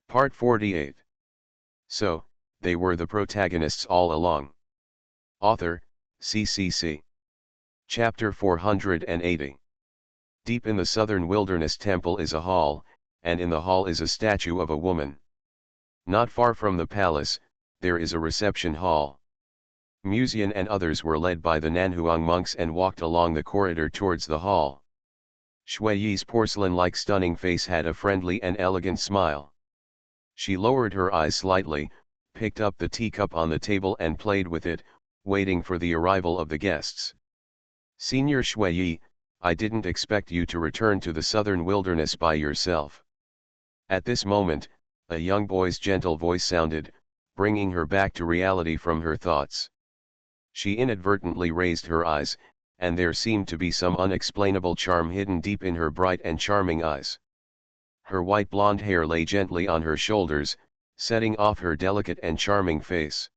Part 48. So, they were the protagonists all along. Author, CCC. Chapter 480. Deep in the southern wilderness temple is a hall, and in the hall is a statue of a woman. Not far from the palace, there is a reception hall. Musian and others were led by the Nanhuang monks and walked along the corridor towards the hall. Shuiyi's porcelain-like stunning face had a friendly and elegant smile. She lowered her eyes slightly, picked up the teacup on the table and played with it, waiting for the arrival of the guests. Senior Shuiyi, I didn't expect you to return to the southern wilderness by yourself. At this moment, a young boy's gentle voice sounded, bringing her back to reality from her thoughts. She inadvertently raised her eyes, and there seemed to be some unexplainable charm hidden deep in her bright and charming eyes. Her white blonde hair lay gently on her shoulders, setting off her delicate and charming face.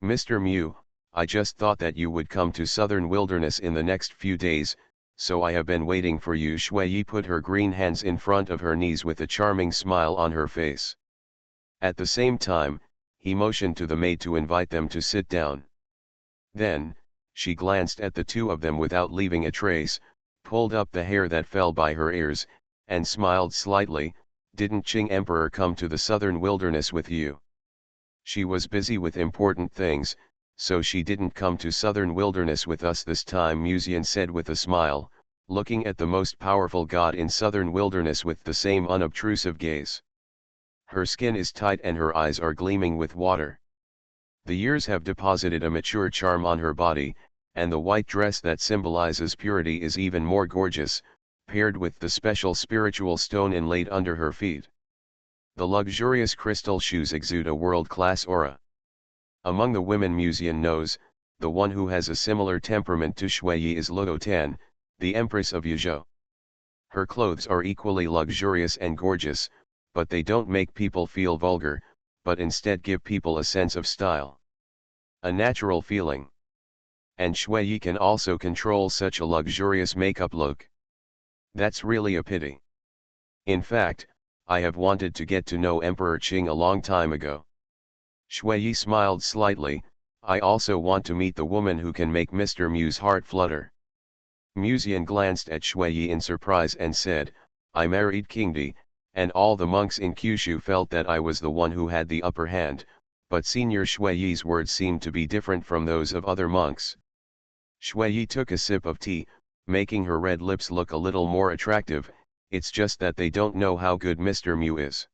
Mr. Mu, I just thought that you would come to southern wilderness in the next few days, so I have been waiting for you. Shuiyi put her green hands in front of her knees with a charming smile on her face. At the same time, he motioned to the maid to invite them to sit down. Then, she glanced at the two of them without leaving a trace, pulled up the hair that fell by her ears, and smiled slightly. Didn't Qing Emperor come to the southern wilderness with you? She was busy with important things, so she didn't come to southern wilderness with us this time, Musian said with a smile, looking at the most powerful god in southern wilderness with the same unobtrusive gaze. Her skin is tight and her eyes are gleaming with water. The years have deposited a mature charm on her body, and the white dress that symbolizes purity is even more gorgeous, paired with the special spiritual stone inlaid under her feet. The luxurious crystal shoes exude a world-class aura. Among the women Musian knows, the one who has a similar temperament to Shuiyi is Luo Tan, the Empress of Yuzhou. Her clothes are equally luxurious and gorgeous, but they don't make people feel vulgar, but instead give people a sense of style. A natural feeling. And Shuiyi can also control such a luxurious makeup look. That's really a pity. In fact, I have wanted to get to know Emperor Qing a long time ago. Shuiyi smiled slightly. I also want to meet the woman who can make Mr. Mu's heart flutter. Musian glanced at Shuiyi in surprise and said, I married Qingdi, and all the monks in Kyushu felt that I was the one who had the upper hand, but Senior Shuiyi's words seemed to be different from those of other monks. Shuiyi took a sip of tea, making her red lips look a little more attractive. It's just that they don't know how good Mr. Mu is.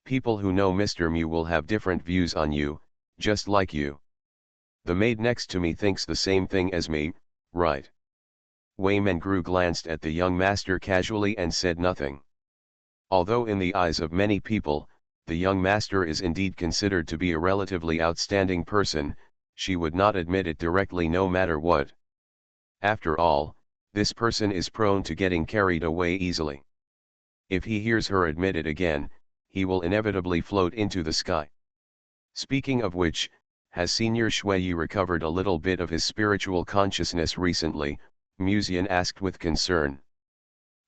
People who know Mr. Mu will have different views on you, just like you. The maid next to me thinks the same thing as me, right? Wei Mengru glanced at the young master casually and said nothing. Although in the eyes of many people, the young master is indeed considered to be a relatively outstanding person, she would not admit it directly no matter what. After all, this person is prone to getting carried away easily. If he hears her admit it again, he will inevitably float into the sky. Speaking of which, has Senior Shuiyi recovered a little bit of his spiritual consciousness recently? Musian asked with concern.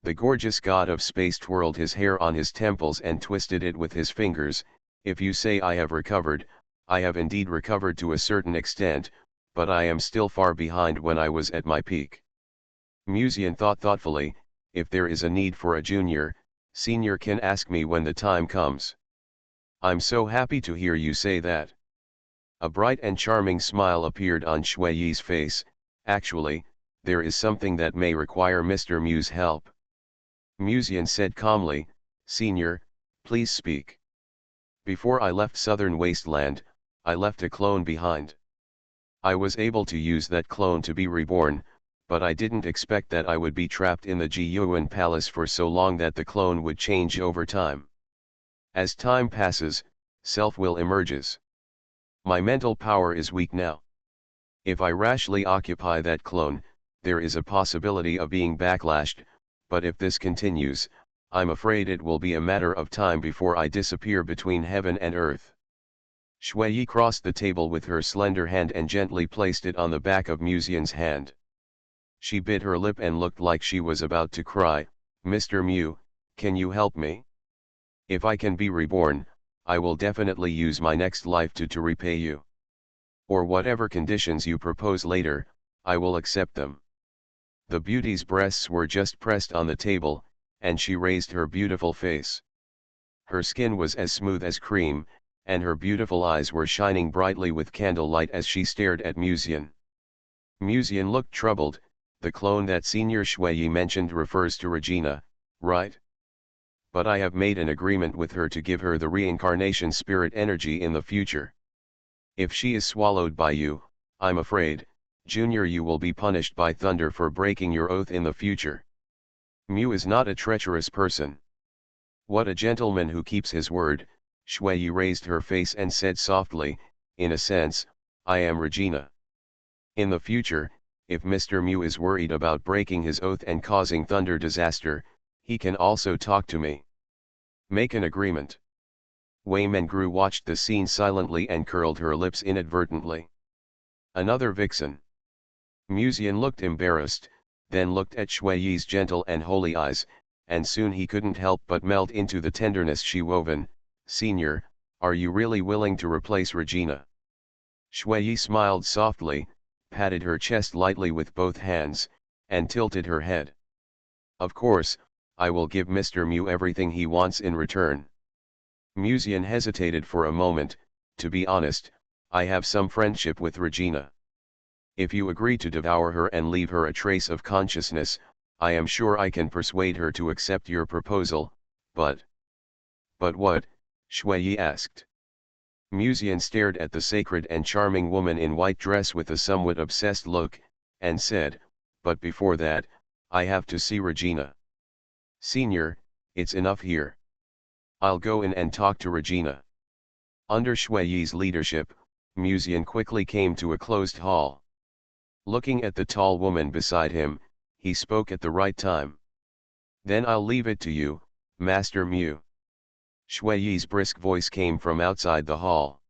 The gorgeous god of space twirled his hair on his temples and twisted it with his fingers. If you say I have recovered, I have indeed recovered to a certain extent, but I am still far behind when I was at my peak. Musian thought thoughtfully, if there is a need for a junior, Senior can ask me when the time comes. I'm so happy to hear you say that. A bright and charming smile appeared on Shuiyi's face. Actually, there is something that may require Mr. Mu's help. Musian said calmly, Senior, please speak. Before I left Southern Wasteland, I left a clone behind. I was able to use that clone to be reborn, but I didn't expect that I would be trapped in the Jiyuan Palace for so long that the clone would change over time. As time passes, self-will emerges. My mental power is weak now. If I rashly occupy that clone, there is a possibility of being backlashed, but if this continues, I'm afraid it will be a matter of time before I disappear between heaven and earth. Shuiyi crossed the table with her slender hand and gently placed it on the back of Musian's hand. She bit her lip and looked like she was about to cry. Mr. Mu, can you help me? If I can be reborn, I will definitely use my next life to repay you. Or whatever conditions you propose later, I will accept them. The beauty's breasts were just pressed on the table, and she raised her beautiful face. Her skin was as smooth as cream, and her beautiful eyes were shining brightly with candlelight as she stared at Musian. Musian looked troubled. The clone that Senior Shuiyi mentioned refers to Regina, right? But I have made an agreement with her to give her the reincarnation spirit energy in the future. If she is swallowed by you, I'm afraid, Junior, you will be punished by thunder for breaking your oath in the future. Mu is not a treacherous person. What a gentleman who keeps his word. Shuiyi raised her face and said softly, in a sense, I am Regina. In the future, if Mr. Mu is worried about breaking his oath and causing thunder disaster, he can also talk to me. Make an agreement. Wei Mengru watched the scene silently and curled her lips inadvertently. Another vixen. Musian looked embarrassed, then looked at Shuiyi's gentle and holy eyes, and soon he couldn't help but melt into the tenderness she woven. Senior, are you really willing to replace Regina? Shuiyi smiled softly, patted her chest lightly with both hands, and tilted her head. Of course, I will give Mr. Mu everything he wants in return. Musian hesitated for a moment. To be honest, I have some friendship with Regina. If you agree to devour her and leave her a trace of consciousness, I am sure I can persuade her to accept your proposal, but... But what? Shuiyi asked. Musian stared at the sacred and charming woman in white dress with a somewhat obsessed look, and said, but before that, I have to see Regina. Senior, it's enough here. I'll go in and talk to Regina. Under Shuiyi's leadership, Musian quickly came to a closed hall. Looking at the tall woman beside him, he spoke at the right time. Then I'll leave it to you, Master Mu. Shuiyi's brisk voice came from outside the hall.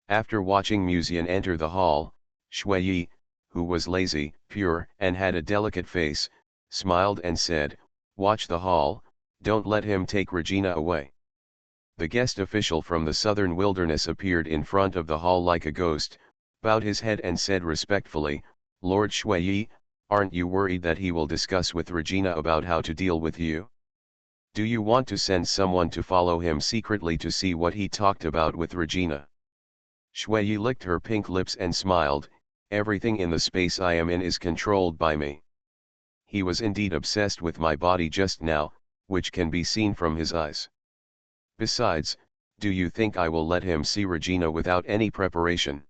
After watching Musian enter the hall, Shuiyi, who was lazy, pure, and had a delicate face, smiled and said, watch the hall, don't let him take Regina away. The guest official from the southern wilderness appeared in front of the hall like a ghost, bowed his head and said respectfully, Lord Shuiyi, aren't you worried that he will discuss with Regina about how to deal with you? Do you want to send someone to follow him secretly to see what he talked about with Regina? Shuiyi licked her pink lips and smiled, everything in the space I am in is controlled by me. He was indeed obsessed with my body just now, which can be seen from his eyes. Besides, do you think I will let him see Regina without any preparation?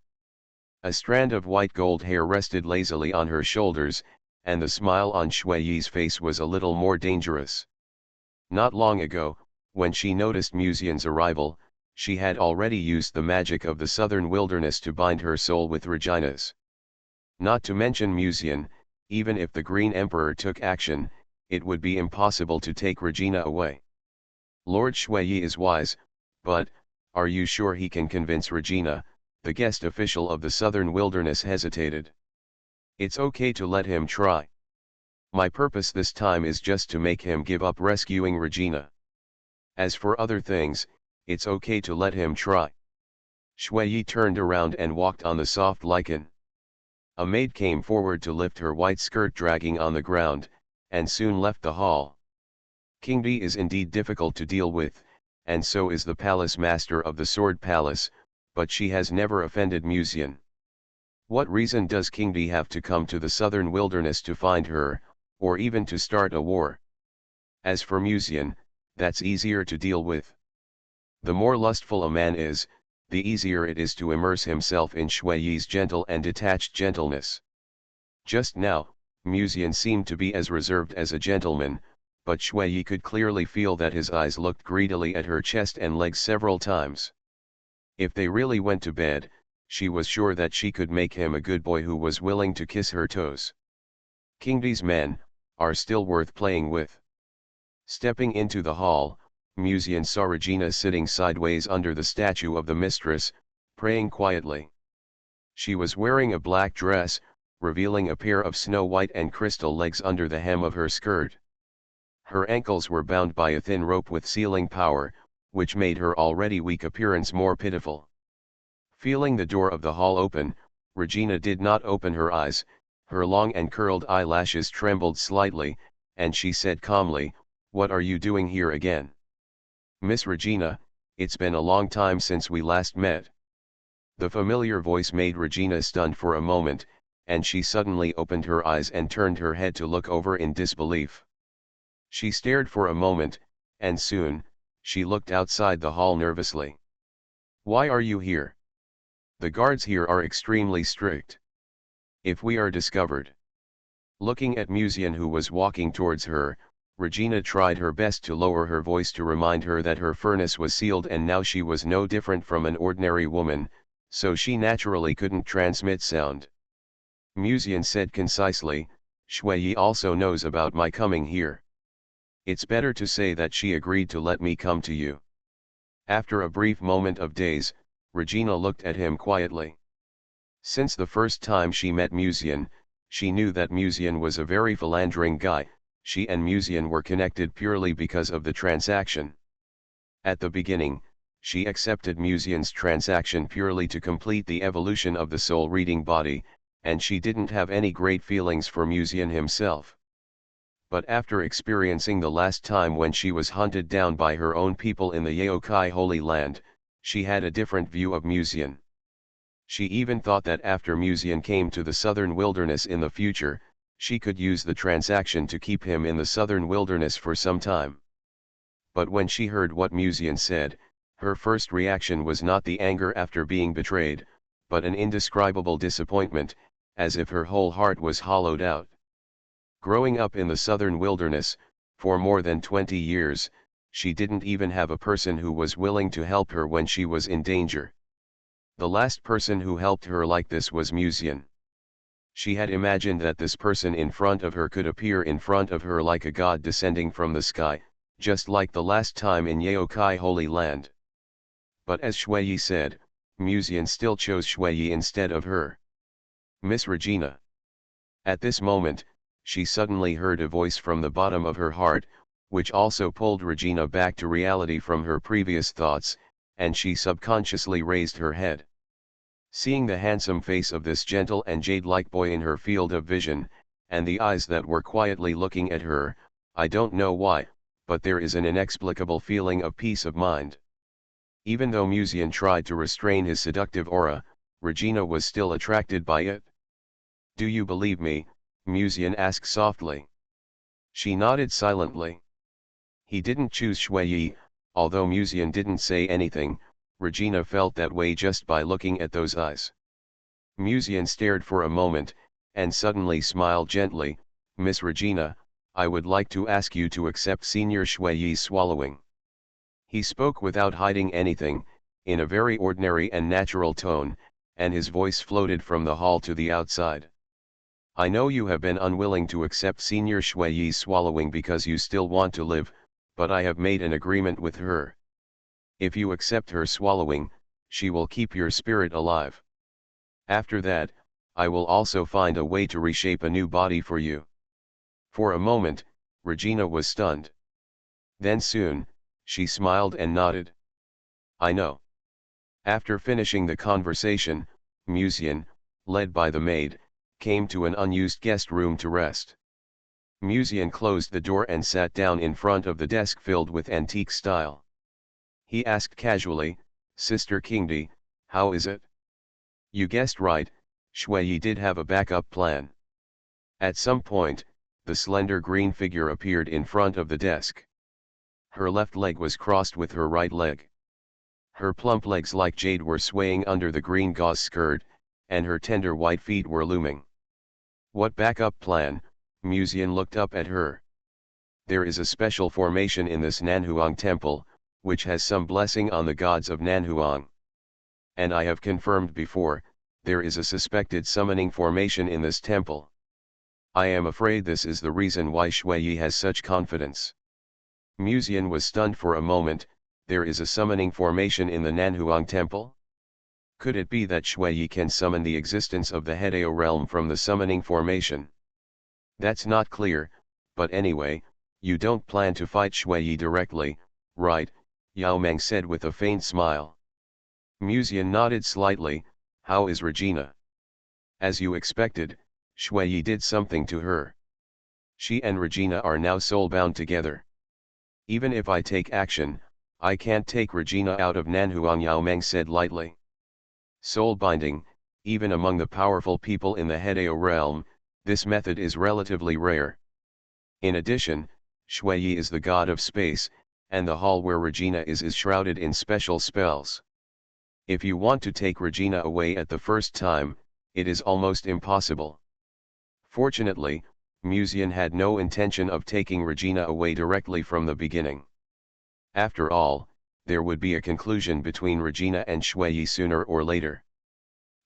A strand of white gold hair rested lazily on her shoulders, and the smile on Shuiyi's face was a little more dangerous. Not long ago, when she noticed Musian's arrival, she had already used the magic of the southern wilderness to bind her soul with Regina's. Not to mention Musian, even if the Green Emperor took action, it would be impossible to take Regina away. Lord Shuiyi is wise, but, are you sure he can convince Regina? The guest official of the southern wilderness hesitated. It's okay to let him try. My purpose this time is just to make him give up rescuing Regina. As for other things, it's okay to let him try. Shuiyi turned around and walked on the soft lichen. A maid came forward to lift her white skirt dragging on the ground, and soon left the hall. King Di is indeed difficult to deal with, and so is the palace master of the Sword Palace, but she has never offended Musian. What reason does King Di have to come to the southern wilderness to find her, or even to start a war? As for Musian, that's easier to deal with. The more lustful a man is, the easier it is to immerse himself in Shuiyi's gentle and detached gentleness. Just now, Musian seemed to be as reserved as a gentleman, but Shuiyi could clearly feel that his eyes looked greedily at her chest and legs several times. If they really went to bed, she was sure that she could make him a good boy who was willing to kiss her toes. King Di's men are still worth playing with. Stepping into the hall, Musian saw Regina sitting sideways under the statue of the mistress, praying quietly. She was wearing a black dress, revealing a pair of snow-white and crystal legs under the hem of her skirt. Her ankles were bound by a thin rope with sealing power, which made her already weak appearance more pitiful. Feeling the door of the hall open, Regina did not open her eyes, her long and curled eyelashes trembled slightly, and she said calmly, "What are you doing here again?" "Miss Regina, it's been a long time since we last met." The familiar voice made Regina stunned for a moment, and she suddenly opened her eyes and turned her head to look over in disbelief. She stared for a moment, and soon, she looked outside the hall nervously. "Why are you here? The guards here are extremely strict. If we are discovered..." Looking at Musian, who was walking towards her, Regina tried her best to lower her voice to remind her that her furnace was sealed and now she was no different from an ordinary woman, so she naturally couldn't transmit sound. Musian said concisely, "Shui also knows about my coming here. It's better to say that she agreed to let me come to you." After a brief moment of daze, Regina looked at him quietly. Since the first time she met Musian, she knew that Musian was a very philandering guy. She and Musian were connected purely because of the transaction. At the beginning, she accepted Musian's transaction purely to complete the evolution of the soul-reading body, and she didn't have any great feelings for Musian himself. But after experiencing the last time when she was hunted down by her own people in the Yaokai Holy Land, she had a different view of Musian. She even thought that after Musian came to the southern wilderness in the future, she could use the transaction to keep him in the southern wilderness for some time. But when she heard what Musian said, her first reaction was not the anger after being betrayed, but an indescribable disappointment, as if her whole heart was hollowed out. Growing up in the southern wilderness, for more than 20 years, she didn't even have a person who was willing to help her when she was in danger. The last person who helped her like this was Musian. She had imagined that this person in front of her could appear in front of her like a god descending from the sky, just like the last time in Yaokai Holy Land. But as Shui said, Musian still chose Shui instead of her. "Miss Regina." At this moment, she suddenly heard a voice from the bottom of her heart, which also pulled Regina back to reality from her previous thoughts, and she subconsciously raised her head. Seeing the handsome face of this gentle and jade-like boy in her field of vision, and the eyes that were quietly looking at her, I don't know why, but there is an inexplicable feeling of peace of mind. Even though Musian tried to restrain his seductive aura, Regina was still attracted by it. "Do you believe me?" Musian asked softly. She nodded silently. He didn't choose Shui, although Musian didn't say anything. Regina felt that way just by looking at those eyes. Musian stared for a moment, and suddenly smiled gently. "Miss Regina, I would like to ask you to accept Senior Shui's swallowing." He spoke without hiding anything, in a very ordinary and natural tone, and his voice floated from the hall to the outside. "I know you have been unwilling to accept Senior Shui's swallowing because you still want to live, but I have made an agreement with her. If you accept her swallowing, she will keep your spirit alive. After that, I will also find a way to reshape a new body for you." For a moment, Regina was stunned. Then soon, she smiled and nodded. "I know." After finishing the conversation, Musian, led by the maid, came to an unused guest room to rest. Musian closed the door and sat down in front of the desk filled with antique style. He asked casually, "Sister Kingdi, how is it?" "You guessed right, Shui did have a backup plan." At some point, the slender green figure appeared in front of the desk. Her left leg was crossed with her right leg. Her plump legs like jade were swaying under the green gauze skirt, and her tender white feet were looming. "What backup plan?" Musian looked up at her. "There is a special formation in this Nanhuang temple, which has some blessing on the gods of Nanhuang. And I have confirmed before, there is a suspected summoning formation in this temple. I am afraid this is the reason why Shui has such confidence." Musian was stunned for a moment. There is a summoning formation in the Nanhuang temple? Could it be that Shui can summon the existence of the Hedao realm from the summoning formation? That's not clear, but anyway, you don't plan to fight Shui directly, right? Yao Meng said with a faint smile. Musian nodded slightly. How is Regina? As you expected, Shui Yi did something to her. She and Regina are now soul-bound together. Even if I take action, I can't take Regina out of Nanhuang, Yao Meng said lightly. Soul binding, even among the powerful people in the Hedeo realm, this method is relatively rare. In addition, Shui Yi is the god of space, and the hall where Regina is shrouded in special spells. If you want to take Regina away at the first time, it is almost impossible. Fortunately, Musian had no intention of taking Regina away directly from the beginning. After all, there would be a conclusion between Regina and Shui Yi sooner or later.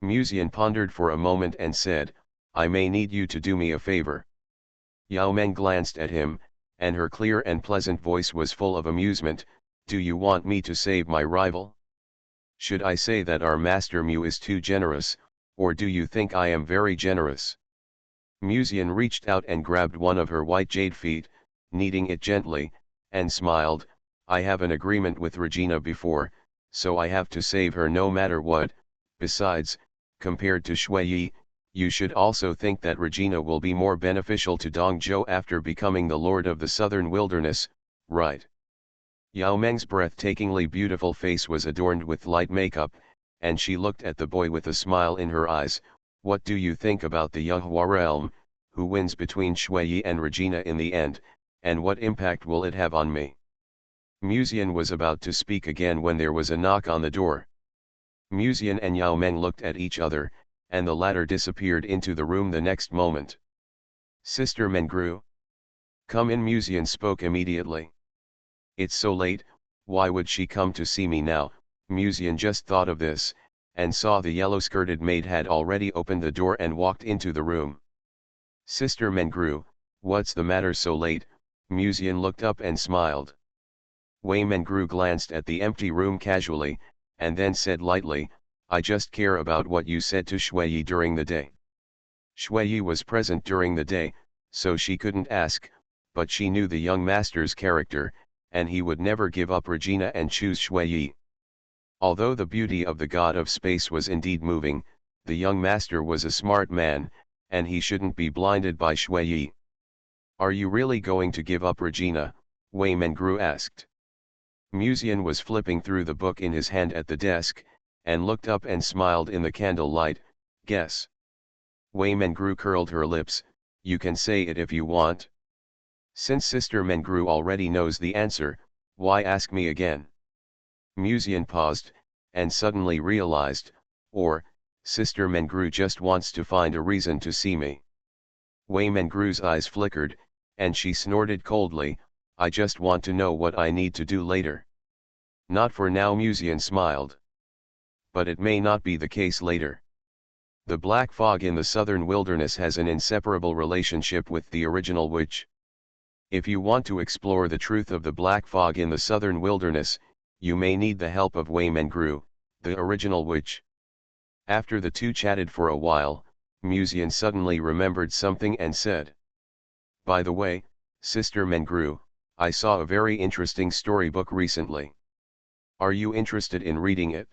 Musian pondered for a moment and said, I may need you to do me a favor. Yao Meng glanced at him, and her clear and pleasant voice was full of amusement. Do you want me to save my rival? Should I say that our Master Mu is too generous, or do you think I am very generous? Musian reached out and grabbed one of her white jade feet, kneading it gently, and smiled. I have an agreement with Regina before, so I have to save her no matter what. Besides, compared to Shui Yi, you should also think that Regina will be more beneficial to Dongzhou after becoming the Lord of the Southern Wilderness, right? Yao Meng's breathtakingly beautiful face was adorned with light makeup, and she looked at the boy with a smile in her eyes. What do you think about the Yunghua realm? Who wins between Shui Yi and Regina in the end, and what impact will it have on me? Musian was about to speak again when there was a knock on the door. Musian and Yao Meng looked at each other, and the latter disappeared into the room the next moment. Sister Mengru. Come in, Musian spoke immediately. It's so late, why would she come to see me now? Musian just thought of this, and saw the yellow-skirted maid had already opened the door and walked into the room. Sister Mengru, what's the matter so late? Musian looked up and smiled. Wei Mengru glanced at the empty room casually, and then said lightly, I just care about what you said to Shui Yi during the day. Shui Yi was present during the day, so she couldn't ask, but she knew the young master's character, and he would never give up Regina and choose Shui Yi. Although the beauty of the god of space was indeed moving, the young master was a smart man, and he shouldn't be blinded by Shui Yi. Are you really going to give up Regina? Wei Mengru asked. Musian was flipping through the book in his hand at the desk, and looked up and smiled in the candlelight. Guess. Wei Mengru curled her lips. You can say it if you want. Since Sister Mengru already knows the answer, why ask me again? Musian paused, and suddenly realized, Sister Mengru just wants to find a reason to see me. Wei Mengru's eyes flickered, and she snorted coldly, I just want to know what I need to do later. Not for now, Musian smiled. But it may not be the case later. The black fog in the southern wilderness has an inseparable relationship with the original witch. If you want to explore the truth of the black fog in the southern wilderness, you may need the help of Wei Mengru, the original witch. After the two chatted for a while, Musian suddenly remembered something and said, By the way, Sister Mengru, I saw a very interesting storybook recently. Are you interested in reading it?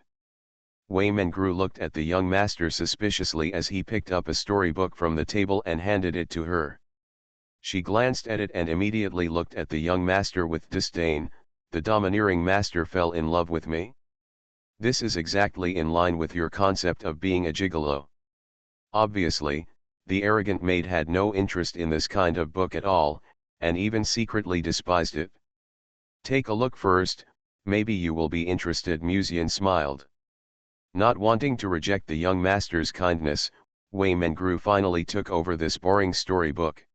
Wei Mengru looked at the young master suspiciously as he picked up a storybook from the table and handed it to her. She glanced at it and immediately looked at the young master with disdain. The domineering master fell in love with me? This is exactly in line with your concept of being a gigolo. Obviously, the arrogant maid had no interest in this kind of book at all, and even secretly despised it. Take a look first, maybe you will be interested, Musian smiled. Not wanting to reject the young master's kindness, Wei Mengru finally took over this boring storybook.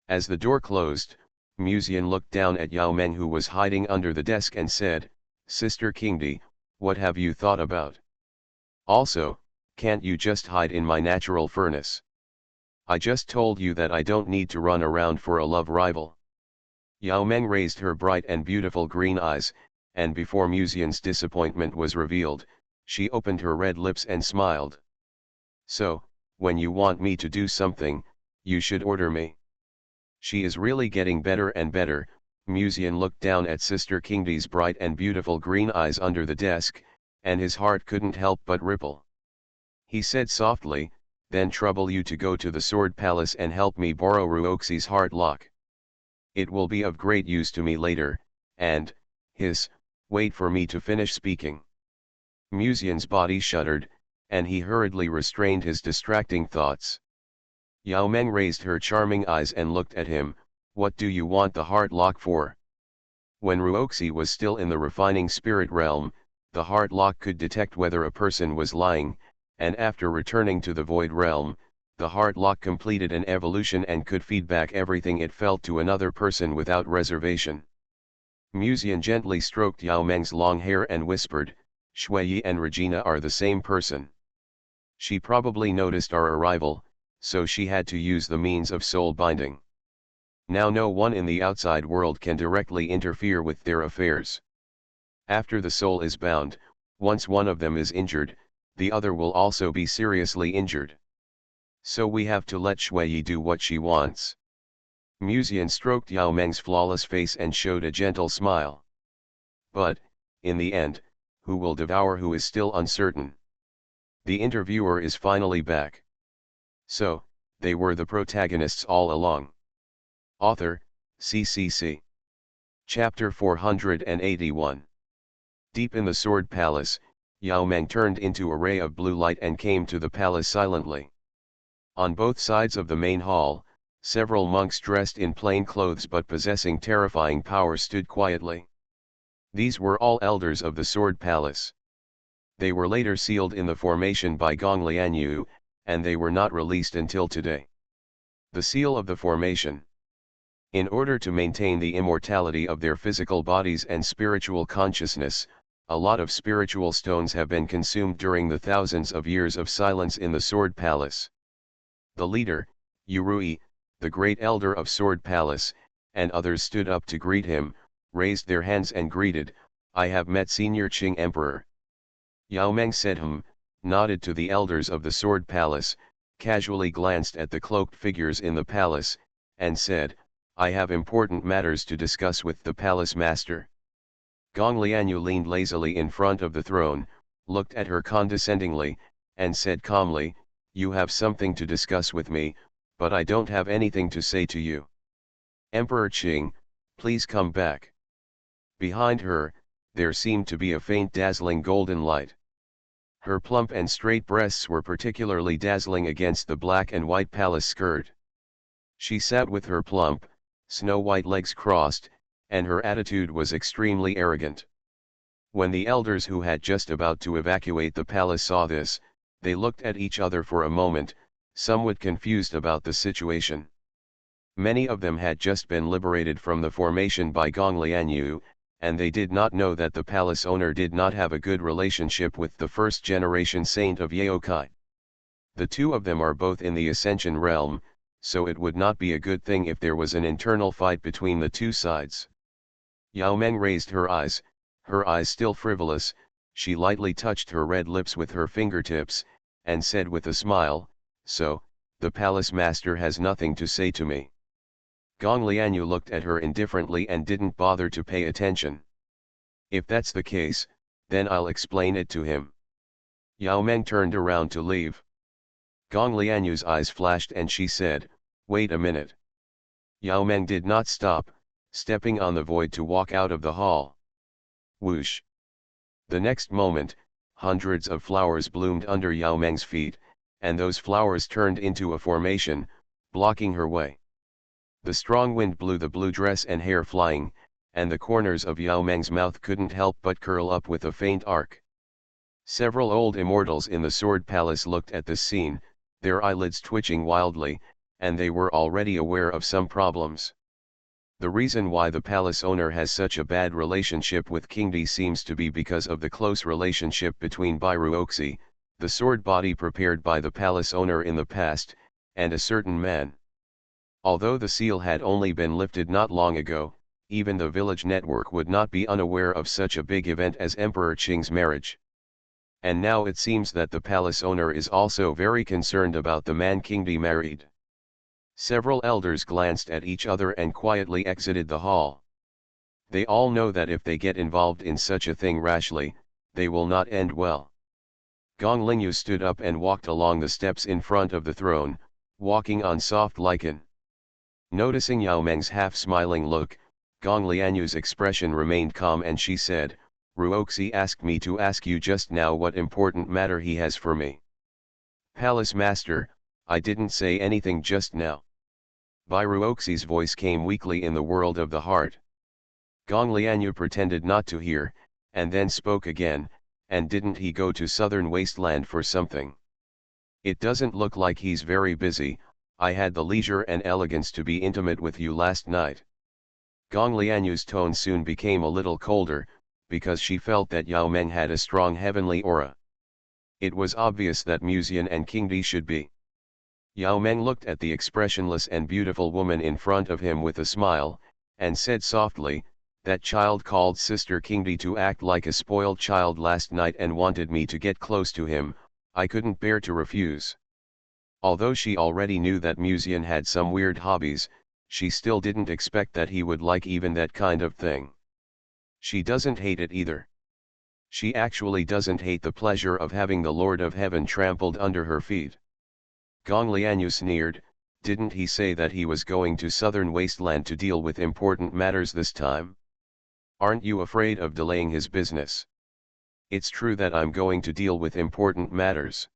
As the door closed, Musian looked down at Yao Meng, who was hiding under the desk, and said, Sister Qingdi, what have you thought about? Also, can't you just hide in my natural furnace? I just told you that I don't need to run around for a love rival. Yao Meng raised her bright and beautiful green eyes, and before Musian's disappointment was revealed, she opened her red lips and smiled. So, when you want me to do something, you should order me. She is really getting better and better. Musian looked down at Sister Kingdi's bright and beautiful green eyes under the desk, and his heart couldn't help but ripple. He said softly, "Then trouble you to go to the Sword Palace and help me borrow Ruoxi's heart lock. It will be of great use to me later," and, wait for me to finish speaking. Musian's body shuddered, and he hurriedly restrained his distracting thoughts. Yao Meng raised her charming eyes and looked at him. "What do you want the heart lock for?" When Ruoxi was still in the refining spirit realm, the heart lock could detect whether a person was lying, and after returning to the void realm, the heart lock completed an evolution and could feed back everything it felt to another person without reservation. Musian gently stroked Yao Meng's long hair and whispered, "Shui and Regina are the same person. She probably noticed our arrival, so she had to use the means of soul binding. Now no one in the outside world can directly interfere with their affairs. After the soul is bound, once one of them is injured, the other will also be seriously injured. So we have to let Shui do what she wants." Musian stroked Yao Meng's flawless face and showed a gentle smile. "But, in the end, who will devour who is still uncertain. The interviewer is finally back." So, they were the protagonists all along. Author, CCC. Chapter 481. Deep in the Sword Palace, Yao Meng turned into a ray of blue light and came to the palace silently. On both sides of the main hall, several monks dressed in plain clothes but possessing terrifying power stood quietly. These were all elders of the Sword Palace. They were later sealed in the formation by Gong Lianyu, and they were not released until today. The seal of the formation. In order to maintain the immortality of their physical bodies and spiritual consciousness, a lot of spiritual stones have been consumed during the thousands of years of silence in the Sword Palace. The leader, Yurui, the great elder of Sword Palace, and others stood up to greet him, raised their hands and greeted, "I have met Senior Qing Emperor." Yao Meng said nodded to the elders of the Sword Palace, casually glanced at the cloaked figures in the palace, and said, "I have important matters to discuss with the palace master." Gong Lianyu leaned lazily in front of the throne, looked at her condescendingly, and said calmly, "You have something to discuss with me, but I don't have anything to say to you. Emperor Qing, please come back." Behind her, there seemed to be a faint dazzling golden light. Her plump and straight breasts were particularly dazzling against the black and white palace skirt. She sat with her plump, snow-white legs crossed, and her attitude was extremely arrogant. When the elders who had just about to evacuate the palace saw this, they looked at each other for a moment, somewhat confused about the situation. Many of them had just been liberated from the formation by Gong Lianyu, and they did not know that the palace owner did not have a good relationship with the first-generation saint of Yaokai. The two of them are both in the Ascension realm, so it would not be a good thing if there was an internal fight between the two sides. Yao Meng raised her eyes still frivolous, she lightly touched her red lips with her fingertips, and said with a smile, "So, the palace master has nothing to say to me." Gong Lianyu looked at her indifferently and didn't bother to pay attention. "If that's the case, then I'll explain it to him." Yao Meng turned around to leave. Gong Lianyu's eyes flashed and she said, "Wait a minute." Yao Meng did not stop, stepping on the void to walk out of the hall. Whoosh! The next moment, hundreds of flowers bloomed under Yao Meng's feet, and those flowers turned into a formation, blocking her way. The strong wind blew the blue dress and hair flying, and the corners of Yao Meng's mouth couldn't help but curl up with a faint arc. Several old immortals in the Sword Palace looked at this scene, their eyelids twitching wildly, and they were already aware of some problems. The reason why the palace owner has such a bad relationship with Kingdi seems to be because of the close relationship between Ruoxi, the sword body prepared by the palace owner in the past, and a certain man. Although the seal had only been lifted not long ago, even the village network would not be unaware of such a big event as Emperor Qing's marriage. And now it seems that the palace owner is also very concerned about the man Kingdi married. Several elders glanced at each other and quietly exited the hall. They all know that if they get involved in such a thing rashly, they will not end well. Gong Lingyu stood up and walked along the steps in front of the throne, walking on soft lichen. Noticing Yao Meng's half-smiling look, Gong Lianyu's expression remained calm and she said, Ruoxi asked me to ask you just now what important matter he has for me. Palace Master, I didn't say anything just now. Bai Ruoxi's voice came weakly in the world of the heart. Gong Lianyu pretended not to hear, and then spoke again, and didn't he go to southern wasteland for something? It doesn't look like he's very busy. I had the leisure and elegance to be intimate with you last night. Gong Lianyu's tone soon became a little colder, because she felt that Yao Meng had a strong heavenly aura. It was obvious that Musian and King Di should be. Yao Meng looked at the expressionless and beautiful woman in front of him with a smile, and said softly, that child called Sister King Di to act like a spoiled child last night and wanted me to get close to him. I couldn't bear to refuse. Although she already knew that Musian had some weird hobbies, she still didn't expect that he would like even that kind of thing. She doesn't hate it either. She actually doesn't hate the pleasure of having the Lord of Heaven trampled under her feet. Gong Lianyu sneered, didn't he say that he was going to southern wasteland to deal with important matters this time? Aren't you afraid of delaying his business? It's true that I'm going to deal with important matters.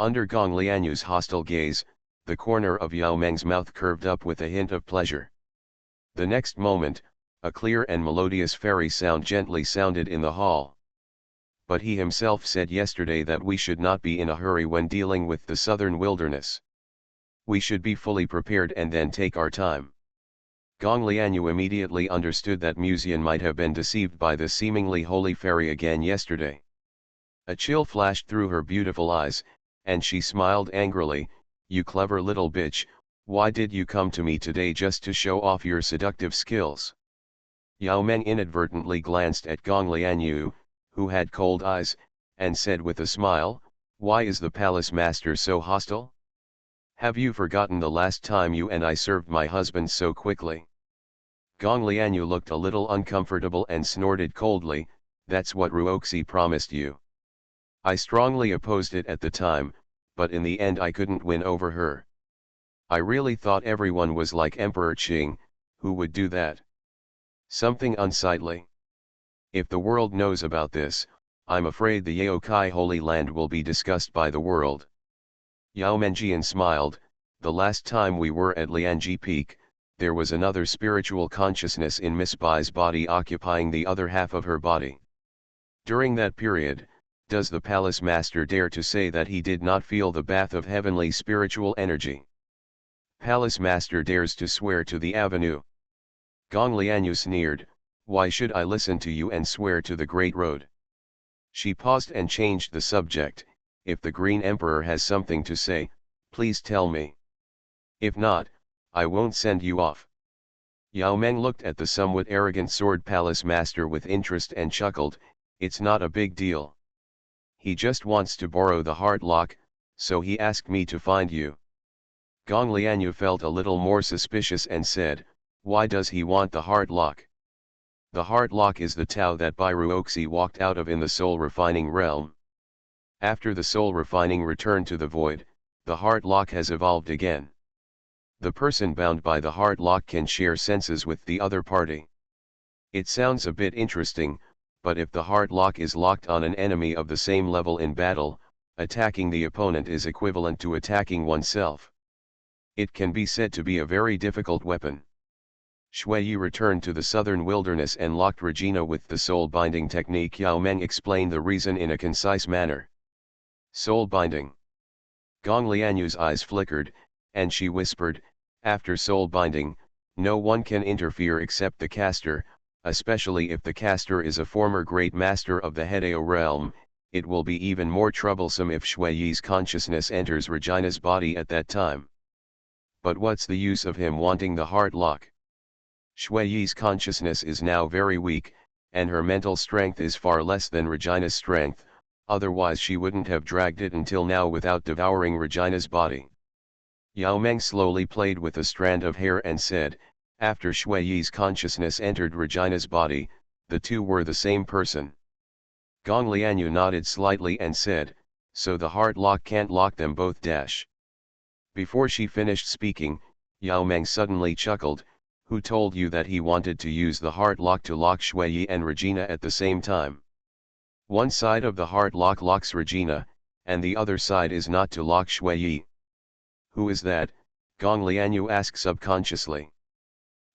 Under Gong Lianyu's hostile gaze, the corner of Yao Meng's mouth curved up with a hint of pleasure. The next moment, a clear and melodious fairy sound gently sounded in the hall. But he himself said yesterday that we should not be in a hurry when dealing with the southern wilderness. We should be fully prepared and then take our time. Gong Lianyu immediately understood that Musian might have been deceived by the seemingly holy fairy again yesterday. A chill flashed through her beautiful eyes, and she smiled angrily, you clever little bitch, why did you come to me today just to show off your seductive skills? Yao Meng inadvertently glanced at Gong Lianyu, who had cold eyes, and said with a smile, why is the palace master so hostile? Have you forgotten the last time you and I served my husband so quickly? Gong Lianyu looked a little uncomfortable and snorted coldly, that's what Ruoxi promised you. I strongly opposed it at the time, but in the end I couldn't win over her. I really thought everyone was like Emperor Qing, who would do that. Something unsightly. If the world knows about this, I'm afraid the Yaokai Holy Land will be discussed by the world. Yao Menjian smiled, the last time we were at Lianji Peak, there was another spiritual consciousness in Miss Bai's body occupying the other half of her body. During that period, does the palace master dare to say that he did not feel the bath of heavenly spiritual energy? Palace master dares to swear to the avenue. Gong Lianyu sneered, why should I listen to you and swear to the Great Road? She paused and changed the subject, if the Green Emperor has something to say, please tell me. If not, I won't send you off. Yao Meng looked at the somewhat arrogant sword palace master with interest and chuckled, it's not a big deal. He just wants to borrow the heart lock, so he asked me to find you. Gong Lianyu felt a little more suspicious and said, why does he want the heart lock? The heart lock is the Tao that Bai Ruoxi walked out of in the soul refining realm. After the soul refining returned to the void, the heart lock has evolved again. The person bound by the heart lock can share senses with the other party. It sounds a bit interesting, but if the heart lock is locked on an enemy of the same level in battle, attacking the opponent is equivalent to attacking oneself. It can be said to be a very difficult weapon. Shui Yi returned to the southern wilderness and locked Regina with the soul binding technique. Yao Meng explained the reason in a concise manner. Soul binding. Gong Lianyu's eyes flickered, and she whispered, after soul binding, no one can interfere except the caster, especially if the caster is a former great master of the Hedeo realm. It will be even more troublesome if Shui Yi's consciousness enters Regina's body at that time. But what's the use of him wanting the heart lock? Shui Yi's consciousness is now very weak, and her mental strength is far less than Regina's strength, otherwise she wouldn't have dragged it until now without devouring Regina's body. Yao Meng slowly played with a strand of hair and said, After Shuiyi's consciousness entered Regina's body, the two were the same person. Gong Lianyu nodded slightly and said, "So the heart lock can't lock them both dash." Before she finished speaking, Yao Meng suddenly chuckled, "Who told you that he wanted to use the heart lock to lock Shuiyi and Regina at the same time? One side of the heart lock locks Regina, and the other side is not to lock Shuiyi." "Who is that?" Gong Lianyu asked subconsciously.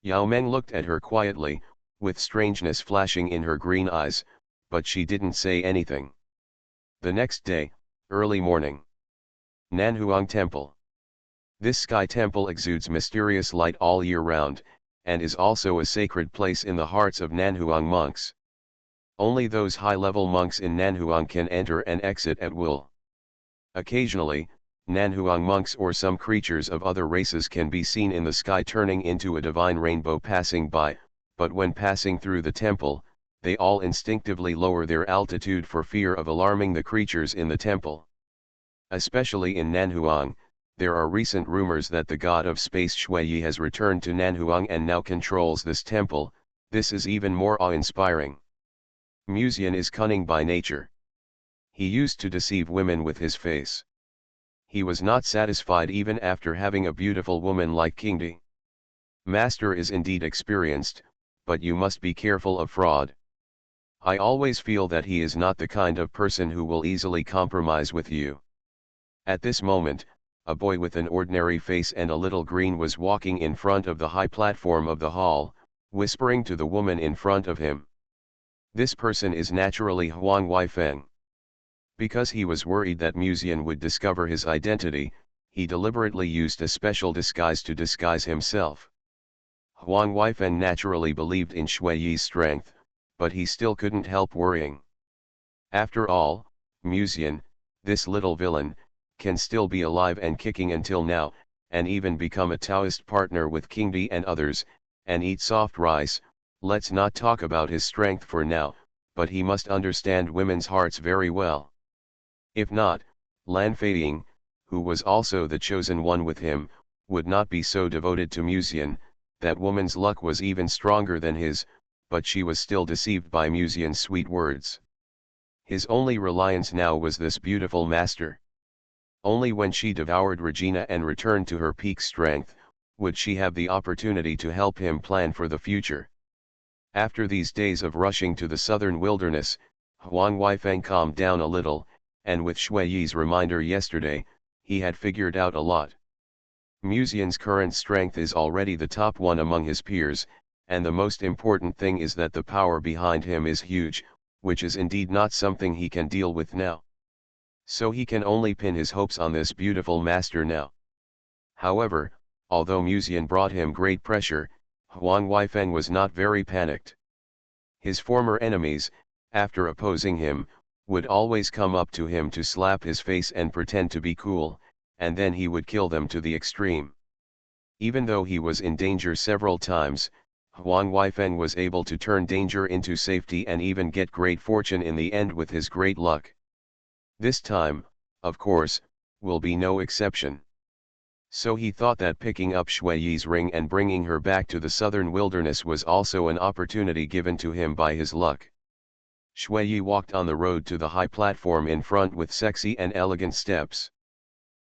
Yao Meng looked at her quietly, with strangeness flashing in her green eyes, but she didn't say anything. The next day, early morning. Nanhuang Temple. This sky temple exudes mysterious light all year round, and is also a sacred place in the hearts of Nanhuang monks. Only those high-level monks in Nanhuang can enter and exit at will. Occasionally, Nanhuang monks or some creatures of other races can be seen in the sky turning into a divine rainbow passing by, but when passing through the temple, they all instinctively lower their altitude for fear of alarming the creatures in the temple. Especially in Nanhuang, there are recent rumors that the god of space Shuiyi has returned to Nanhuang and now controls this temple. This is even more awe-inspiring. Musian is cunning by nature. He used to deceive women with his face. He was not satisfied even after having a beautiful woman like Qingdi. Master is indeed experienced, but you must be careful of fraud. I always feel that he is not the kind of person who will easily compromise with you. At this moment, a boy with an ordinary face and a little green was walking in front of the high platform of the hall, whispering to the woman in front of him. This person is naturally Huang Weifeng. Because he was worried that Musian would discover his identity, he deliberately used a special disguise to disguise himself. Huang Weifeng naturally believed in Shuiyi's strength, but he still couldn't help worrying. After all, Musian, this little villain, can still be alive and kicking until now, and even become a Taoist partner with Qingdi and others, and eat soft rice. Let's not talk about his strength for now, but he must understand women's hearts very well. If not, Lan Feiying, who was also the chosen one with him, would not be so devoted to Musian. That woman's luck was even stronger than his, but she was still deceived by Musian's sweet words. His only reliance now was this beautiful master. Only when she devoured Regina and returned to her peak strength, would she have the opportunity to help him plan for the future. After these days of rushing to the southern wilderness, Huang Weifeng calmed down a little, and with Shuiyi's reminder yesterday, he had figured out a lot. Musian's current strength is already the top one among his peers, and the most important thing is that the power behind him is huge, which is indeed not something he can deal with now. So he can only pin his hopes on this beautiful master now. However, although Musian brought him great pressure, Huang Weifeng was not very panicked. His former enemies, after opposing him, would always come up to him to slap his face and pretend to be cool, and then he would kill them to the extreme. Even though he was in danger several times, Huang Weifeng was able to turn danger into safety and even get great fortune in the end with his great luck. This time, of course, will be no exception. So he thought that picking up Shuiyi's ring and bringing her back to the southern wilderness was also an opportunity given to him by his luck. Shuiyi walked on the road to the high platform in front with sexy and elegant steps.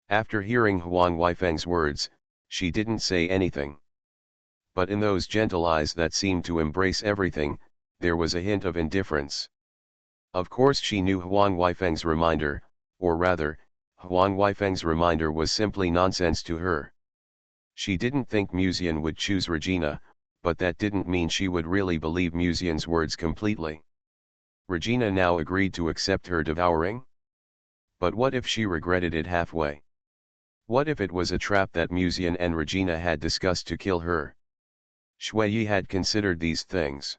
After hearing Huang Weifeng's words, she didn't say anything. But in those gentle eyes that seemed to embrace everything, there was a hint of indifference. Of course she knew Huang Weifeng's reminder, or rather, Huang Weifeng's reminder was simply nonsense to her. She didn't think Musian would choose Regina, but that didn't mean she would really believe Musian's words completely. Regina now agreed to accept her devouring? But what if she regretted it halfway? What if it was a trap that Musian and Regina had discussed to kill her? Shuiyi had considered these things.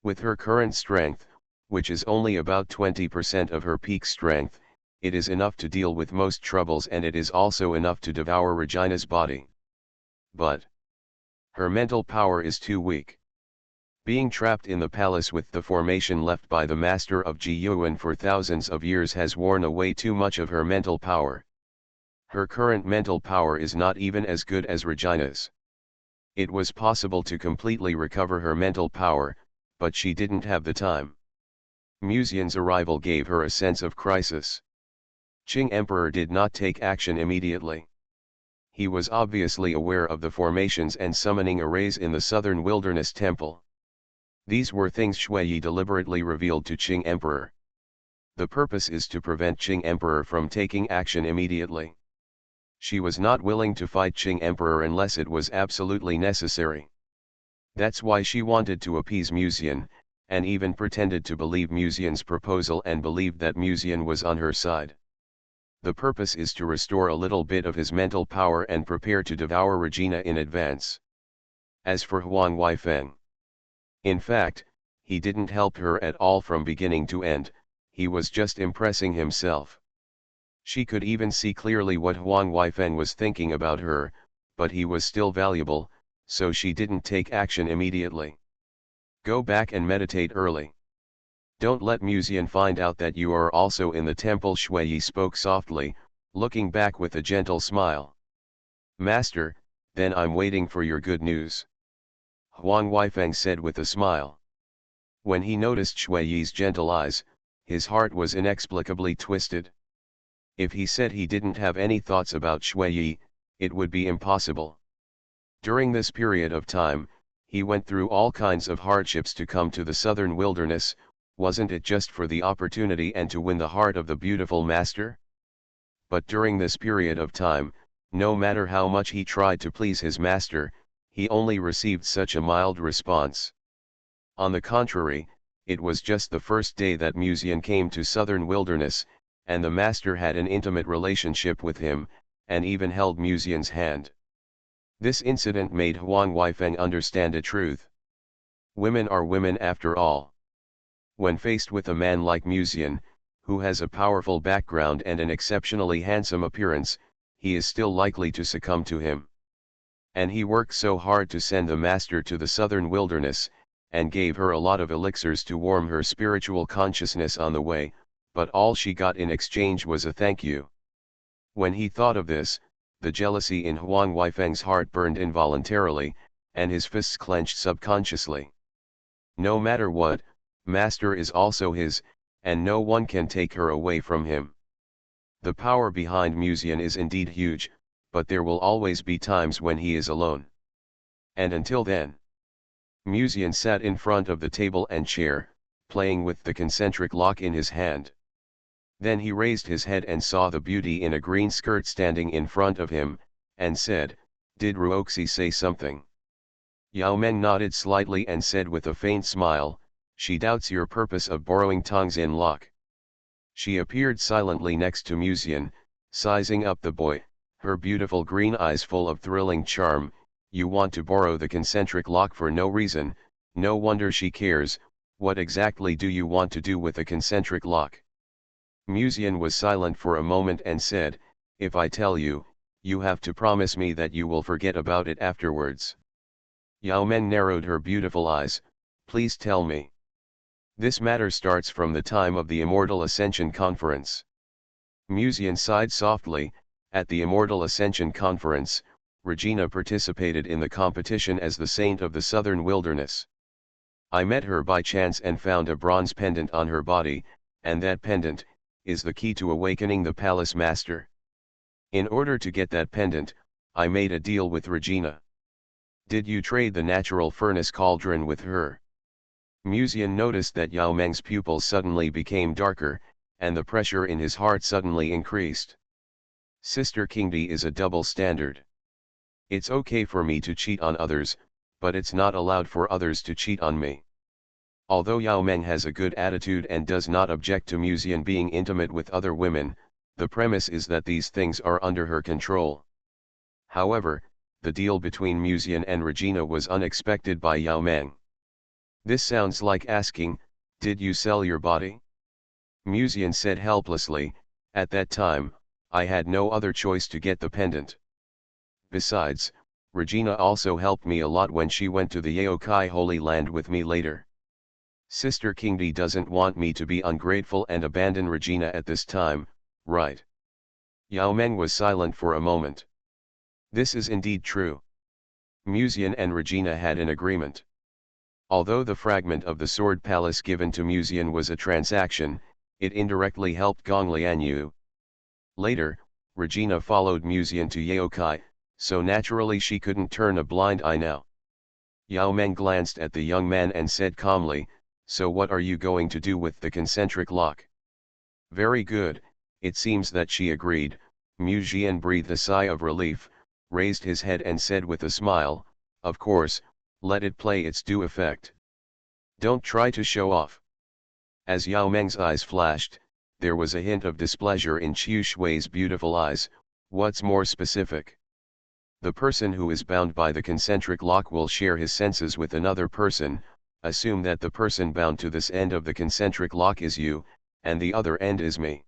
With her current strength, which is only about 20% of her peak strength, it is enough to deal with most troubles, and it is also enough to devour Regina's body. But her mental power is too weak. Being trapped in the palace with the formation left by the master of Ji Yuan for thousands of years has worn away too much of her mental power. Her current mental power is not even as good as Regina's. It was possible to completely recover her mental power, but she didn't have the time. Musian's arrival gave her a sense of crisis. Qing Emperor did not take action immediately. He was obviously aware of the formations and summoning arrays in the southern wilderness temple. These were things Shui deliberately revealed to Qing Emperor. The purpose is to prevent Qing Emperor from taking action immediately. She was not willing to fight Qing Emperor unless it was absolutely necessary. That's why she wanted to appease Musian, and even pretended to believe Musian's proposal and believed that Musian was on her side. The purpose is to restore a little bit of his mental power and prepare to devour Regina in advance. As for Huang Weifeng, in fact, he didn't help her at all from beginning to end, he was just impressing himself. She could even see clearly what Huang Weifeng was thinking about her, but he was still valuable, so she didn't take action immediately. Go back and meditate early. Don't let Musian find out that you are also in the temple. Shui spoke softly, looking back with a gentle smile. Master, then I'm waiting for your good news. Huang Weifeng said with a smile. When he noticed Shui's gentle eyes, his heart was inexplicably twisted. If he said he didn't have any thoughts about Shui, it would be impossible. During this period of time, he went through all kinds of hardships to come to the southern wilderness. Wasn't it just for the opportunity and to win the heart of the beautiful master? But during this period of time, no matter how much he tried to please his master, he only received such a mild response. On the contrary, it was just the first day that Musian came to southern wilderness, and the master had an intimate relationship with him, and even held Musian's hand. This incident made Huang Weifeng understand a truth. Women are women after all. When faced with a man like Musian, who has a powerful background and an exceptionally handsome appearance, he is still likely to succumb to him. And he worked so hard to send the master to the southern wilderness, and gave her a lot of elixirs to warm her spiritual consciousness on the way, but all she got in exchange was a thank you. When he thought of this, the jealousy in Huang Weifeng's heart burned involuntarily, and his fists clenched subconsciously. No matter what, master is also his, and no one can take her away from him. The power behind Musian is indeed huge, but there will always be times when he is alone. And until then, Musian sat in front of the table and chair, playing with the concentric lock in his hand. Then he raised his head and saw the beauty in a green skirt standing in front of him, and said, "Did Ruoxi say something?" Yao Meng nodded slightly and said with a faint smile, "She doubts your purpose of borrowing Tongxin lock." She appeared silently next to Musian, sizing up the boy, her beautiful green eyes full of thrilling charm. "You want to borrow the concentric lock for no reason, no wonder she cares. What exactly do you want to do with the concentric lock?" Musian was silent for a moment and said, "If I tell you, you have to promise me that you will forget about it afterwards." Yao Meng narrowed her beautiful eyes. "Please tell me. This matter starts from the time of the Immortal Ascension Conference." Musian sighed softly. At the Immortal Ascension Conference, Regina participated in the competition as the Saint of the Southern Wilderness. I met her by chance and found a bronze pendant on her body, and that pendant is the key to awakening the Palace Master. In order to get that pendant, I made a deal with Regina. Did you trade the natural furnace cauldron with her? Musian noticed that Yao Meng's pupils suddenly became darker, and the pressure in his heart suddenly increased. Sister Kingdi is a double standard. It's okay for me to cheat on others, but it's not allowed for others to cheat on me. Although Yao Meng has a good attitude and does not object to Musian being intimate with other women, the premise is that these things are under her control. However, the deal between Musian and Regina was unexpected by Yao Meng. This sounds like asking, "Did you sell your body?" Musian said helplessly, "At that time, I had no other choice to get the pendant. Besides, Regina also helped me a lot when she went to the Yaokai Holy Land with me later. Sister Kingdi doesn't want me to be ungrateful and abandon Regina at this time, right?" Yao Meng was silent for a moment. "This is indeed true. Muzian and Regina had an agreement. Although the fragment of the Sword Palace given to Muzian was a transaction, it indirectly helped Gong Lianyu. Later, Regina followed Muzian to Yaokai, so naturally she couldn't turn a blind eye now. Yao Meng glanced at the young man and said calmly, "So what are you going to do with the concentric lock?" "Very good," it seems that she agreed. Muzian breathed a sigh of relief, raised his head and said with a smile, "Of course, let it play its due effect. Don't try to show off." As Yao Meng's eyes flashed, there was a hint of displeasure in Qiu Shui's beautiful eyes. "What's more specific?" "The person who is bound by the concentric lock will share his senses with another person. Assume that the person bound to this end of the concentric lock is you, and the other end is me."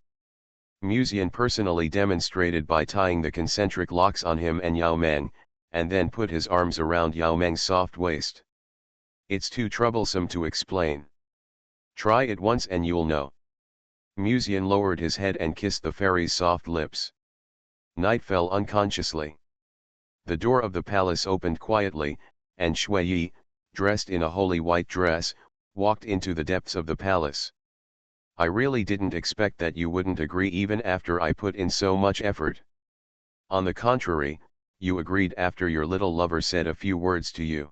Muzian personally demonstrated by tying the concentric locks on him and Yao Meng, and then put his arms around Yao Meng's soft waist. "It's too troublesome to explain. Try it once and you'll know." Muzian lowered his head and kissed the fairy's soft lips. Night fell unconsciously. The door of the palace opened quietly, and Shui Yi, dressed in a holy white dress, walked into the depths of the palace. "I really didn't expect that you wouldn't agree even after I put in so much effort." "On the contrary, you agreed after your little lover said a few words to you."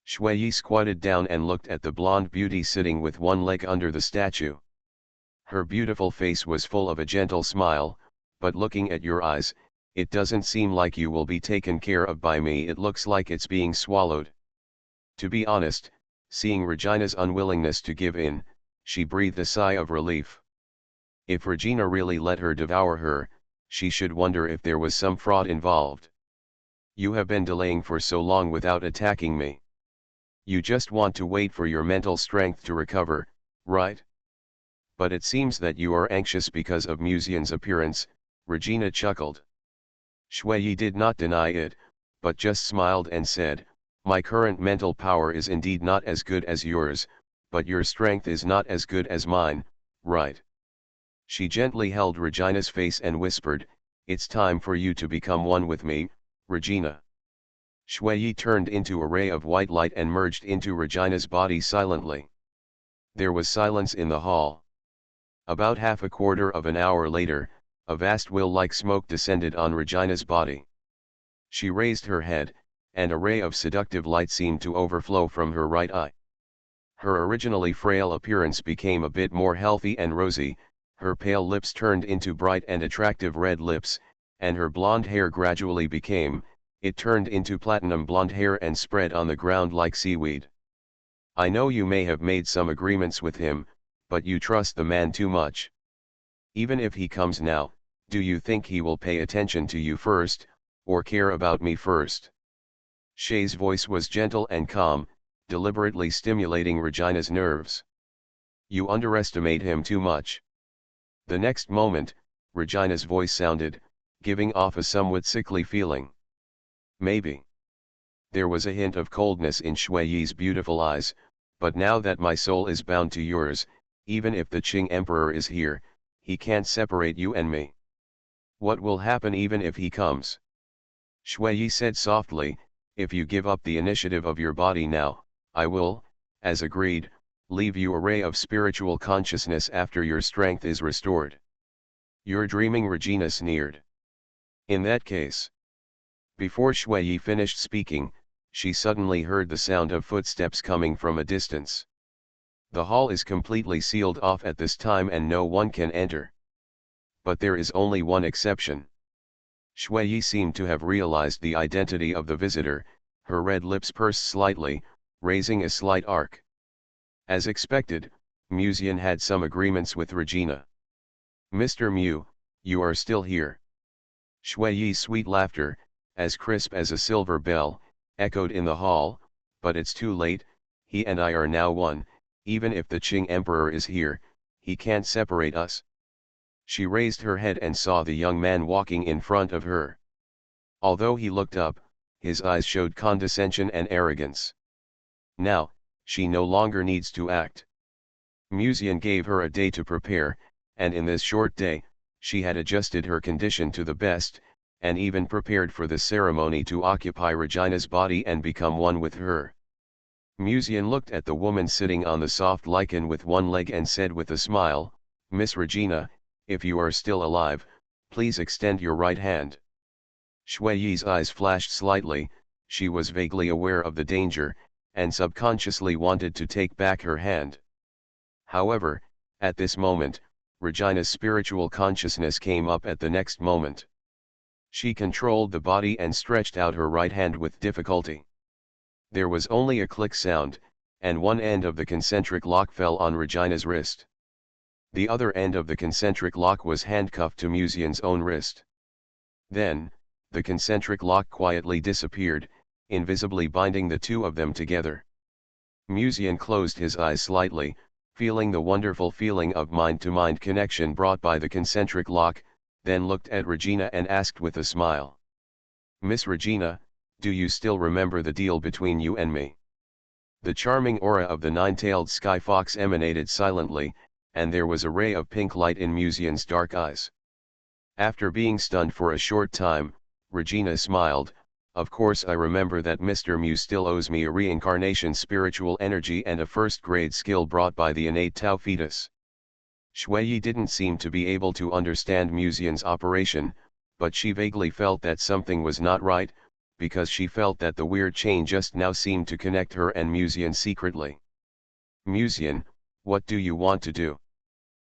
Shui Yi squatted down and looked at the blonde beauty sitting with one leg under the statue. Her beautiful face was full of a gentle smile, "But looking at your eyes, it doesn't seem like you will be taken care of by me. It looks like it's being swallowed." To be honest, seeing Regina's unwillingness to give in, she breathed a sigh of relief. If Regina really let her devour her, she should wonder if there was some fraud involved. "You have been delaying for so long without attacking me. You just want to wait for your mental strength to recover, right? But it seems that you are anxious because of Muzian's appearance." Regina chuckled. Shui Yi did not deny it, but just smiled and said, "My current mental power is indeed not as good as yours, but your strength is not as good as mine, right?" She gently held Regina's face and whispered, "It's time for you to become one with me, Regina." Shui Yi turned into a ray of white light and merged into Regina's body silently. There was silence in the hall. About half a quarter of an hour later, a vast will-like smoke descended on Regina's body. She raised her head, and a ray of seductive light seemed to overflow from her right eye. Her originally frail appearance became a bit more healthy and rosy, her pale lips turned into bright and attractive red lips, and her blonde hair gradually it turned into platinum blonde hair and spread on the ground like seaweed. "I know you may have made some agreements with him, but you trust the man too much. Even if he comes now, do you think he will pay attention to you first, or care about me first?" Shay's voice was gentle and calm, deliberately stimulating Regina's nerves. "You underestimate him too much." The next moment, Regina's voice sounded, giving off a somewhat sickly feeling. "Maybe." There was a hint of coldness in Shui Yi's beautiful eyes, "But now that my soul is bound to yours, even if the Qing Emperor is here, he can't separate you and me." "What will happen even if he comes?" Shui Yi said softly, "If you give up the initiative of your body now, I will, as agreed, leave you a ray of spiritual consciousness after your strength is restored." "You're dreaming," Regina sneered. "In that case." Before Shui Yi finished speaking, she suddenly heard the sound of footsteps coming from a distance. "The hall is completely sealed off at this time and no one can enter. But there is only one exception." Shui Yi seemed to have realized the identity of the visitor, her red lips pursed slightly, raising a slight arc. As expected, Muzian had some agreements with Regina. "Mr. Mu, you are still here." Shui Yi's sweet laughter, as crisp as a silver bell, echoed in the hall, "But it's too late, he and I are now one, even if the Qing Emperor is here, he can't separate us." She raised her head and saw the young man walking in front of her. Although he looked up, his eyes showed condescension and arrogance. Now, she no longer needs to act. Muzian gave her a day to prepare, and in this short day, she had adjusted her condition to the best, and even prepared for the ceremony to occupy Regina's body and become one with her. Mucian looked at the woman sitting on the soft lichen with one leg and said with a smile, "Miss Regina, if you are still alive, please extend your right hand." Shui Yi's eyes flashed slightly. She was vaguely aware of the danger, and subconsciously wanted to take back her hand. However, at this moment, Regina's spiritual consciousness came up at the next moment. She controlled the body and stretched out her right hand with difficulty. There was only a click sound, and one end of the concentric lock fell on Regina's wrist. The other end of the concentric lock was handcuffed to Mucian's own wrist. Then, the concentric lock quietly disappeared, invisibly binding the two of them together. Mucian closed his eyes slightly, feeling the wonderful feeling of mind-to-mind connection brought by the concentric lock, then looked at Regina and asked with a smile, "Miss Regina, do you still remember the deal between you and me?" The charming aura of the nine-tailed sky fox emanated silently, and there was a ray of pink light in Mucian's dark eyes. After being stunned for a short time, Regina smiled, "Of course I remember that Mr. Mu still owes me a reincarnation spiritual energy and a first-grade skill brought by the innate Tao fetus." Shui Yi didn't seem to be able to understand Mucian's operation, but she vaguely felt that something was not right, because she felt that the weird chain just now seemed to connect her and Mucian secretly. "Mucian, what do you want to do?"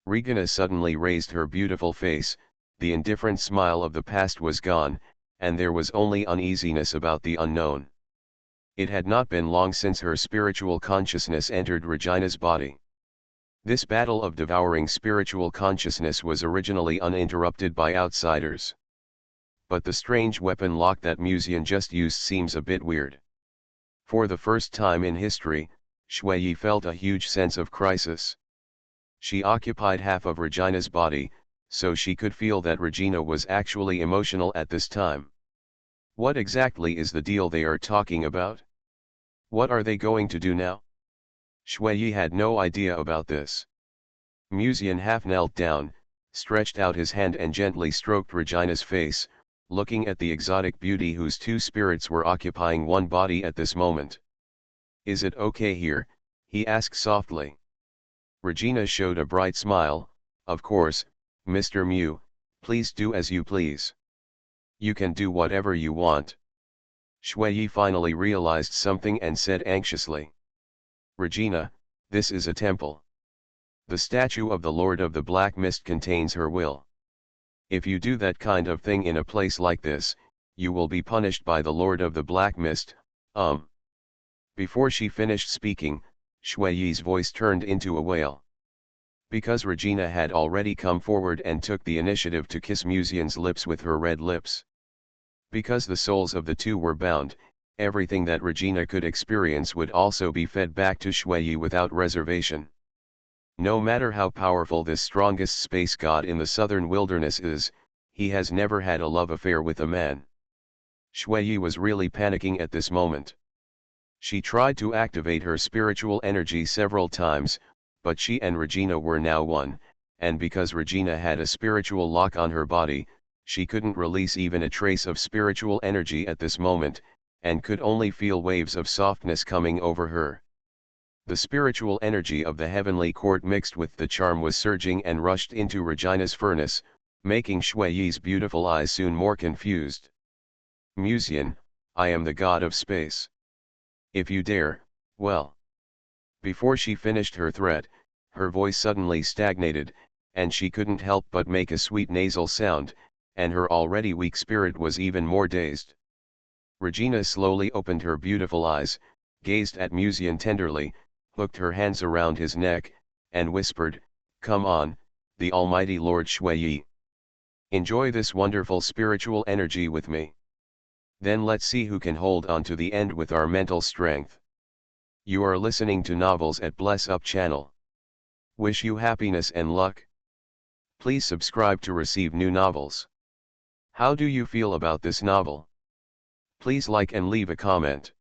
Regina suddenly raised her beautiful face. The indifferent smile of the past was gone, and there was only uneasiness about the unknown. It had not been long since her spiritual consciousness entered Regina's body. This battle of devouring spiritual consciousness was originally uninterrupted by outsiders. But the strange weapon lock that Mucian just used seems a bit weird. For the first time in history, Shui Yi felt a huge sense of crisis. She occupied half of Regina's body, so she could feel that Regina was actually emotional at this time. What exactly is the deal they are talking about? What are they going to do now? Shui Yi had no idea about this. Mucian half knelt down, stretched out his hand and gently stroked Regina's face, looking at the exotic beauty whose two spirits were occupying one body at this moment. "Is it okay here?" he asked softly. Regina showed a bright smile. "Of course, Mr. Mu, please do as you please. You can do whatever you want." Shui Yi finally realized something and said anxiously, "Regina, this is a temple. The statue of the Lord of the Black Mist contains her will. If you do that kind of thing in a place like this, you will be punished by the Lord of the Black Mist." Before she finished speaking, Shui Yi's voice turned into a wail. Because Regina had already come forward and took the initiative to kiss Mucian's lips with her red lips. Because the souls of the two were bound, everything that Regina could experience would also be fed back to Shui Yi without reservation. No matter how powerful this strongest space god in the southern wilderness is, he has never had a love affair with a man. Shui Yi was really panicking at this moment. She tried to activate her spiritual energy several times, but she and Regina were now one, and because Regina had a spiritual lock on her body, she couldn't release even a trace of spiritual energy at this moment, and could only feel waves of softness coming over her. The spiritual energy of the heavenly court mixed with the charm was surging and rushed into Regina's furnace, making Shui Yi's beautiful eyes soon more confused. "Mucian, I am the god of space. If you dare, well." Before she finished her threat, her voice suddenly stagnated, and she couldn't help but make a sweet nasal sound, and her already weak spirit was even more dazed. Regina slowly opened her beautiful eyes, gazed at Mucian tenderly, hooked her hands around his neck, and whispered, "Come on, the almighty Lord Shui Yi. Enjoy this wonderful spiritual energy with me. Then let's see who can hold on to the end with our mental strength." You are listening to Novels at Bless Up channel. Wish you happiness and luck. Please subscribe to receive new novels. How do you feel about this novel? Please like and leave a comment.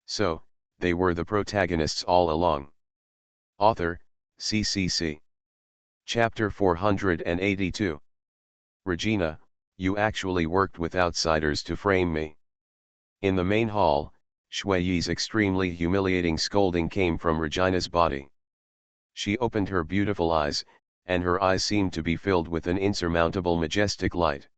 So, they were the protagonists all along. Author, CCC. Chapter 482. Regina, You actually worked with outsiders to frame me. In the main hall, Shui Yi's extremely humiliating scolding came from Regina's body. She opened her beautiful eyes, and her eyes seemed to be filled with an insurmountable majestic light.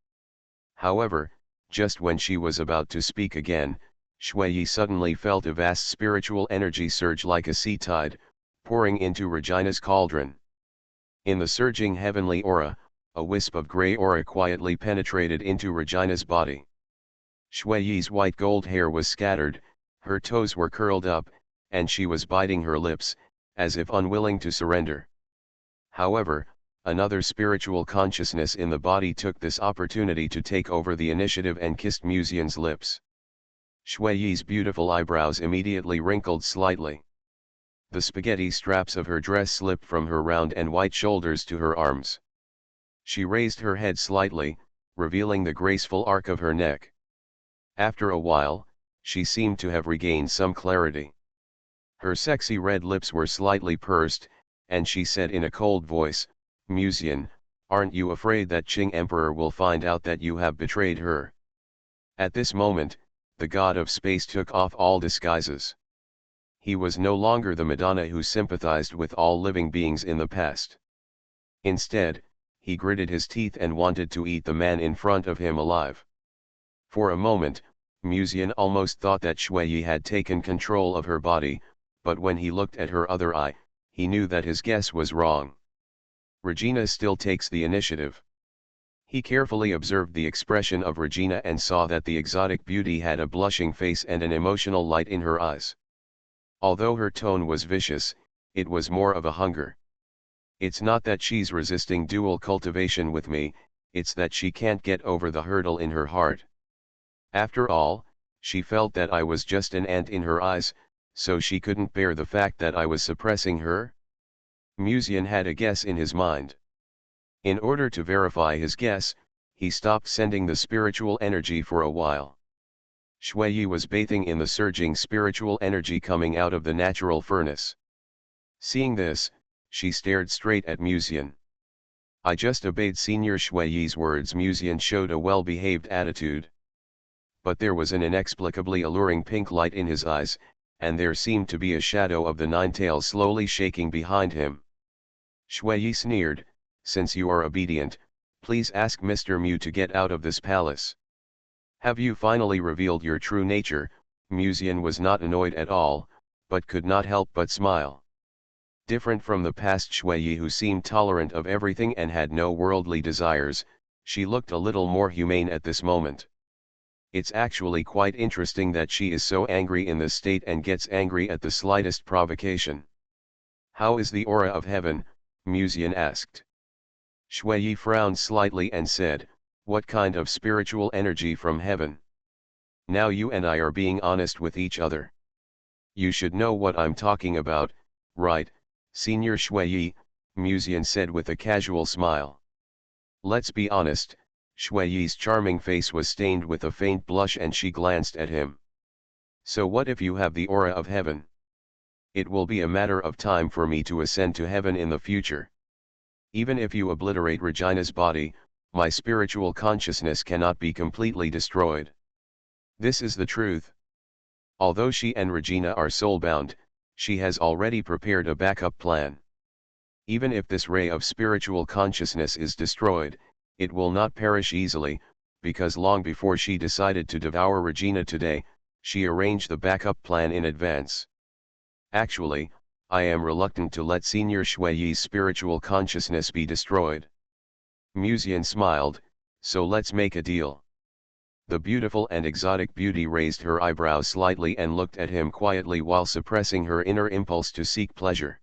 However, just when she was about to speak again, Shui Yi suddenly felt a vast spiritual energy surge like a sea tide, pouring into Regina's cauldron. In the surging heavenly aura, a wisp of grey aura quietly penetrated into Regina's body. Shui Yi's white gold hair was scattered, her toes were curled up, and she was biting her lips, as if unwilling to surrender. However, another spiritual consciousness in the body took this opportunity to take over the initiative and kissed Musian's lips. Shui Yi's beautiful eyebrows immediately wrinkled slightly. The spaghetti straps of her dress slipped from her round and white shoulders to her arms. She raised her head slightly, revealing the graceful arc of her neck. After a while, she seemed to have regained some clarity. Her sexy red lips were slightly pursed, and she said in a cold voice, "Musian, aren't you afraid that Qing Emperor will find out that you have betrayed her?" At this moment, the god of space took off all disguises. He was no longer the Madonna who sympathized with all living beings in the past. Instead, he gritted his teeth and wanted to eat the man in front of him alive. For a moment, Musian almost thought that Shui Yi had taken control of her body, but when he looked at her other eye, he knew that his guess was wrong. Regina still takes the initiative. He carefully observed the expression of Regina and saw that the exotic beauty had a blushing face and an emotional light in her eyes. Although her tone was vicious, it was more of a hunger. "It's not that she's resisting dual cultivation with me, it's that she can't get over the hurdle in her heart. After all, she felt that I was just an ant in her eyes, so she couldn't bear the fact that I was suppressing her." Musian had a guess in his mind. In order to verify his guess, he stopped sending the spiritual energy for a while. Shui Yi was bathing in the surging spiritual energy coming out of the natural furnace. Seeing this, she stared straight at Musian. "I just obeyed Senior Shui Yi's words." Musian showed a well-behaved attitude. But there was an inexplicably alluring pink light in his eyes, and there seemed to be a shadow of the nine tails slowly shaking behind him. Shui Yi sneered, "Since you are obedient, please ask Mr. Mu to get out of this palace." "Have you finally revealed your true nature?" Musian was not annoyed at all, but could not help but smile. Different from the past Shui Yi, who seemed tolerant of everything and had no worldly desires, she looked a little more humane at this moment. "It's actually quite interesting that she is so angry in this state and gets angry at the slightest provocation." "How is the aura of heaven?" Musian asked. Shui Yi frowned slightly and said, "What kind of spiritual energy from heaven? Now you and I are being honest with each other. You should know what I'm talking about, right, Senior Shui Yi?" Musian said with a casual smile. Let's be honest, Shui Yi's charming face was stained with a faint blush and she glanced at him. "So what if you have the aura of heaven? It will be a matter of time for me to ascend to heaven in the future. Even if you obliterate Regina's body, my spiritual consciousness cannot be completely destroyed. This is the truth. Although she and Regina are soul-bound, she has already prepared a backup plan. Even if this ray of spiritual consciousness is destroyed, it will not perish easily, because long before she decided to devour Regina today, she arranged the backup plan in advance. Actually, I am reluctant to let Senior Shui Yi's spiritual consciousness be destroyed." Musian smiled, "So let's make a deal." The beautiful and exotic beauty raised her eyebrows slightly and looked at him quietly while suppressing her inner impulse to seek pleasure.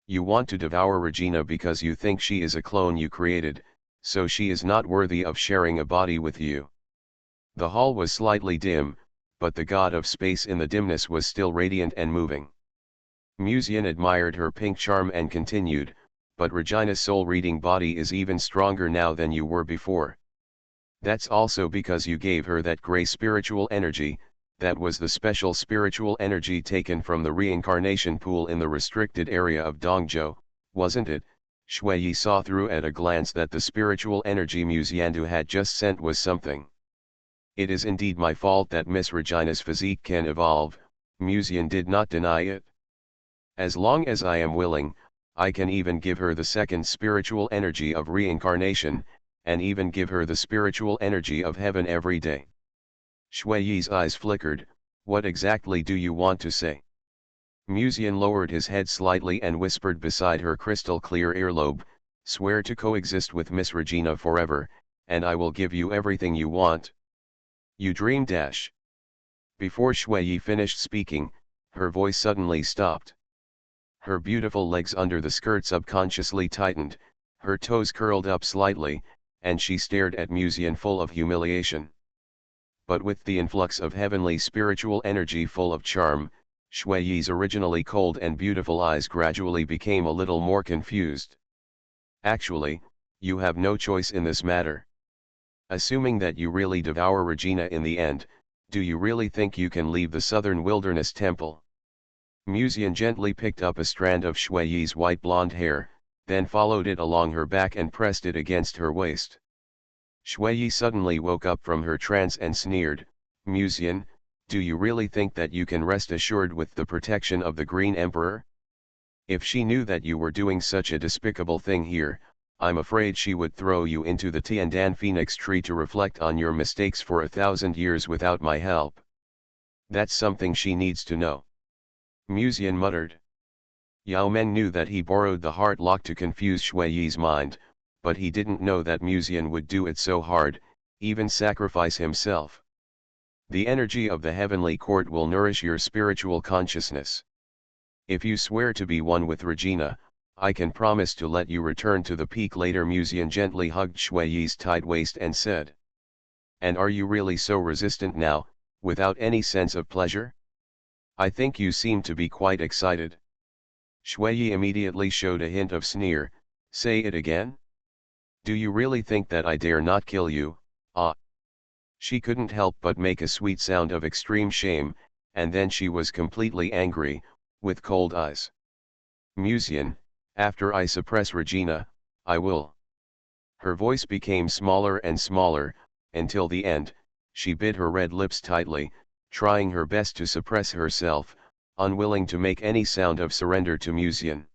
"You want to devour Regina because you think she is a clone you created, so she is not worthy of sharing a body with you." The hall was slightly dim, but the god of space in the dimness was still radiant and moving. Musian admired her pink charm and continued, "But Regina's soul-reading body is even stronger now than you were before. That's also because you gave her that gray spiritual energy, that was the special spiritual energy taken from the reincarnation pool in the restricted area of Dongzhou, wasn't it?" Shui saw through at a glance that the spiritual energy Musiandu had just sent was something. It is indeed my fault that Miss Regina's physique can evolve, Musian did not deny it. As long as I am willing, I can even give her the second spiritual energy of reincarnation, and even give her the spiritual energy of heaven every day. Shui's eyes flickered. What exactly do you want to say? Musian lowered his head slightly and whispered beside her crystal-clear earlobe, swear to coexist with Miss Regina forever, and I will give you everything you want. You dream dash. Before Shui finished speaking, her voice suddenly stopped. Her beautiful legs under the skirt subconsciously tightened, her toes curled up slightly, and she stared at Musian full of humiliation. But with the influx of heavenly spiritual energy full of charm, Shui's originally cold and beautiful eyes gradually became a little more confused. Actually, you have no choice in this matter. Assuming that you really devour Regina in the end, do you really think you can leave the southern wilderness temple? Musian gently picked up a strand of Shui's white blonde hair, then followed it along her back and pressed it against her waist. Shui suddenly woke up from her trance and sneered, Musian, do you really think that you can rest assured with the protection of the Green Emperor? If she knew that you were doing such a despicable thing here, I'm afraid she would throw you into the Tiandan Phoenix tree to reflect on your mistakes for 1,000 years without my help. That's something she needs to know. Musian muttered. Yao Meng knew that he borrowed the heart lock to confuse Shui's mind, but he didn't know that Musian would do it so hard, even sacrifice himself. The energy of the heavenly court will nourish your spiritual consciousness. If you swear to be one with Regina, I can promise to let you return to the peak later. Musian gently hugged Shui's tight waist and said. And are you really so resistant now, without any sense of pleasure? I think you seem to be quite excited. Shui immediately showed a hint of sneer, say it again? Do you really think that I dare not kill you, ah? She couldn't help but make a sweet sound of extreme shame, and then she was completely angry, with cold eyes. Musian, after I suppress Regina, I will. Her voice became smaller and smaller, until the end, she bit her red lips tightly, trying her best to suppress herself, unwilling to make any sound of surrender to Musian.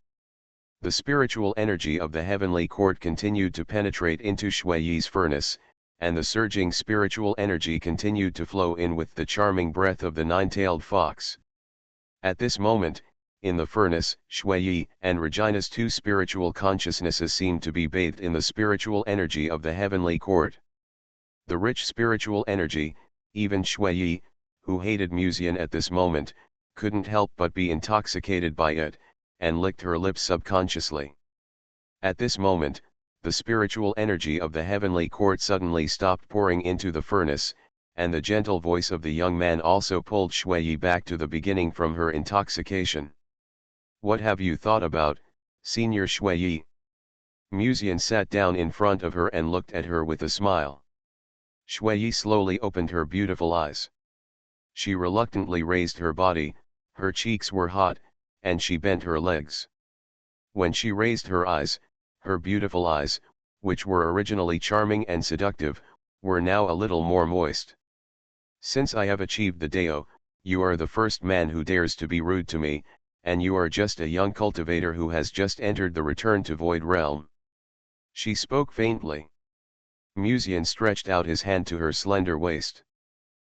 The spiritual energy of the heavenly court continued to penetrate into Shui's furnace, and the surging spiritual energy continued to flow in with the charming breath of the nine-tailed fox. At this moment, in the furnace, Shui and Regina's two spiritual consciousnesses seemed to be bathed in the spiritual energy of the heavenly court. The rich spiritual energy, even Shui, who hated Musian at this moment, couldn't help but be intoxicated by it, and licked her lips subconsciously. At this moment, the spiritual energy of the heavenly court suddenly stopped pouring into the furnace, and the gentle voice of the young man also pulled Shui back to the beginning from her intoxication. What have you thought about, Senior Shui? Musian sat down in front of her and looked at her with a smile. Shui slowly opened her beautiful eyes. She reluctantly raised her body, her cheeks were hot, and she bent her legs. When she raised her eyes, her beautiful eyes, which were originally charming and seductive, were now a little more moist. Since I have achieved the Dao, you are the first man who dares to be rude to me, and you are just a young cultivator who has just entered the Return to Void realm. She spoke faintly. Musian stretched out his hand to her slender waist.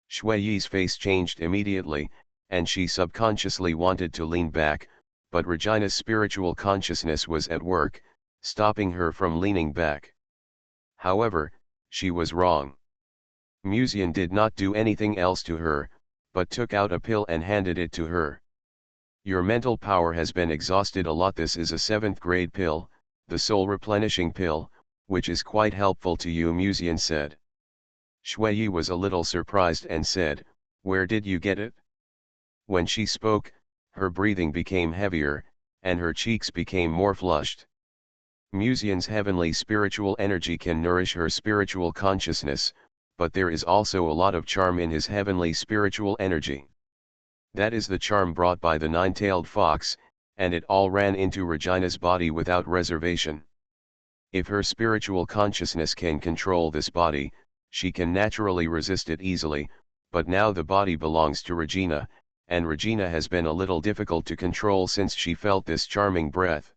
Shui's face changed immediately, and she subconsciously wanted to lean back, but Regina's spiritual consciousness was at work, stopping her from leaning back. However, she was wrong. Musian did not do anything else to her, but took out a pill and handed it to her. Your mental power has been exhausted a lot. This is a 7th grade pill, the soul replenishing pill, which is quite helpful to you, Musian said. Shui was a little surprised and said, where did you get it? When she spoke, her breathing became heavier, and her cheeks became more flushed. Musian's heavenly spiritual energy can nourish her spiritual consciousness, but there is also a lot of charm in his heavenly spiritual energy. That is the charm brought by the nine-tailed fox, and it all ran into Regina's body without reservation. If her spiritual consciousness can control this body, she can naturally resist it easily, but now the body belongs to Regina, and Regina has been a little difficult to control since she felt this charming breath.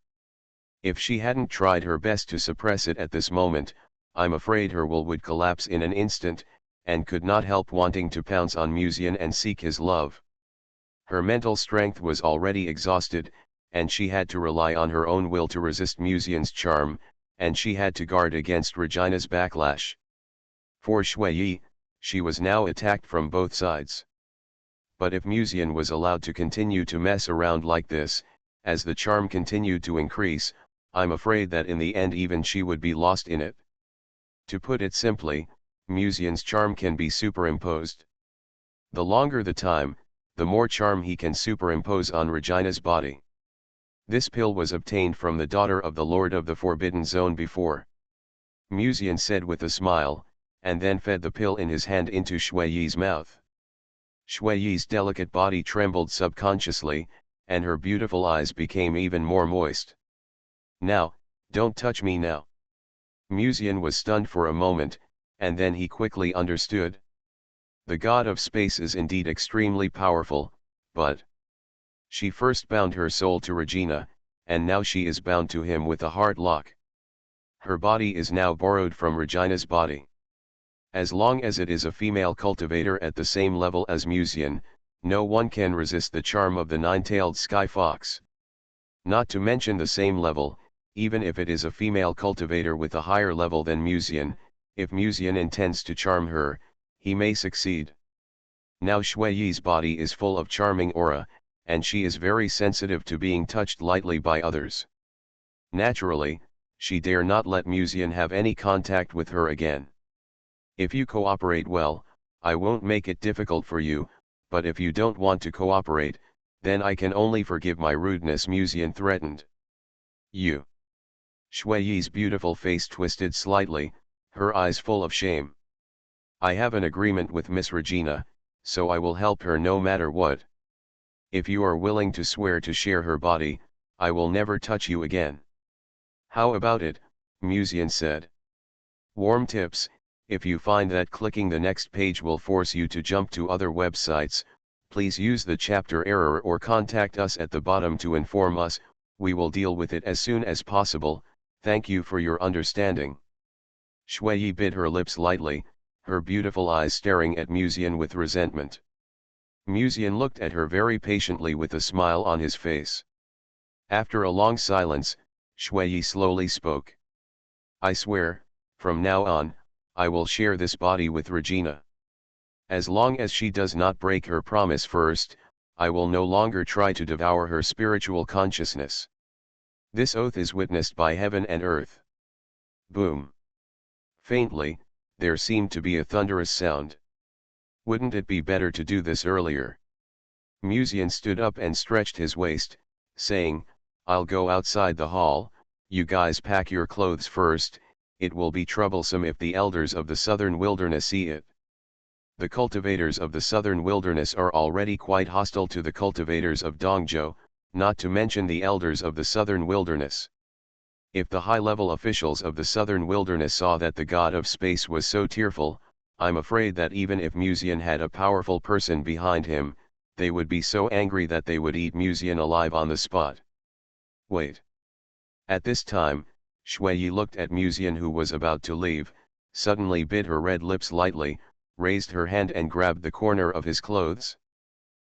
If she hadn't tried her best to suppress it at this moment, I'm afraid her will would collapse in an instant, and could not help wanting to pounce on Musian and seek his love. Her mental strength was already exhausted, and she had to rely on her own will to resist Musian's charm, and she had to guard against Regina's backlash. For Shui, she was now attacked from both sides. But if Musian was allowed to continue to mess around like this, as the charm continued to increase, I'm afraid that in the end even she would be lost in it. To put it simply, Musian's charm can be superimposed. The longer the time, the more charm he can superimpose on Regina's body. This pill was obtained from the daughter of the Lord of the Forbidden Zone before. Musian said with a smile, and then fed the pill in his hand into Shui's mouth. Shui's delicate body trembled subconsciously, and her beautiful eyes became even more moist. "Now, don't touch me now." Musian was stunned for a moment, and then he quickly understood. The god of space is indeed extremely powerful, but she first bound her soul to Regina, and now she is bound to him with a heart lock. Her body is now borrowed from Regina's body. As long as it is a female cultivator at the same level as Musian, no one can resist the charm of the nine-tailed sky fox. Not to mention the same level, even if it is a female cultivator with a higher level than Musian, if Musian intends to charm her, he may succeed. Now Shui's body is full of charming aura, and she is very sensitive to being touched lightly by others. Naturally, she dare not let Musian have any contact with her again. "If you cooperate well, I won't make it difficult for you, but if you don't want to cooperate, then I can only forgive my rudeness," Musian threatened. "You." Shui's beautiful face twisted slightly, her eyes full of shame. "I have an agreement with Miss Regina, so I will help her no matter what. If you are willing to swear to share her body, I will never touch you again." "How about it?" Musian said. Warm tips: if you find that clicking the next page will force you to jump to other websites, please use the chapter error or contact us at the bottom to inform us. We will deal with it as soon as possible. Thank you for your understanding. Shui bit her lips lightly, her beautiful eyes staring at Musian with resentment. Musian looked at her very patiently with a smile on his face. After a long silence, Shui slowly spoke. "I swear, from now on, I will share this body with Regina. As long as she does not break her promise first, I will no longer try to devour her spiritual consciousness. This oath is witnessed by heaven and earth." Boom. Faintly, there seemed to be a thunderous sound. "Wouldn't it be better to do this earlier?" Musian stood up and stretched his waist, saying, "I'll go outside the hall, you guys pack your clothes first, it will be troublesome if the elders of the southern wilderness see it." The cultivators of the southern wilderness are already quite hostile to the cultivators of Dongzhou, not to mention the elders of the southern wilderness. If the high-level officials of the southern wilderness saw that the god of space was so tearful, I'm afraid that even if Musian had a powerful person behind him, they would be so angry that they would eat Musian alive on the spot. Wait. At this time, Shui looked at Musian, who was about to leave, suddenly bit her red lips lightly, raised her hand and grabbed the corner of his clothes.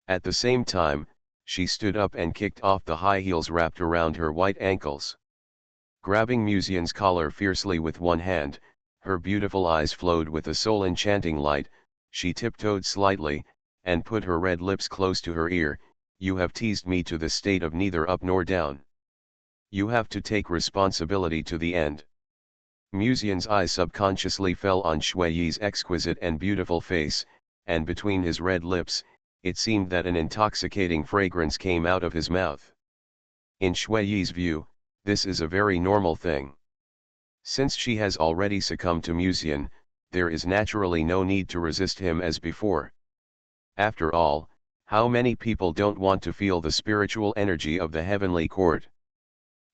At the same time, she stood up and kicked off the high heels wrapped around her white ankles. Grabbing Musian's collar fiercely with one hand, her beautiful eyes flowed with a soul-enchanting light, she tiptoed slightly, and put her red lips close to her ear. "You have teased me to the state of neither up nor down. You have to take responsibility to the end." Musian's eyes subconsciously fell on Shui's exquisite and beautiful face, and between his red lips, it seemed that an intoxicating fragrance came out of his mouth. In Shui's view, this is a very normal thing. Since she has already succumbed to Musian, there is naturally no need to resist him as before. After all, How many people don't want to feel the spiritual energy of the heavenly court?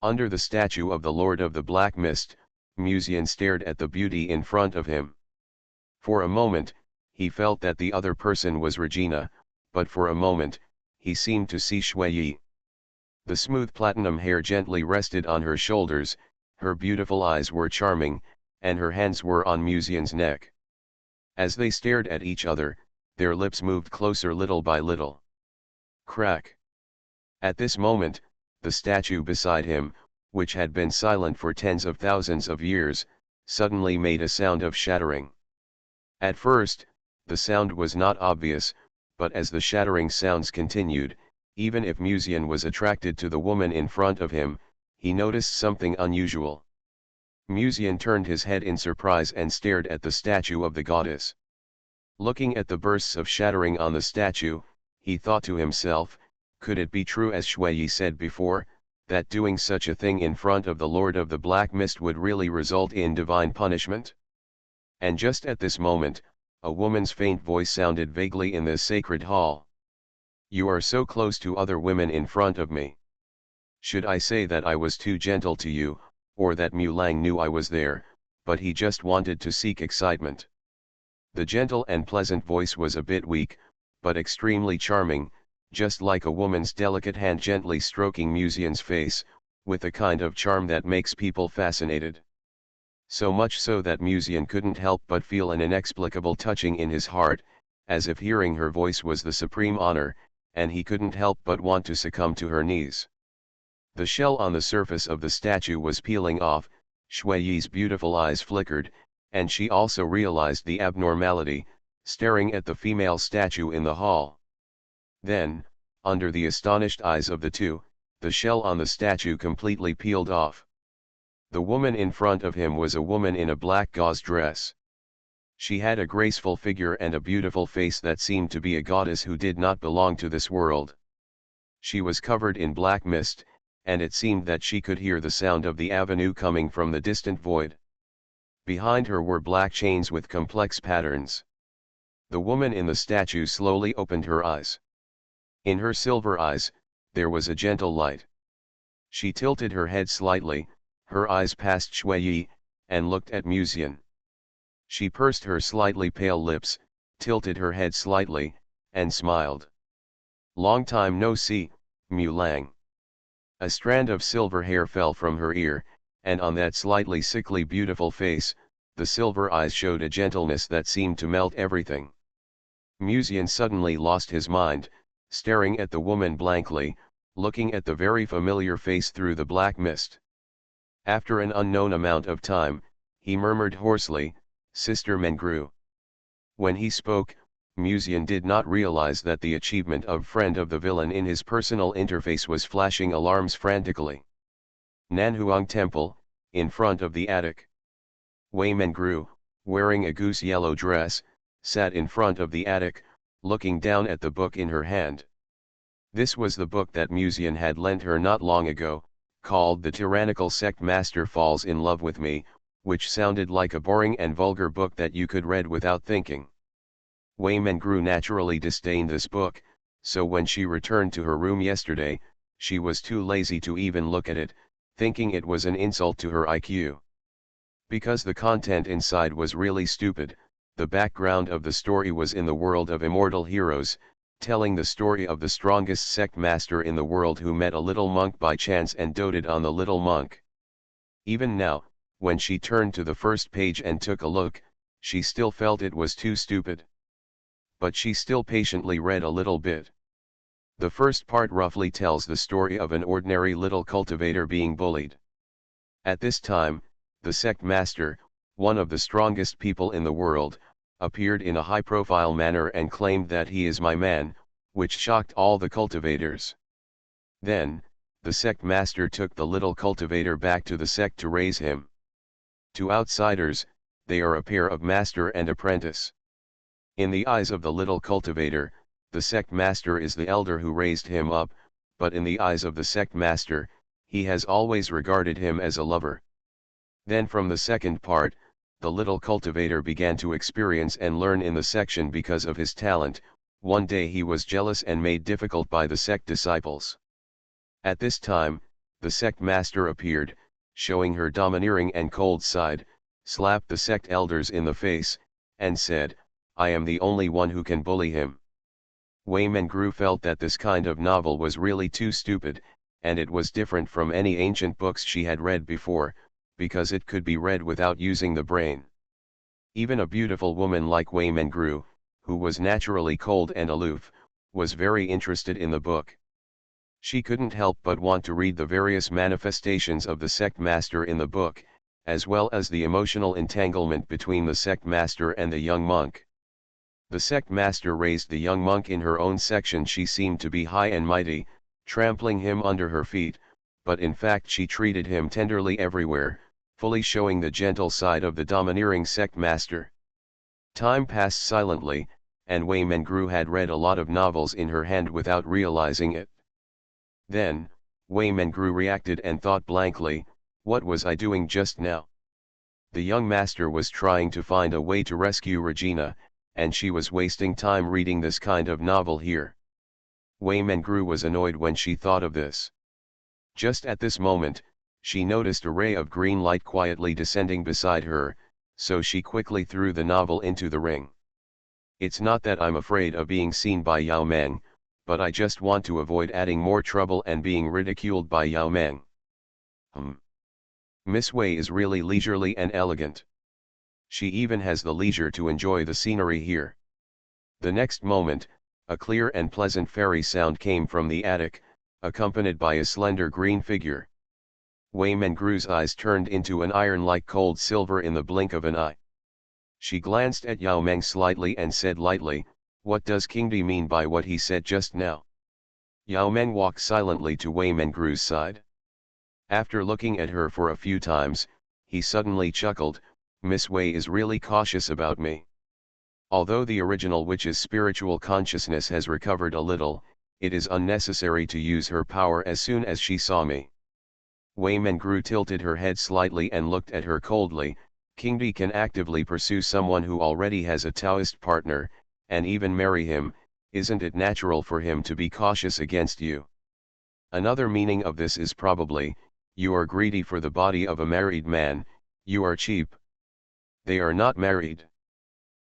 Under the statue of the Lord of the Black Mist, Musian stared at the beauty in front of him. For a moment, he felt that the other person was Regina, but for a moment, he seemed to see Shui Yi. The smooth platinum hair gently rested on her shoulders, her beautiful eyes were charming, and her hands were on Musian's neck. As they stared at each other, their lips moved closer little by little. Crack. At this moment, the statue beside him, which had been silent for tens of thousands of years, suddenly made a sound of shattering. At first, the sound was not obvious, but as the shattering sounds continued, even if Musian was attracted to the woman in front of him, he noticed something unusual. Musian turned his head in surprise and stared at the statue of the goddess. Looking at the bursts of shattering on the statue, he thought to himself, could it be true as Shui Yi said before, that doing such a thing in front of the Lord of the Black Mist would really result in divine punishment? And just at this moment, a woman's faint voice sounded vaguely in this sacred hall. You are so close to other women in front of me. Should I say that I was too gentle to you, or that Mu Lang knew I was there, but he just wanted to seek excitement? The gentle and pleasant voice was a bit weak, but extremely charming, just like a woman's delicate hand gently stroking Musian's face, with a kind of charm that makes people fascinated. So much so that Musian couldn't help but feel an inexplicable touching in his heart, as if hearing her voice was the supreme honor, and he couldn't help but want to succumb to her knees. The shell on the surface of the statue was peeling off, Shui Yi's beautiful eyes flickered, and she also realized the abnormality, staring at the female statue in the hall. Then, under the astonished eyes of the two, the shell on the statue completely peeled off. The woman in front of him was a woman in a black gauze dress. She had a graceful figure and a beautiful face that seemed to be a goddess who did not belong to this world. She was covered in black mist, and it seemed that she could hear the sound of the avenue coming from the distant void. Behind her were black chains with complex patterns. The woman in the statue slowly opened her eyes. In her silver eyes, there was a gentle light. She tilted her head slightly, her eyes passed Shui Yi, and looked at Musian. She pursed her slightly pale lips, tilted her head slightly, and smiled. Long time no see, Mu Lang. A strand of silver hair fell from her ear, and on that slightly sickly beautiful face, the silver eyes showed a gentleness that seemed to melt everything. Musian suddenly lost his mind, staring at the woman blankly, looking at the very familiar face through the black mist. After an unknown amount of time, he murmured hoarsely, Sister Mengru. When he spoke, Musian did not realize that the achievement of friend of the villain in his personal interface was flashing alarms frantically. Nanhuang Temple, in front of the attic. Wei Mengru, wearing a goose yellow dress, sat in front of the attic, looking down at the book in her hand. This was the book that Musian had lent her not long ago, called The Tyrannical Sect Master Falls in Love with Me, which sounded like a boring and vulgar book that you could read without thinking. Wei Mengru naturally disdained this book, so when she returned to her room yesterday, she was too lazy to even look at it, thinking it was an insult to her IQ. Because the content inside was really stupid, the background of the story was in the world of immortal heroes, telling the story of the strongest sect master in the world who met a little monk by chance and doted on the little monk. Even now, when she turned to the first page and took a look, she still felt it was too stupid. But she still patiently read a little bit. The first part roughly tells the story of an ordinary little cultivator being bullied. At this time, the sect master, one of the strongest people in the world, appeared in a high-profile manner and claimed that he is my man, which shocked all the cultivators. Then, the sect master took the little cultivator back to the sect to raise him. To outsiders, they are a pair of master and apprentice. In the eyes of the little cultivator, the sect master is the elder who raised him up, but in the eyes of the sect master, he has always regarded him as a lover. Then from the second part, the little cultivator began to experience and learn in the section because of his talent, One day he was jealous and made difficult by the sect disciples. At this time, the sect master appeared, showing her domineering and cold side, slapped the sect elders in the face, and said, "I am the only one who can bully him." Wei Mengru felt that this kind of novel was really too stupid, and it was different from any ancient books she had read before, because it could be read without using the brain. Even a beautiful woman like Wei Mengru, who was naturally cold and aloof, was very interested in the book. She couldn't help but want to read the various manifestations of the sect master in the book, as well as the emotional entanglement between the sect master and the young monk. The sect master raised the young monk in her own section. She seemed to be high and mighty, trampling him under her feet, but in fact she treated him tenderly everywhere, fully showing the gentle side of the domineering sect master. Time passed silently, and Wei Mengru had read a lot of novels in her hand without realizing it. Then, Wei Mengru reacted and thought blankly, what was I doing just now? The young master was trying to find a way to rescue Regina, and she was wasting time reading this kind of novel here. Wei Mengru was annoyed when she thought of this. Just at this moment, she noticed a ray of green light quietly descending beside her, so she quickly threw the novel into the ring. It's not that I'm afraid of being seen by Yao Meng, but I just want to avoid adding more trouble and being ridiculed by Yao Meng. Miss Wei is really leisurely and elegant. She even has the leisure to enjoy the scenery here. The next moment, a clear and pleasant fairy sound came from the attic, accompanied by a slender green figure. Wei Mengru's eyes turned into an iron like cold silver in the blink of an eye. She glanced at Yao Meng slightly and said lightly, "What does King Di mean by what he said just now?" Yao Meng walked silently to Wei Mengru's side. After looking at her for a few times, he suddenly chuckled, "Miss Wei is really cautious about me." Although the original witch's spiritual consciousness has recovered a little, it is unnecessary to use her power as soon as she saw me. Wei Mengru tilted her head slightly and looked at her coldly. King Di can actively pursue someone who already has a Taoist partner, and even marry him. Isn't it natural for him to be cautious against you? Another meaning of this is probably, you are greedy for the body of a married man, you are cheap. They are not married.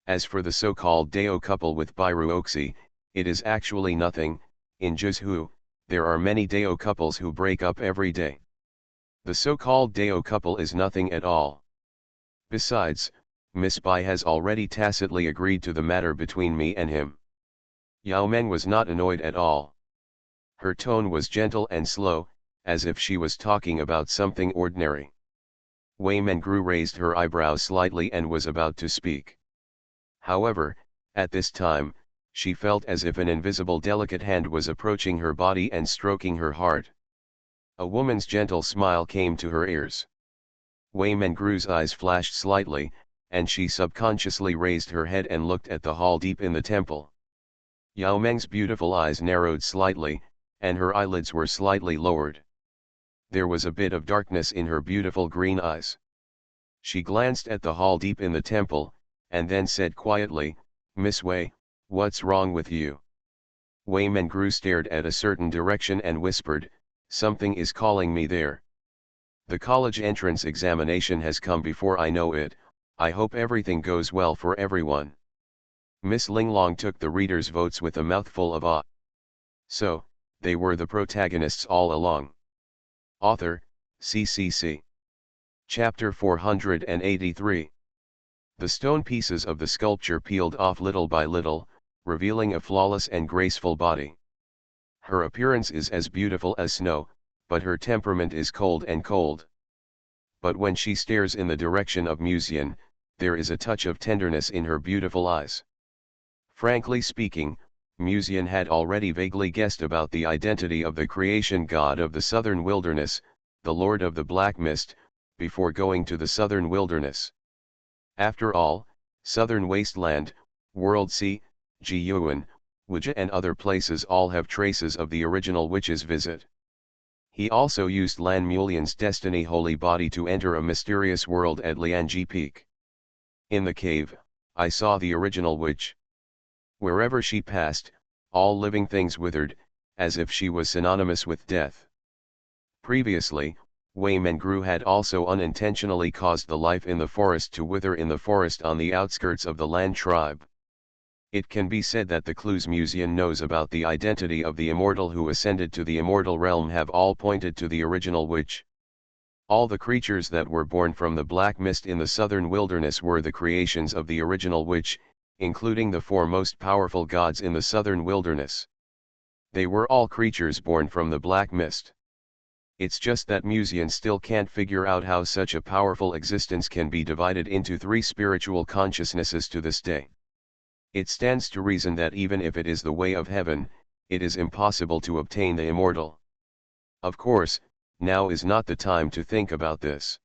As for the so-called Dao couple with Biru Oxy, it is actually nothing. In Juzhu, there are many Dao couples who break up every day. The so-called Dao couple is nothing at all. Besides, Miss Bai has already tacitly agreed to the matter between me and him. Yao Meng was not annoyed at all. Her tone was gentle and slow, as if she was talking about something ordinary. Wei Mengru raised her eyebrows slightly and was about to speak. However, at this time, she felt as if an invisible delicate hand was approaching her body and stroking her heart. A woman's gentle smile came to her ears. Wei Mengru's eyes flashed slightly, and she subconsciously raised her head and looked at the hall deep in the temple. Yao Meng's beautiful eyes narrowed slightly, and her eyelids were slightly lowered. There was a bit of darkness in her beautiful green eyes. She glanced at the hall deep in the temple, and then said quietly, "Miss Wei, what's wrong with you?" Wei Mengru stared at a certain direction and whispered, "Something is calling me there. The college entrance examination has come before I know it. I hope everything goes well for everyone." Miss Linglong took the readers' votes with a mouthful of awe. So, they were the protagonists all along. Author, CCC. Chapter 483. The stone pieces of the sculpture peeled off little by little, revealing a flawless and graceful body. Her appearance is as beautiful as snow, but her temperament is cold and cold. But when she stares in the direction of Musian, there is a touch of tenderness in her beautiful eyes. Frankly speaking, Musian had already vaguely guessed about the identity of the creation god of the southern wilderness, the lord of the black mist, before going to the southern wilderness. After all, southern wasteland, world sea, Jiyuan, Wuja and other places all have traces of the original witch's visit. He also used Lan Mulian's destiny holy body to enter a mysterious world at Lianji Peak. In the cave, I saw the original witch. Wherever she passed, all living things withered, as if she was synonymous with death. Previously, Wei Mengru had also unintentionally caused the life in the forest to wither in the forest on the outskirts of the Lan tribe. It can be said that the clues Muzian knows about the identity of the immortal who ascended to the immortal realm have all pointed to the original witch. All the creatures that were born from the black mist in the southern wilderness were the creations of the original witch, including the four most powerful gods in the southern wilderness. They were all creatures born from the black mist. It's just that Muzian still can't figure out how such a powerful existence can be divided into three spiritual consciousnesses to this day. It stands to reason that even if it is the way of heaven, it is impossible to obtain the immortal. Of course, now is not the time to think about this.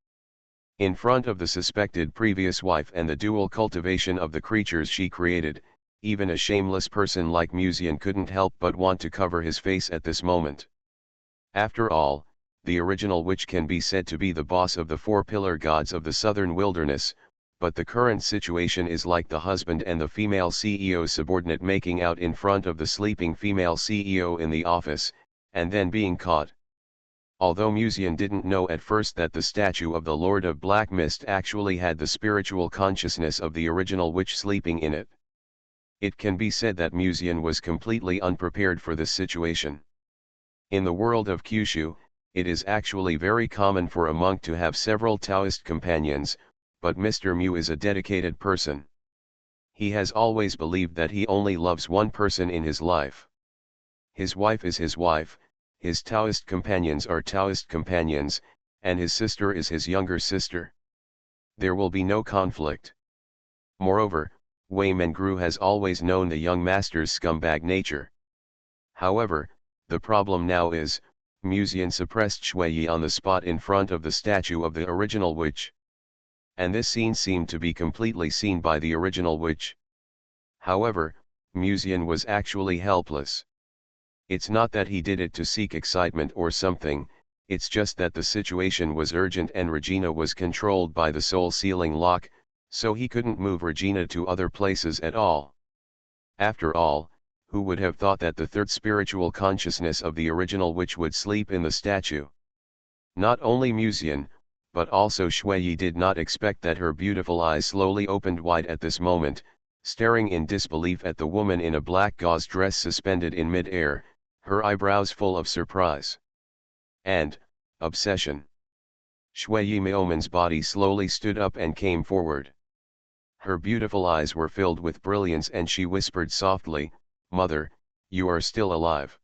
In front of the suspected previous wife and the dual cultivation of the creatures she created, even a shameless person like Muzian couldn't help but want to cover his face at this moment. After all, the original witch can be said to be the boss of the four pillar gods of the southern wilderness, but the current situation is like the husband and the female CEO subordinate making out in front of the sleeping female CEO in the office, and then being caught. Although Muzian didn't know at first that the statue of the Lord of Black Mist actually had the spiritual consciousness of the original witch sleeping in it. It can be said that Muzian was completely unprepared for this situation. In the world of Kyushu, it is actually very common for a monk to have several Taoist companions, but Mr. Mu is a dedicated person. He has always believed that he only loves one person in his life. His wife is his wife, his Taoist companions are Taoist companions, and his sister is his younger sister. There will be no conflict. Moreover, Wei Mengru has always known the young master's scumbag nature. However, the problem now is, Muzian suppressed Shuiyi on the spot in front of the statue of the original witch. And this scene seemed to be completely seen by the original witch. However, Muzian was actually helpless. It's not that he did it to seek excitement or something, it's just that the situation was urgent and Regina was controlled by the soul sealing lock, so he couldn't move Regina to other places at all. After all, who would have thought that the third spiritual consciousness of the original witch would sleep in the statue? Not only Muzian, but also Shuiyi did not expect that. Her beautiful eyes slowly opened wide at this moment, staring in disbelief at the woman in a black gauze dress suspended in mid-air, her eyebrows full of surprise and obsession. Shuiyi Maoman's body slowly stood up and came forward. Her beautiful eyes were filled with brilliance and she whispered softly, "Mother, you are still alive."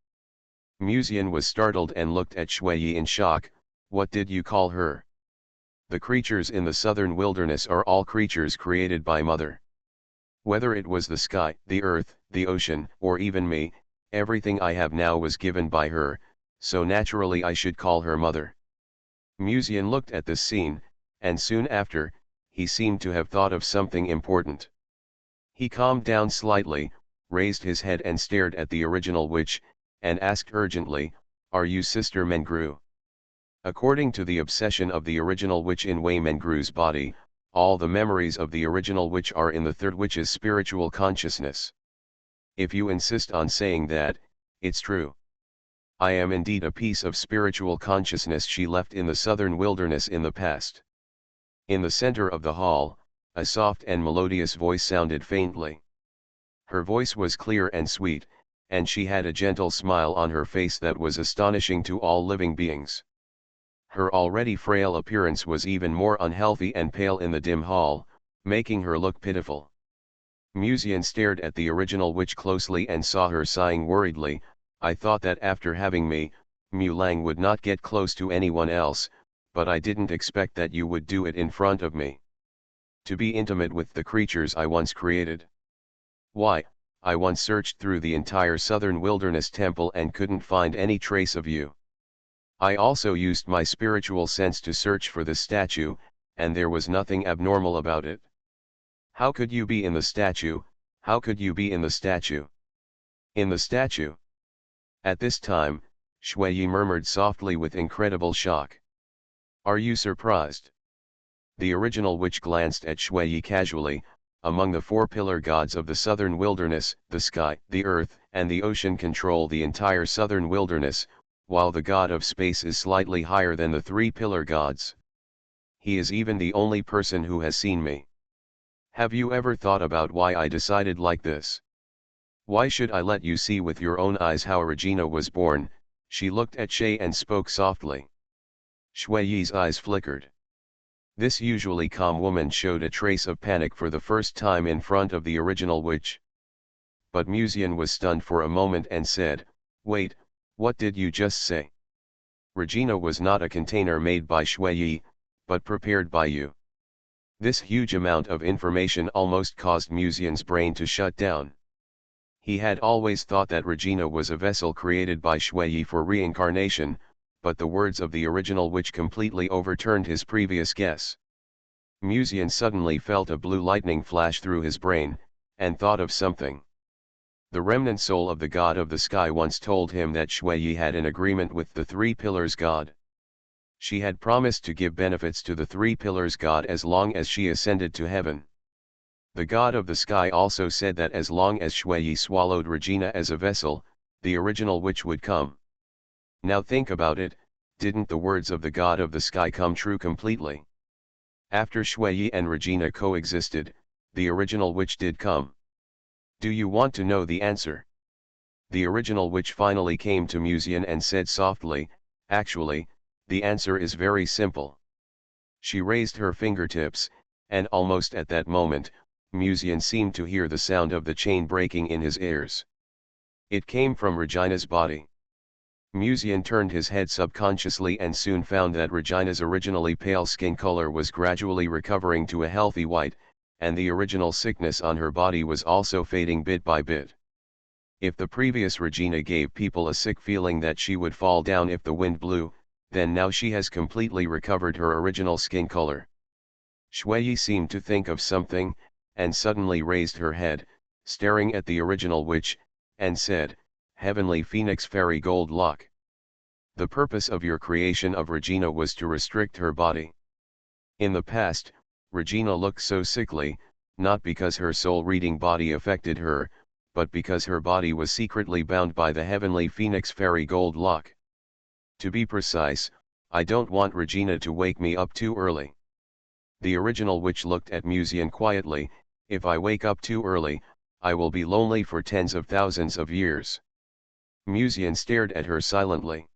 Muzian was startled and looked at Shuiyi in shock. "What did you call her?" "The creatures in the southern wilderness are all creatures created by Mother. Whether it was the sky, the earth, the ocean, or even me, everything I have now was given by her, so naturally I should call her Mother." Muzian looked at this scene, and soon after, he seemed to have thought of something important. He calmed down slightly, raised his head and stared at the original witch, and asked urgently, "Are you Sister Mengru?" According to the obsession of the original witch in Wei Mengru's body, all the memories of the original witch are in the third witch's spiritual consciousness. If you insist on saying that, it's true. I am indeed a piece of spiritual consciousness she left in the southern wilderness in the past. In the center of the hall, a soft and melodious voice sounded faintly. Her voice was clear and sweet, and she had a gentle smile on her face that was astonishing to all living beings. Her already frail appearance was even more unhealthy and pale in the dim hall, making her look pitiful. Muzian stared at the original witch closely and saw her sighing worriedly. "I thought that after having me, Mu Lang would not get close to anyone else, but I didn't expect that you would do it in front of me. To be intimate with the creatures I once created. Why, I once searched through the entire southern wilderness temple and couldn't find any trace of you. I also used my spiritual sense to search for the statue, and there was nothing abnormal about it. How could you be in the statue? How could you be in the statue? In the statue?" At this time, Shuiyi murmured softly with incredible shock. "Are you surprised?" The original witch glanced at Shuiyi casually. among the four pillar gods of the southern wilderness, the sky, the earth, and the ocean control the entire southern wilderness, while the god of space is slightly higher than the three pillar gods. He is even the only person who has seen me. Have you ever thought about why I decided like this? Why should I let you see with your own eyes how Regina was born? She looked at Shay and spoke softly. Shui Yi's eyes flickered. This usually calm woman showed a trace of panic for the first time in front of the original witch. But Musian was stunned for a moment and said, "Wait, what did you just say?" "Regina was not a container made by Shui Yi, but prepared by you." This huge amount of information almost caused Musian's brain to shut down. He had always thought that Regina was a vessel created by Shui Yi for reincarnation, but the words of the original witch completely overturned his previous guess. Musian suddenly felt a blue lightning flash through his brain, and thought of something. The remnant soul of the god of the sky once told him that Shui Yi had an agreement with the three pillars god. She had promised to give benefits to the three pillars god as long as she ascended to heaven. The god of the sky also said that as long as Shui Yi swallowed Regina as a vessel, the original witch would come. Now think about it, didn't the words of the god of the sky come true completely? After Shui Yi and Regina coexisted, the original witch did come. Do you want to know the answer? The original witch finally came to Musian and said softly, "Actually, the answer is very simple." She raised her fingertips, and almost at that moment, Musian seemed to hear the sound of the chain breaking in his ears. It came from Regina's body. Musian turned his head subconsciously and soon found that Regina's originally pale skin color was gradually recovering to a healthy white, and the original sickness on her body was also fading bit by bit. If the previous Regina gave people a sick feeling that she would fall down if the wind blew, then now she has completely recovered her original skin color. Shui Yi seemed to think of something, and suddenly raised her head, staring at the original witch, and said, "Heavenly Phoenix Fairy Gold Lock. The purpose of your creation of Regina was to restrict her body. In the past, Regina looked so sickly, not because her soul-reading body affected her, but because her body was secretly bound by the Heavenly Phoenix Fairy Gold Lock. To be precise, I don't want Regina to wake me up too early." The original witch looked at Musian quietly. "If I wake up too early, I will be lonely for tens of thousands of years." Musian stared at her silently.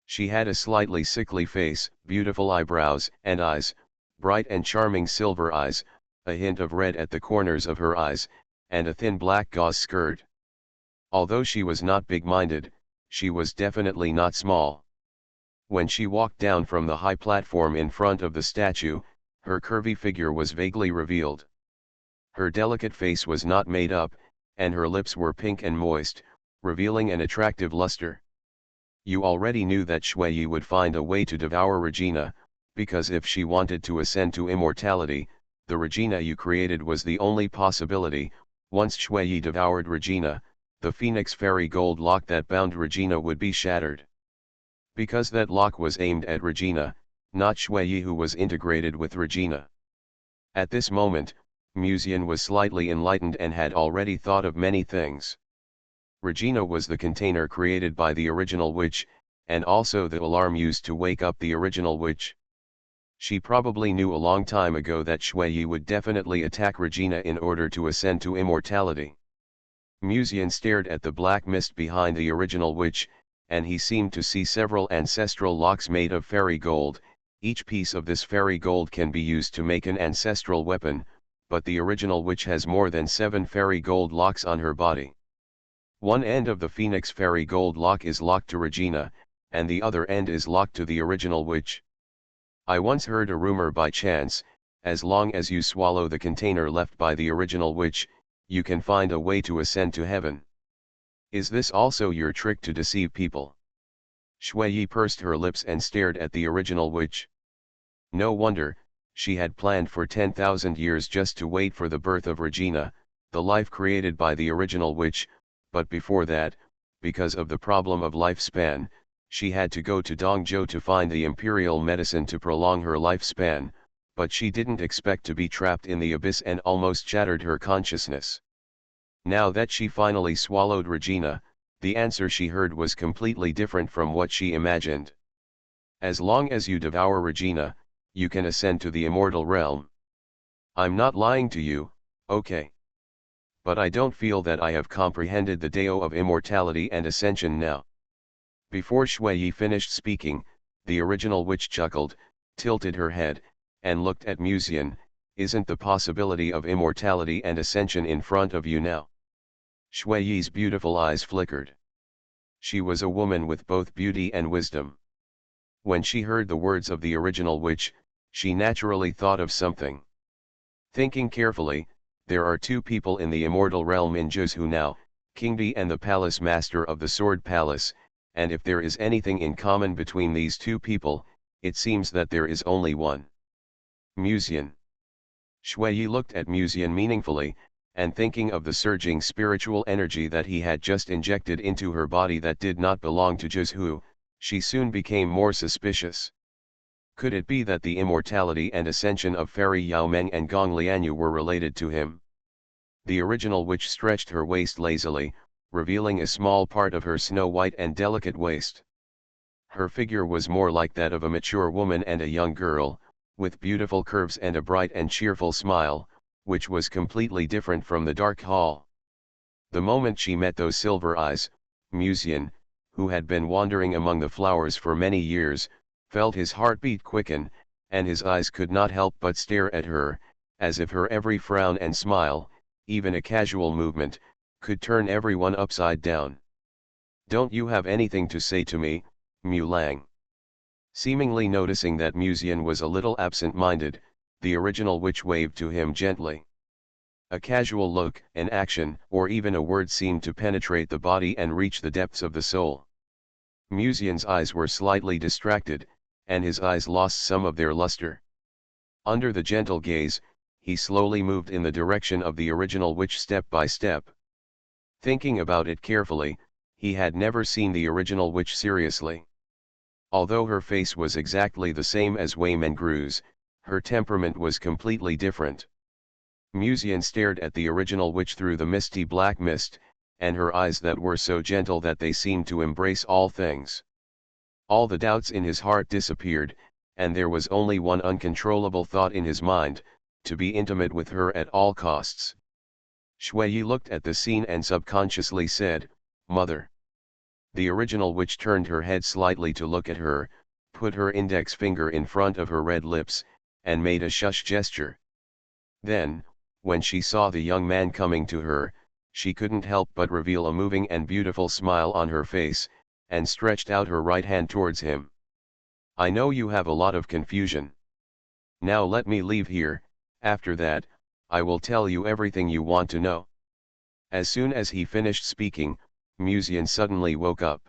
She had a slightly sickly face, beautiful eyebrows and eyes, bright and charming silver eyes, a hint of red at the corners of her eyes, and a thin black gauze skirt. Although she was not big-minded, she was definitely not small. When she walked down from the high platform in front of the statue, her curvy figure was vaguely revealed. Her delicate face was not made up, and her lips were pink and moist, revealing an attractive luster. You already knew that Shui Yi would find a way to devour Regina, because if she wanted to ascend to immortality, the Regina you created was the only possibility. Once Shui Yi devoured Regina, the Phoenix Fairy Gold Lock that bound Regina would be shattered. Because that lock was aimed at Regina, not Shui Yi who was integrated with Regina. At this moment, Musian was slightly enlightened and had already thought of many things. Regina was the container created by the original witch, and also the alarm used to wake up the original witch. She probably knew a long time ago that Shui Yi would definitely attack Regina in order to ascend to immortality. Musian stared at the black mist behind the original witch, and he seemed to see several ancestral locks made of fairy gold. Each piece of this fairy gold can be used to make an ancestral weapon, but the original witch has more than 7 fairy gold locks on her body. One end of the Phoenix Fairy Gold Lock is locked to Regina, and the other end is locked to the original witch. I once heard a rumor by chance, as long as you swallow the container left by the original witch, you can find a way to ascend to heaven. Is this also your trick to deceive people? Shui Yi pursed her lips and stared at the original witch. No wonder, she had planned for 10,000 years just to wait for the birth of Regina, the life created by the original witch, but before that, because of the problem of lifespan, she had to go to Dongzhou to find the imperial medicine to prolong her lifespan, but she didn't expect to be trapped in the abyss and almost shattered her consciousness. Now that she finally swallowed Regina, the answer she heard was completely different from what she imagined. As long as you devour Regina, you can ascend to the immortal realm. I'm not lying to you, okay? But I don't feel that I have comprehended the Dao of immortality and ascension now. Before Shui Yi finished speaking, the original witch chuckled, tilted her head, and looked at Musian. Isn't the possibility of immortality and ascension in front of you now? Shui Yi's beautiful eyes flickered. She was a woman with both beauty and wisdom. When she heard the words of the original witch, she naturally thought of something. Thinking carefully, there are two people in the immortal realm in Zhu now, King Di and the palace master of the Sword Palace, and if there is anything in common between these two people, it seems that there is only one. Musian. Shui Yi looked at Musian meaningfully, and thinking of the surging spiritual energy that he had just injected into her body that did not belong to Zhu, she soon became more suspicious. Could it be that the immortality and ascension of Fairy Yao Meng and Gong Lianyu were related to him? The original witch stretched her waist lazily, revealing a small part of her snow-white and delicate waist. Her figure was more like that of a mature woman and a young girl, with beautiful curves and a bright and cheerful smile, which was completely different from the dark hall. The moment she met those silver eyes, Musian, who had been wandering among the flowers for many years, felt his heartbeat quicken, and his eyes could not help but stare at her, as if her every frown and smile, even a casual movement, could turn everyone upside down. "Don't you have anything to say to me, Mu Lang?" Seemingly noticing that Musian was a little absent-minded, the original witch waved to him gently. A casual look, an action, or even a word seemed to penetrate the body and reach the depths of the soul. Musian's eyes were slightly distracted, and his eyes lost some of their luster. Under the gentle gaze, he slowly moved in the direction of the original witch step by step. Thinking about it carefully, he had never seen the original witch seriously. Although her face was exactly the same as Wei Mengru's, her temperament was completely different. Musian stared at the original witch through the misty black mist, and her eyes that were so gentle that they seemed to embrace all things. All the doubts in his heart disappeared, and there was only one uncontrollable thought in his mind, to be intimate with her at all costs. Shui Yi looked at the scene and subconsciously said, "Mother." The original witch turned her head slightly to look at her, put her index finger in front of her red lips, and made a shush gesture. Then, when she saw the young man coming to her, she couldn't help but reveal a moving and beautiful smile on her face, and stretched out her right hand towards him. "I know you have a lot of confusion. Now let me leave here. After that, I will tell you everything you want to know." As soon as he finished speaking, Musian suddenly woke up.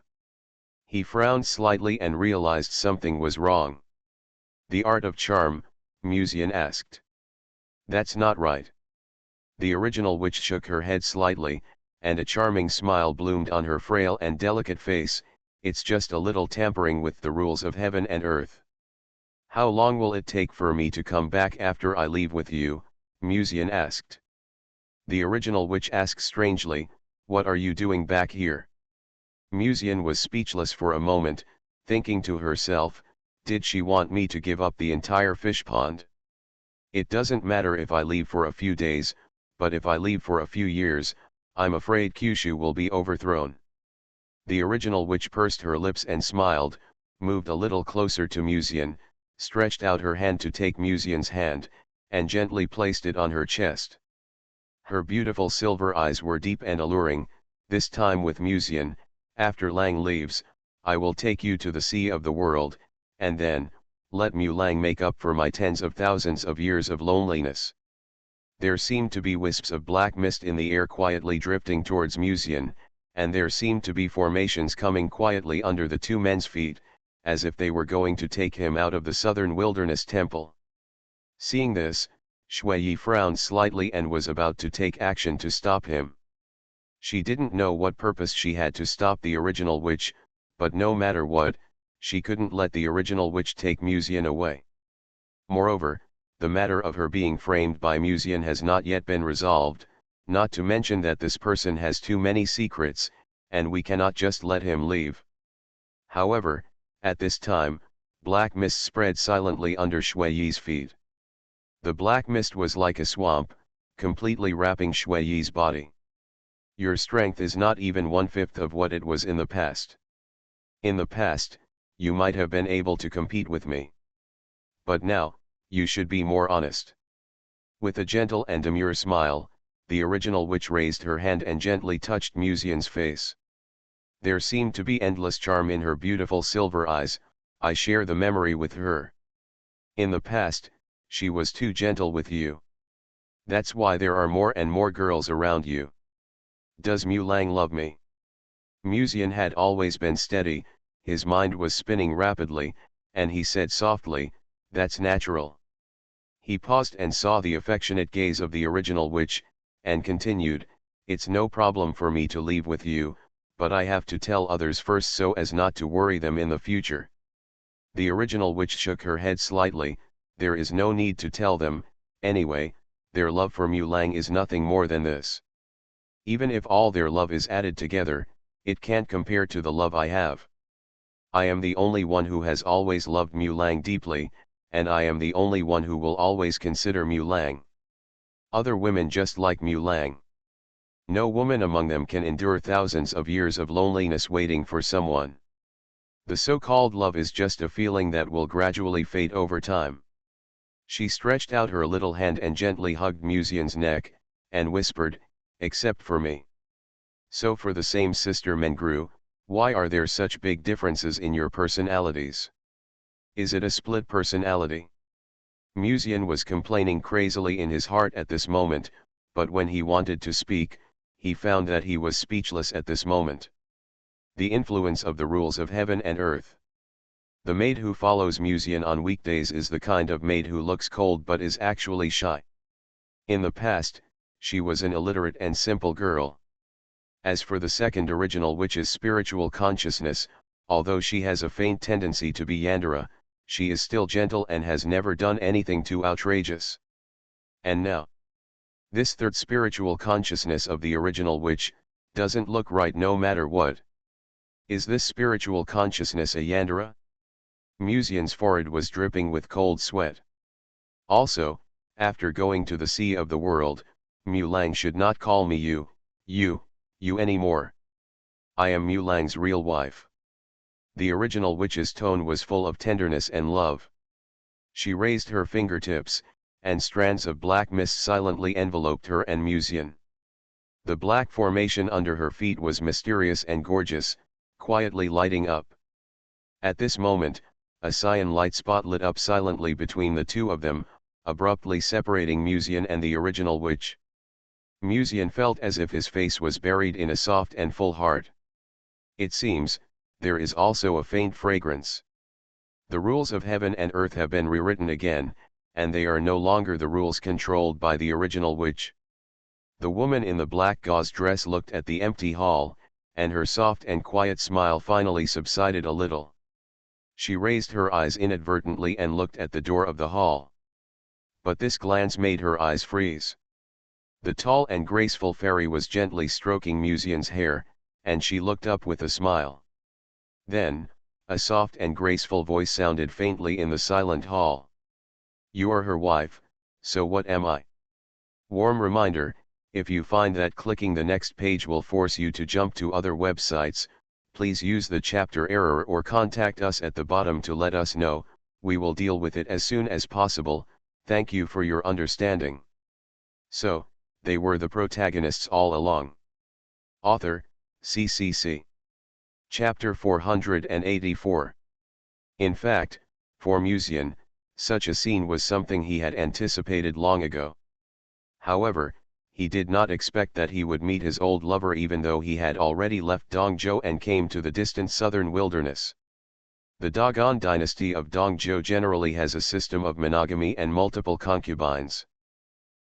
He frowned slightly and realized something was wrong. "The art of charm?" Musian asked. "That's not right." The original witch shook her head slightly, and a charming smile bloomed on her frail and delicate face. "It's just a little tampering with the rules of heaven and earth." "How long will it take for me to come back after I leave with you?" Musian asked. The original witch asked strangely, "What are you doing back here?" Musian was speechless for a moment, thinking to herself, "Did she want me to give up the entire fish pond? It doesn't matter if I leave for a few days, but if I leave for a few years, I'm afraid Kyushu will be overthrown." The original witch pursed her lips and smiled, moved a little closer to Musian, stretched out her hand to take Musian's hand, and gently placed it on her chest. Her beautiful silver eyes were deep and alluring. "This time with Musian, after Lang leaves, I will take you to the sea of the world, and then, let Mu Lang make up for my tens of thousands of years of loneliness." There seemed to be wisps of black mist in the air quietly drifting towards Musian, and there seemed to be formations coming quietly under the two men's feet, as if they were going to take him out of the southern wilderness temple. Seeing this, Shui Yi frowned slightly and was about to take action to stop him. She didn't know what purpose she had to stop the original witch, but no matter what, she couldn't let the original witch take Musian away. Moreover, the matter of her being framed by Musian has not yet been resolved, not to mention that this person has too many secrets, and we cannot just let him leave. However, at this time, black mist spread silently under Shui Yi's feet. The black mist was like a swamp, completely wrapping Shui Yi's body. Your strength is not even 1/5 of what it was in the past. In the past, you might have been able to compete with me. But now, you should be more honest. With a gentle and demure smile, the original witch raised her hand and gently touched Musian's face. There seemed to be endless charm in her beautiful silver eyes. I share the memory with her. In the past, she was too gentle with you. That's why there are more and more girls around you. Does Mu Lang love me? Musian had always been steady, his mind was spinning rapidly, and he said softly, "That's natural." He paused and saw the affectionate gaze of the original witch, and continued, "It's no problem for me to leave with you, but I have to tell others first so as not to worry them in the future." The original witch shook her head slightly. "There is no need to tell them, anyway, their love for Mu Lang is nothing more than this. Even if all their love is added together, it can't compare to the love I have. I am the only one who has always loved Mu Lang deeply, and I am the only one who will always consider Mu Lang. Other women just like Mu Lang. No woman among them can endure thousands of years of loneliness waiting for someone. The so-called love is just a feeling that will gradually fade over time." She stretched out her little hand and gently hugged Musian's neck, and whispered, "Except for me. So for the same sister Mengru, why are there such big differences in your personalities? Is it a split personality?" Musian was complaining crazily in his heart at this moment, but when he wanted to speak, he found that he was speechless at this moment. The influence of the rules of heaven and earth. The maid who follows Musian on weekdays is the kind of maid who looks cold but is actually shy. In the past, she was an illiterate and simple girl. As for the second original witch's spiritual consciousness, although she has a faint tendency to be Yandere, she is still gentle and has never done anything too outrageous. And now, this third spiritual consciousness of the original witch, doesn't look right no matter what. Is this spiritual consciousness a Yandere? Musian's forehead was dripping with cold sweat. Also, after going to the sea of the world, Mu Lang should not call me you anymore. I am Mu Lang's real wife. The original witch's tone was full of tenderness and love. She raised her fingertips, and strands of black mist silently enveloped her and Musian. The black formation under her feet was mysterious and gorgeous, quietly lighting up. At this moment, a cyan light spot lit up silently between the two of them, abruptly separating Musian and the original witch. Musian felt as if his face was buried in a soft and full heart. It seems, there is also a faint fragrance. The rules of heaven and earth have been rewritten again, and they are no longer the rules controlled by the original witch. The woman in the black gauze dress looked at the empty hall, and her soft and quiet smile finally subsided a little. She raised her eyes inadvertently and looked at the door of the hall. But this glance made her eyes freeze. The tall and graceful fairy was gently stroking Musian's hair, and she looked up with a smile. Then, a soft and graceful voice sounded faintly in the silent hall. "You are her wife, so what am I?" Warm reminder, if you find that clicking the next page will force you to jump to other websites, please use the chapter error or contact us at the bottom to let us know. We will deal with it as soon as possible. Thank you for your understanding. So, they were the protagonists all along. Author, CCC. Chapter 484. In fact, for Musian, such a scene was something he had anticipated long ago. However, he did not expect that he would meet his old lover even though he had already left Dongzhou and came to the distant southern wilderness. The Dogon dynasty of Dongzhou generally has a system of monogamy and multiple concubines.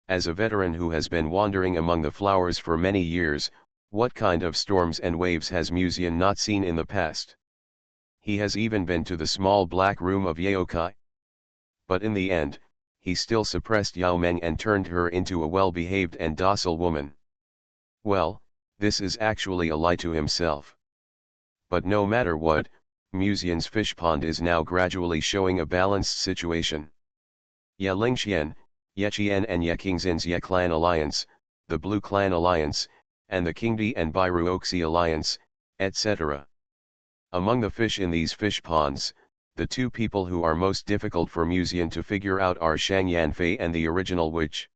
As a veteran who has been wandering among the flowers for many years, what kind of storms and waves has Musian not seen in the past? He has even been to the small black room of Yaokai. But in the end, he still suppressed Yao Meng and turned her into a well-behaved and docile woman. Well, this is actually a lie to himself. But no matter what, Musian's fish pond is now gradually showing a balanced situation. Ye Lingxian, Ye Qian and Ye Qingxin's Ye Clan Alliance, the Blue Clan Alliance, and the Qingdi and Bairuoxi Alliance, etc. Among the fish in these fish ponds, the two people who are most difficult for Musian to figure out are Shang Yanfei and the original witch.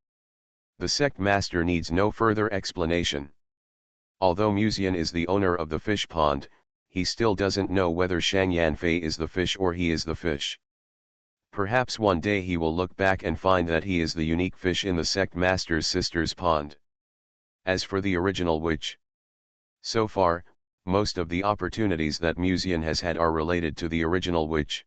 The sect master needs no further explanation. Although Musian is the owner of the fish pond, he still doesn't know whether Shang Yanfei is the fish or he is the fish. Perhaps one day he will look back and find that he is the unique fish in the sect master's sister's pond. As for the original witch, so far, most of the opportunities that Musian has had are related to the original witch.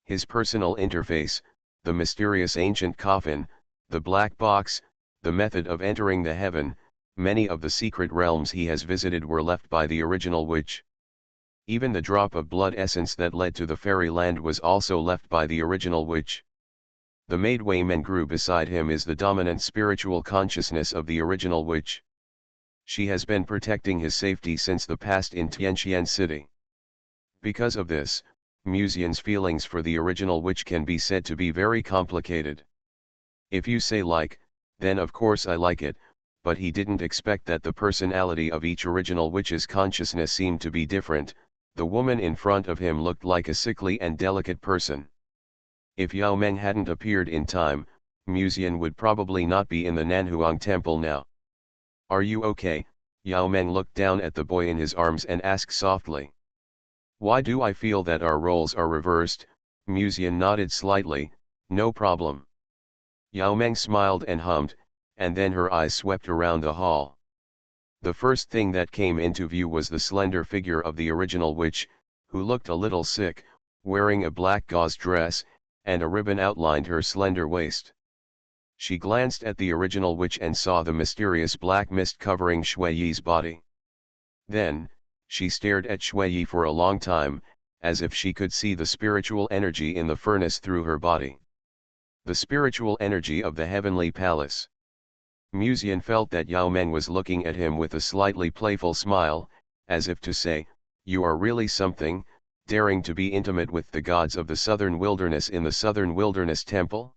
His personal interface, the mysterious ancient coffin, the black box, the method of entering the heaven, many of the secret realms he has visited were left by the original witch. Even the drop of blood essence that led to the fairyland was also left by the original witch. The maid Wei Men grew beside him is the dominant spiritual consciousness of the original witch. She has been protecting his safety since the past in Tianqian City. Because of this, Musian's feelings for the original witch can be said to be very complicated. If you say like, then of course I like it, but he didn't expect that the personality of each original witch's consciousness seemed to be different. The woman in front of him looked like a sickly and delicate person. If Yao Meng hadn't appeared in time, Musian would probably not be in the Nanhuang temple now. Are you okay? Yao Meng looked down at the boy in his arms and asked softly. Why do I feel that our roles are reversed? Musian nodded slightly, no problem. Yao Meng smiled and hummed, and then her eyes swept around the hall. The first thing that came into view was the slender figure of the original witch, who looked a little sick, wearing a black gauze dress, and a ribbon outlined her slender waist. She glanced at the original witch and saw the mysterious black mist covering Shui Yi's body. Then, she stared at Shui Yi for a long time, as if she could see the spiritual energy in the furnace through her body. The spiritual energy of the heavenly palace. Musian felt that Yao Meng was looking at him with a slightly playful smile, as if to say, you are really something, daring to be intimate with the gods of the southern wilderness in the southern wilderness temple?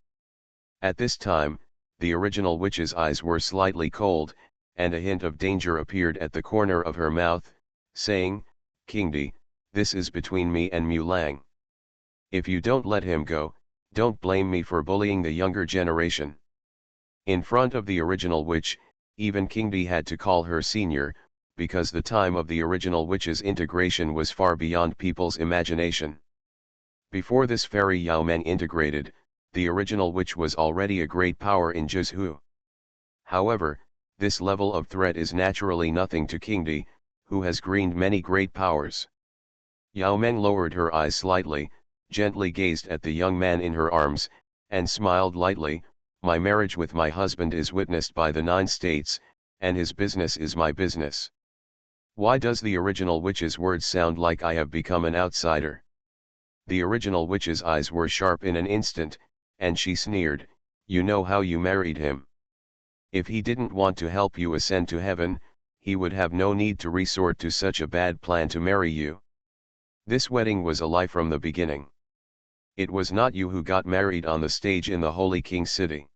At this time, the original witch's eyes were slightly cold, and a hint of danger appeared at the corner of her mouth, saying, Qingdi, this is between me and Mu Lang. If you don't let him go, don't blame me for bullying the younger generation. In front of the original witch, even Qingdi had to call her senior, because the time of the original witch's integration was far beyond people's imagination. Before this fairy Yao Meng integrated, the original witch was already a great power in Zhuzhou. However, this level of threat is naturally nothing to Qingdi, who has gained many great powers. Yao Meng lowered her eyes slightly, gently gazed at the young man in her arms, and smiled lightly. My marriage with my husband is witnessed by the 9 states, and his business is my business. Why does the original witch's words sound like I have become an outsider? The original witch's eyes were sharp in an instant, and she sneered, you know how you married him. If he didn't want to help you ascend to heaven, he would have no need to resort to such a bad plan to marry you. This wedding was a lie from the beginning. It was not you who got married on the stage in the Holy King City.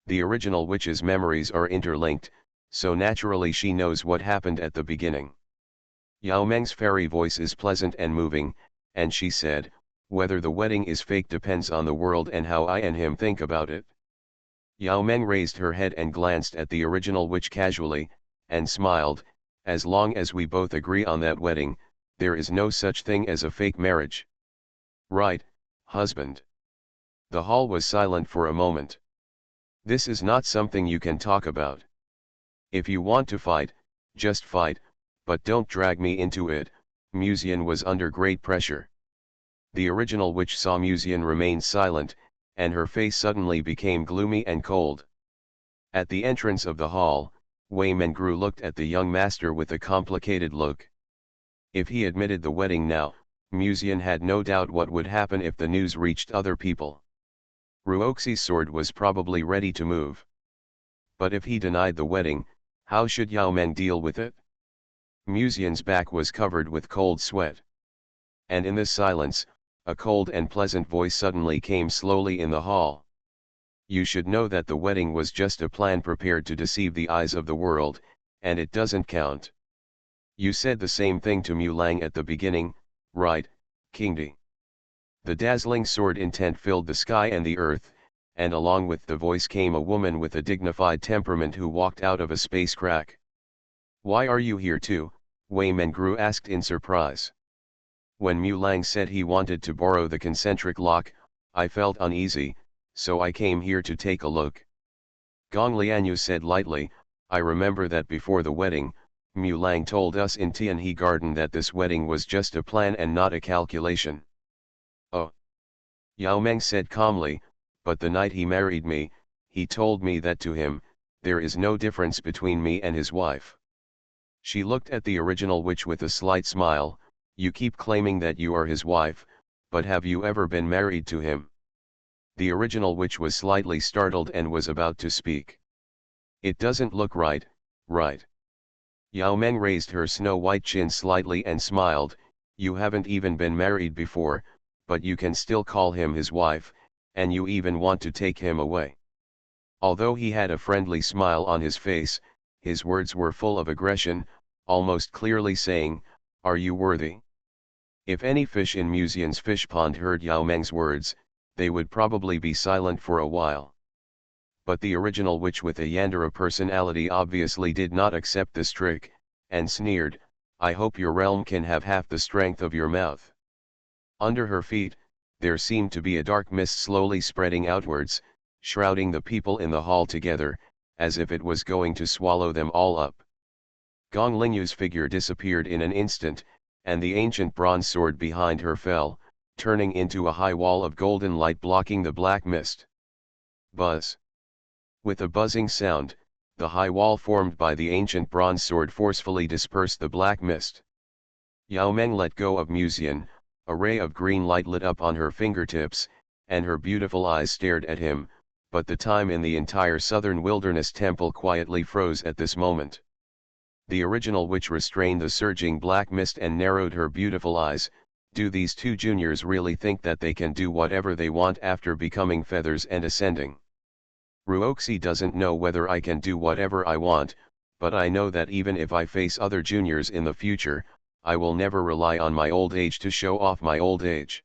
The original witch's memories are interlinked, so naturally she knows what happened at the beginning. Yao Meng's fairy voice is pleasant and moving, and she said, whether the wedding is fake depends on the world and how I and him think about it. Yao Meng raised her head and glanced at the original witch casually, and smiled, as long as we both agree on that wedding, there is no such thing as a fake marriage. Right, husband. The hall was silent for a moment. This is not something you can talk about. If you want to fight, just fight, but don't drag me into it. Musian was under great pressure. The original witch saw Musian remain silent, and her face suddenly became gloomy and cold. At the entrance of the hall, Wei Mengru looked at the young master with a complicated look. If he admitted the wedding now, Musian had no doubt what would happen if the news reached other people. Ruoxi's sword was probably ready to move. But if he denied the wedding, how should Yao Meng deal with it? Musian's back was covered with cold sweat. And in this silence, a cold and pleasant voice suddenly came slowly in the hall. You should know that the wedding was just a plan prepared to deceive the eyes of the world, and it doesn't count. You said the same thing to Mu Lang at the beginning, right, King Di? The dazzling sword intent filled the sky and the earth, and along with the voice came a woman with a dignified temperament who walked out of a space crack. Why are you here too? Wei Mengru asked in surprise. When Mu Lang said he wanted to borrow the concentric lock, I felt uneasy, so I came here to take a look. Gong Lianyu said lightly, I remember that before the wedding, Mu Lang told us in Tianhe Garden that this wedding was just a plan and not a calculation. Oh. Yao Meng said calmly, but the night he married me, he told me that to him, there is no difference between me and his wife. She looked at the original witch with a slight smile. You keep claiming that you are his wife, but have you ever been married to him? The original witch was slightly startled and was about to speak. It doesn't look right, right? Yao Meng raised her snow-white chin slightly and smiled, you haven't even been married before, but you can still call him his wife, and you even want to take him away. Although he had a friendly smile on his face, his words were full of aggression, almost clearly saying, are you worthy? If any fish in Musian's fish pond heard Yao Meng's words, they would probably be silent for a while. But the original witch with a Yandere personality obviously did not accept this trick, and sneered, I hope your realm can have half the strength of your mouth. Under her feet, there seemed to be a dark mist slowly spreading outwards, shrouding the people in the hall together, as if it was going to swallow them all up. Gong Lingyu's figure disappeared in an instant, and the ancient bronze sword behind her fell, turning into a high wall of golden light blocking the black mist. Buzz. With a buzzing sound, the high wall formed by the ancient bronze sword forcefully dispersed the black mist. Yao Meng let go of Musian, a ray of green light lit up on her fingertips, and her beautiful eyes stared at him, but the time in the entire southern wilderness temple quietly froze at this moment. The original witch restrained the surging black mist and narrowed her beautiful eyes. Do these two juniors really think that they can do whatever they want after becoming feathers and ascending? Ruoxi doesn't know whether I can do whatever I want, but I know that even if I face other juniors in the future, I will never rely on my old age to show off my old age.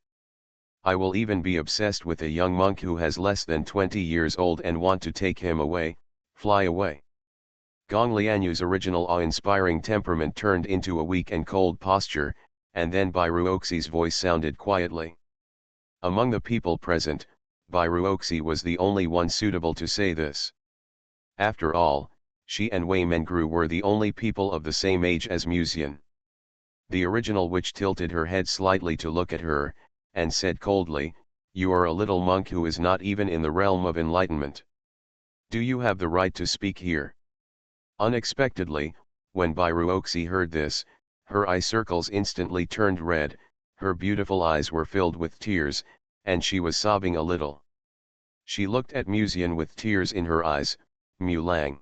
I will even be obsessed with a young monk who has less than 20 years old and want to take him away, fly away. Gong Lianyu's original awe-inspiring temperament turned into a weak and cold posture, and then Bai Ruoxi's voice sounded quietly. Among the people present, Bai Ruoxi was the only one suitable to say this. After all, she and Wei Mengru were the only people of the same age as Musian. The original witch tilted her head slightly to look at her, and said coldly, you are a little monk who is not even in the realm of enlightenment. Do you have the right to speak here? Unexpectedly, when Bai Ruoxi heard this, her eye circles instantly turned red, her beautiful eyes were filled with tears, and she was sobbing a little. She looked at Musian with tears in her eyes, Mu Lang.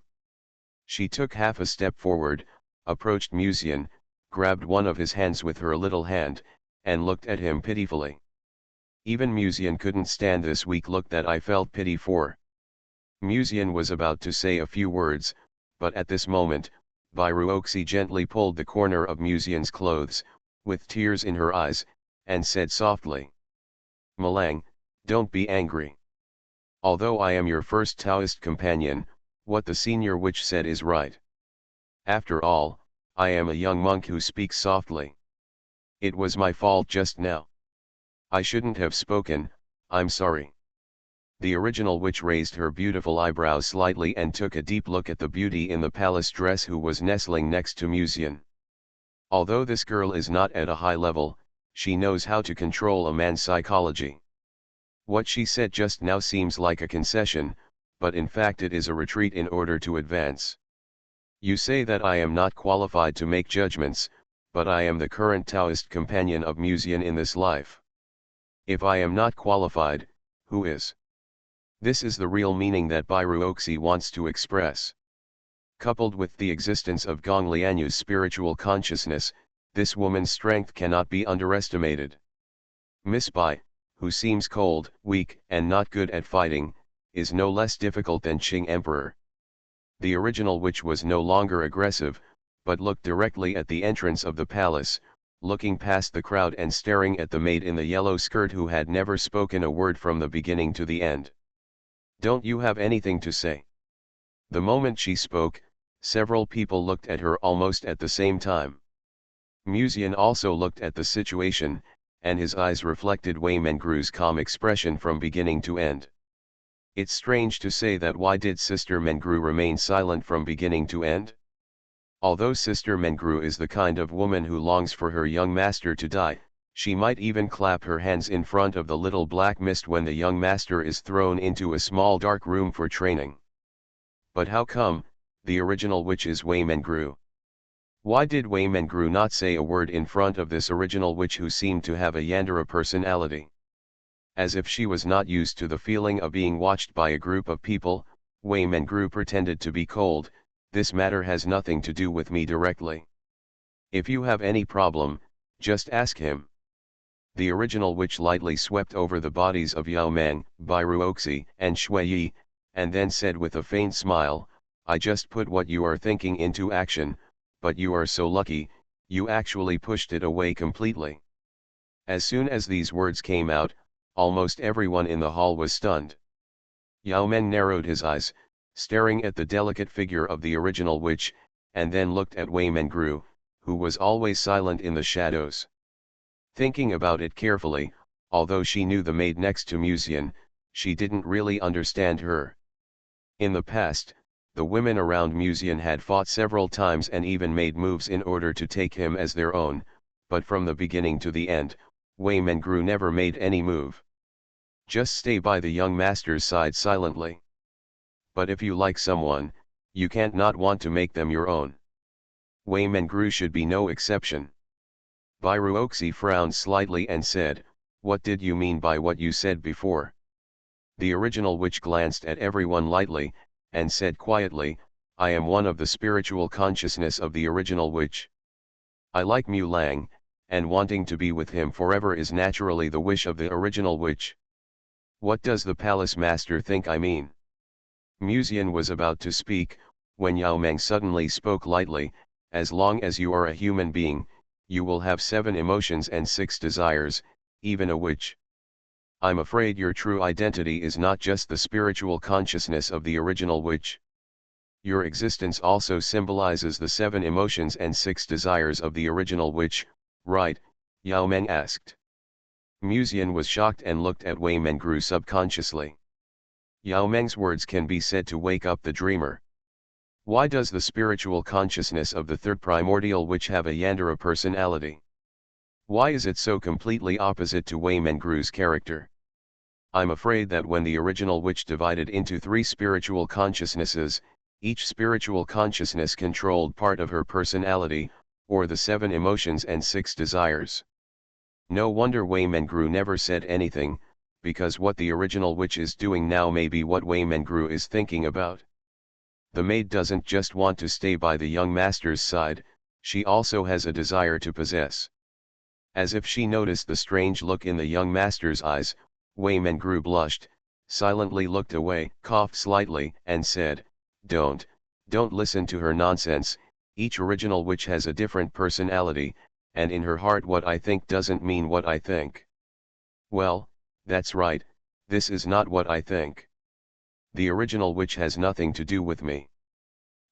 She took half a step forward, approached Musian, grabbed one of his hands with her little hand, and looked at him pitifully. Even Musian couldn't stand this weak look that I felt pity for. Musian was about to say a few words, but at this moment, Bai Ruoxi gently pulled the corner of Musian's clothes, with tears in her eyes, and said softly, Malang, don't be angry. Although I am your first Taoist companion, what the senior witch said is right. After all, I am a young monk who speaks softly. It was my fault just now. I shouldn't have spoken, I'm sorry. The original witch raised her beautiful eyebrows slightly and took a deep look at the beauty in the palace dress who was nestling next to Musian. Although this girl is not at a high level, she knows how to control a man's psychology. What she said just now seems like a concession, but in fact it is a retreat in order to advance. You say that I am not qualified to make judgments, but I am the current Taoist companion of Musian in this life. If I am not qualified, who is? This is the real meaning that Bairuoxi wants to express. Coupled with the existence of Gong Lianyu's spiritual consciousness, this woman's strength cannot be underestimated. Miss Bai, who seems cold, weak, and not good at fighting, is no less difficult than Qing Emperor. The original witch was no longer aggressive, but looked directly at the entrance of the palace, looking past the crowd and staring at the maid in the yellow skirt who had never spoken a word from the beginning to the end. "Don't you have anything to say?" The moment she spoke, several people looked at her almost at the same time. Musian also looked at the situation, and his eyes reflected Wei Mengru's calm expression from beginning to end. It's strange to say that why did Sister Mengru remain silent from beginning to end? Although Sister Mengru is the kind of woman who longs for her young master to die, she might even clap her hands in front of the little black mist when the young master is thrown into a small dark room for training. But how come, the original witch is Wei Mengru? Why did Wei Mengru not say a word in front of this original witch who seemed to have a Yandere personality? As if she was not used to the feeling of being watched by a group of people, Wei Mengru pretended to be cold. "This matter has nothing to do with me directly. If you have any problem, just ask him." The original witch lightly swept over the bodies of Yao Meng, Bairuoxi, and Shui Yi, and then said with a faint smile, "I just put what you are thinking into action, but you are so lucky, you actually pushed it away completely." As soon as these words came out, almost everyone in the hall was stunned. Yao Meng narrowed his eyes, staring at the delicate figure of the original witch, and then looked at Wei Mengru, who was always silent in the shadows. Thinking about it carefully, although she knew the maid next to Musian, she didn't really understand her. In the past, the women around Musian had fought several times and even made moves in order to take him as their own, but from the beginning to the end, Wei Mengru never made any move. Just stay by the young master's side silently. But if you like someone, you can't not want to make them your own. Wei Mengru should be no exception. Bairuoxi frowned slightly and said, "What did you mean by what you said before?" The original witch glanced at everyone lightly, and said quietly, "I am one of the spiritual consciousness of the original witch. I like Mu Lang, and wanting to be with him forever is naturally the wish of the original witch. What does the palace master think I mean?" Musian was about to speak, when Yao Meng suddenly spoke lightly, "As long as you are a human being, you will have 7 emotions and 6 desires, even a witch. I'm afraid your true identity is not just the spiritual consciousness of the original witch. Your existence also symbolizes the 7 emotions and 6 desires of the original witch, right?" Yao Meng asked. Musian was shocked and looked at Wei Mengru subconsciously. Yao Meng's words can be said to wake up the dreamer. Why does the spiritual consciousness of the third primordial witch have a Yandere personality? Why is it so completely opposite to Wei Mengru's character? I'm afraid that when the original witch divided into 3 spiritual consciousnesses, each spiritual consciousness controlled part of her personality, or the 7 emotions and 6 desires. No wonder Wei Mengru never said anything, because what the original witch is doing now may be what Wei Mengru is thinking about. The maid doesn't just want to stay by the young master's side, she also has a desire to possess. As if she noticed the strange look in the young master's eyes, Wei Mengru blushed, silently looked away, coughed slightly, and said, Don't listen to her nonsense. Each original witch has a different personality, and in her heart what I think doesn't mean what I think." "Well, that's right, this is not what I think. The original witch has nothing to do with me."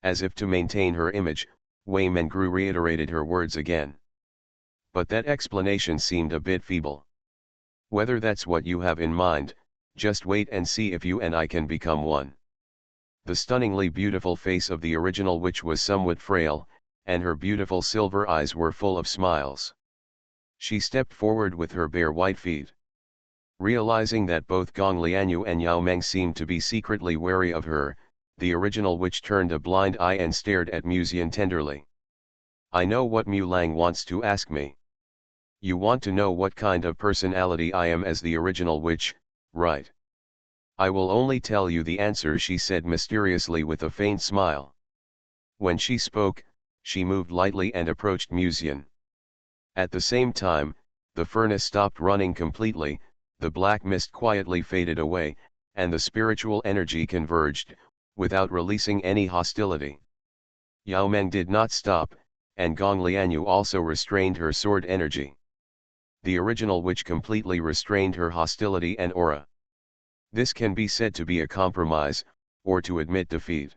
As if to maintain her image, Wei Mengru reiterated her words again. But that explanation seemed a bit feeble. "Whether that's what you have in mind, just wait and see if you and I can become one." The stunningly beautiful face of the original witch was somewhat frail, and her beautiful silver eyes were full of smiles. She stepped forward with her bare white feet. Realizing that both Gong Lianyu and Yao Meng seemed to be secretly wary of her, the original witch turned a blind eye and stared at Musian tenderly. "I know what Mu Lang wants to ask me. You want to know what kind of personality I am as the original witch, right?" I will only tell you the answer, she said mysteriously with a faint smile. When she spoke, she moved lightly and approached Musian. At the same time, the furnace stopped running completely, the black mist quietly faded away, and the spiritual energy converged, without releasing any hostility. Yao Meng did not stop, and Gong Lianyu also restrained her sword energy. The original witch completely restrained her hostility and aura. This can be said to be a compromise, or to admit defeat.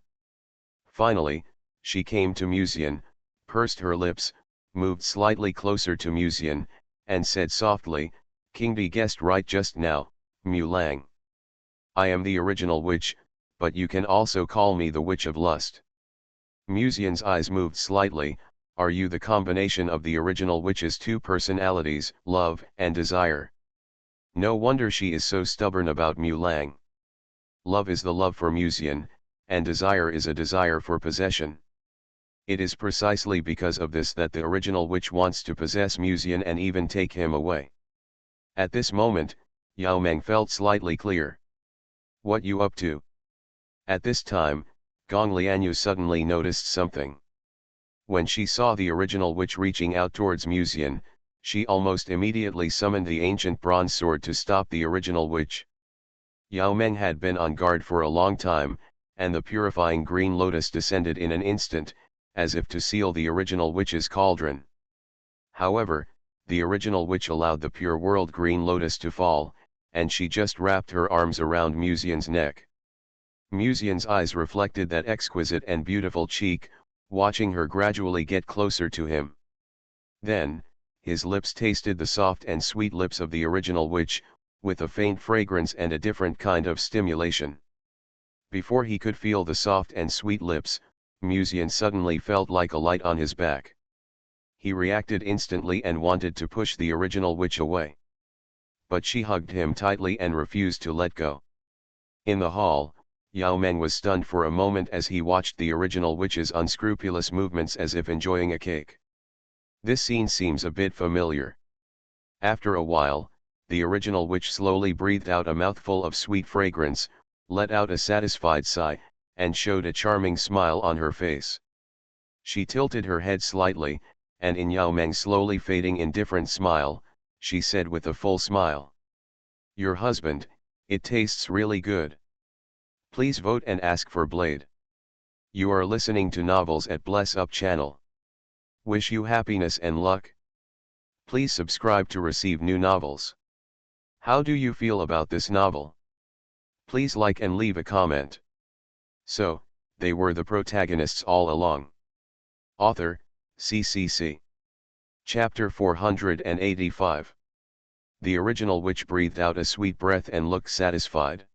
Finally, she came to Musian, pursed her lips, moved slightly closer to Musian, and said softly, King Di guessed right just now, Mu Lang. I am the original witch, but you can also call me the Witch of Lust. Musian's eyes moved slightly. Are you the combination of the original witch's two personalities, love and desire? No wonder she is so stubborn about Mu Lang. Love is the love for Musian, and desire is a desire for possession. It is precisely because of this that the original witch wants to possess Musian and even take him away. At this moment, Yao Meng felt slightly clear. What you up to? At this time, Gong Lianyu suddenly noticed something. When she saw the original witch reaching out towards Musian, she almost immediately summoned the ancient bronze sword to stop the original witch. Yao Meng had been on guard for a long time, and the purifying green lotus descended in an instant, as if to seal the original witch's cauldron. However, the original witch allowed the pure world green lotus to fall, and she just wrapped her arms around Musian's neck. Musian's eyes reflected that exquisite and beautiful cheek, watching her gradually get closer to him. Then, his lips tasted the soft and sweet lips of the original witch, with a faint fragrance and a different kind of stimulation. Before he could feel the soft and sweet lips, Musian suddenly felt like a light on his back. He reacted instantly and wanted to push the original witch away. But she hugged him tightly and refused to let go. In the hall, Yao Meng was stunned for a moment as he watched the original witch's unscrupulous movements as if enjoying a cake. This scene seems a bit familiar. After a while, the original witch slowly breathed out a mouthful of sweet fragrance, let out a satisfied sigh, and showed a charming smile on her face. She tilted her head slightly, and in Yao Meng's slowly fading indifferent smile, she said with a full smile. Your husband, it tastes really good. Please vote and ask for Blade. You are listening to Novels at Bless Up channel. Wish you happiness and luck. Please subscribe to receive new novels. How do you feel about this novel? Please like and leave a comment. So, they were the protagonists all along. Author, CCC. Chapter 485. The original witch breathed out a sweet breath and looked satisfied.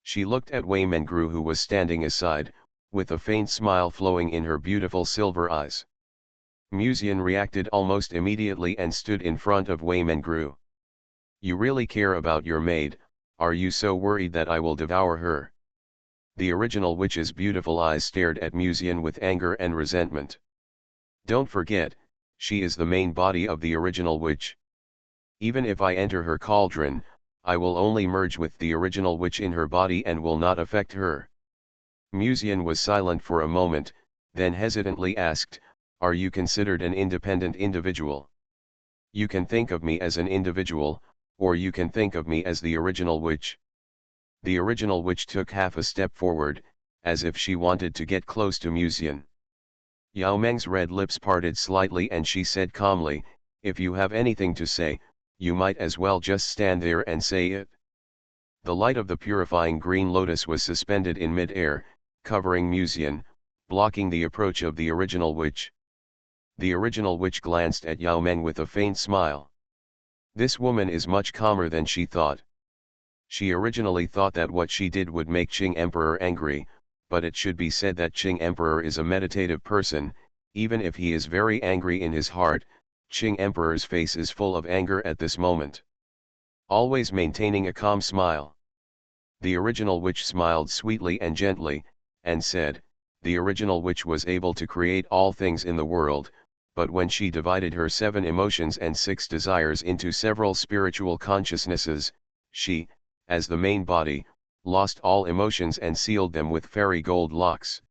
She looked at Wei Mengru, who was standing aside, with a faint smile flowing in her beautiful silver eyes. Musian reacted almost immediately and stood in front of Wei Mengru. You really care about your maid, are you so worried that I will devour her? The original witch's beautiful eyes stared at Musian with anger and resentment. Don't forget, she is the main body of the original witch. Even if I enter her cauldron, I will only merge with the original witch in her body and will not affect her. Musian was silent for a moment, then hesitantly asked, are you considered an independent individual? You can think of me as an individual, or you can think of me as the original witch. The original witch took half a step forward, as if she wanted to get close to Musian. Yao Meng's red lips parted slightly and she said calmly, if you have anything to say, you might as well just stand there and say it. The light of the purifying green lotus was suspended in mid-air, covering Musian, blocking the approach of the original witch. The original witch glanced at Yao Meng with a faint smile. This woman is much calmer than she thought. She originally thought that what she did would make Qing Emperor angry, but it should be said that Qing Emperor is a meditative person. Even if he is very angry in his heart, Qing Emperor's face is full of anger at this moment. Always maintaining a calm smile. The original witch smiled sweetly and gently, and said, the original witch was able to create all things in the world, but when she divided her 7 emotions and 6 desires into several spiritual consciousnesses, she, as the main body, lost all emotions and sealed them with fairy gold locks.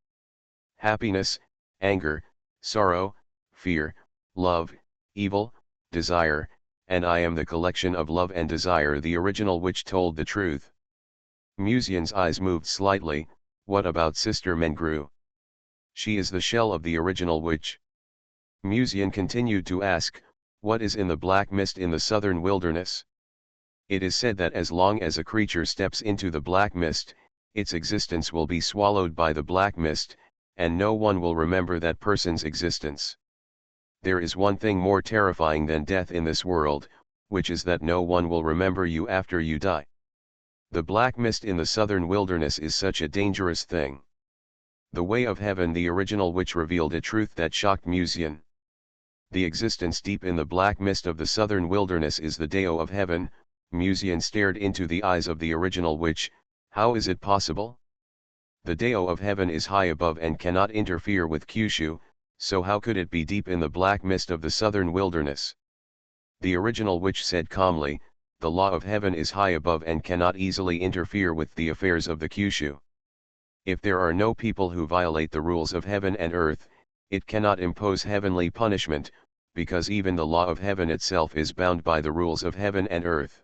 Happiness, anger, sorrow, fear, love, evil, desire, and I am the collection of love and desire, the original witch told the truth. Musian's eyes moved slightly. What about Sister Mengru? She is the shell of the original witch. Musian continued to ask, what is in the black mist in the southern wilderness? It is said that as long as a creature steps into the black mist, its existence will be swallowed by the black mist, and no one will remember that person's existence. There is one thing more terrifying than death in this world, which is that no one will remember you after you die. The black mist in the southern wilderness is such a dangerous thing. The way of heaven, the original witch revealed a truth that shocked Musian. The existence deep in the black mist of the southern wilderness is the Dao of heaven. Musian stared into the eyes of the original witch. How is it possible? The Dao of heaven is high above and cannot interfere with Kyushu, so how could it be deep in the black mist of the southern wilderness? The original witch said calmly, the law of heaven is high above and cannot easily interfere with the affairs of the Kyushu. If there are no people who violate the rules of heaven and earth, it cannot impose heavenly punishment, because even the law of heaven itself is bound by the rules of heaven and earth.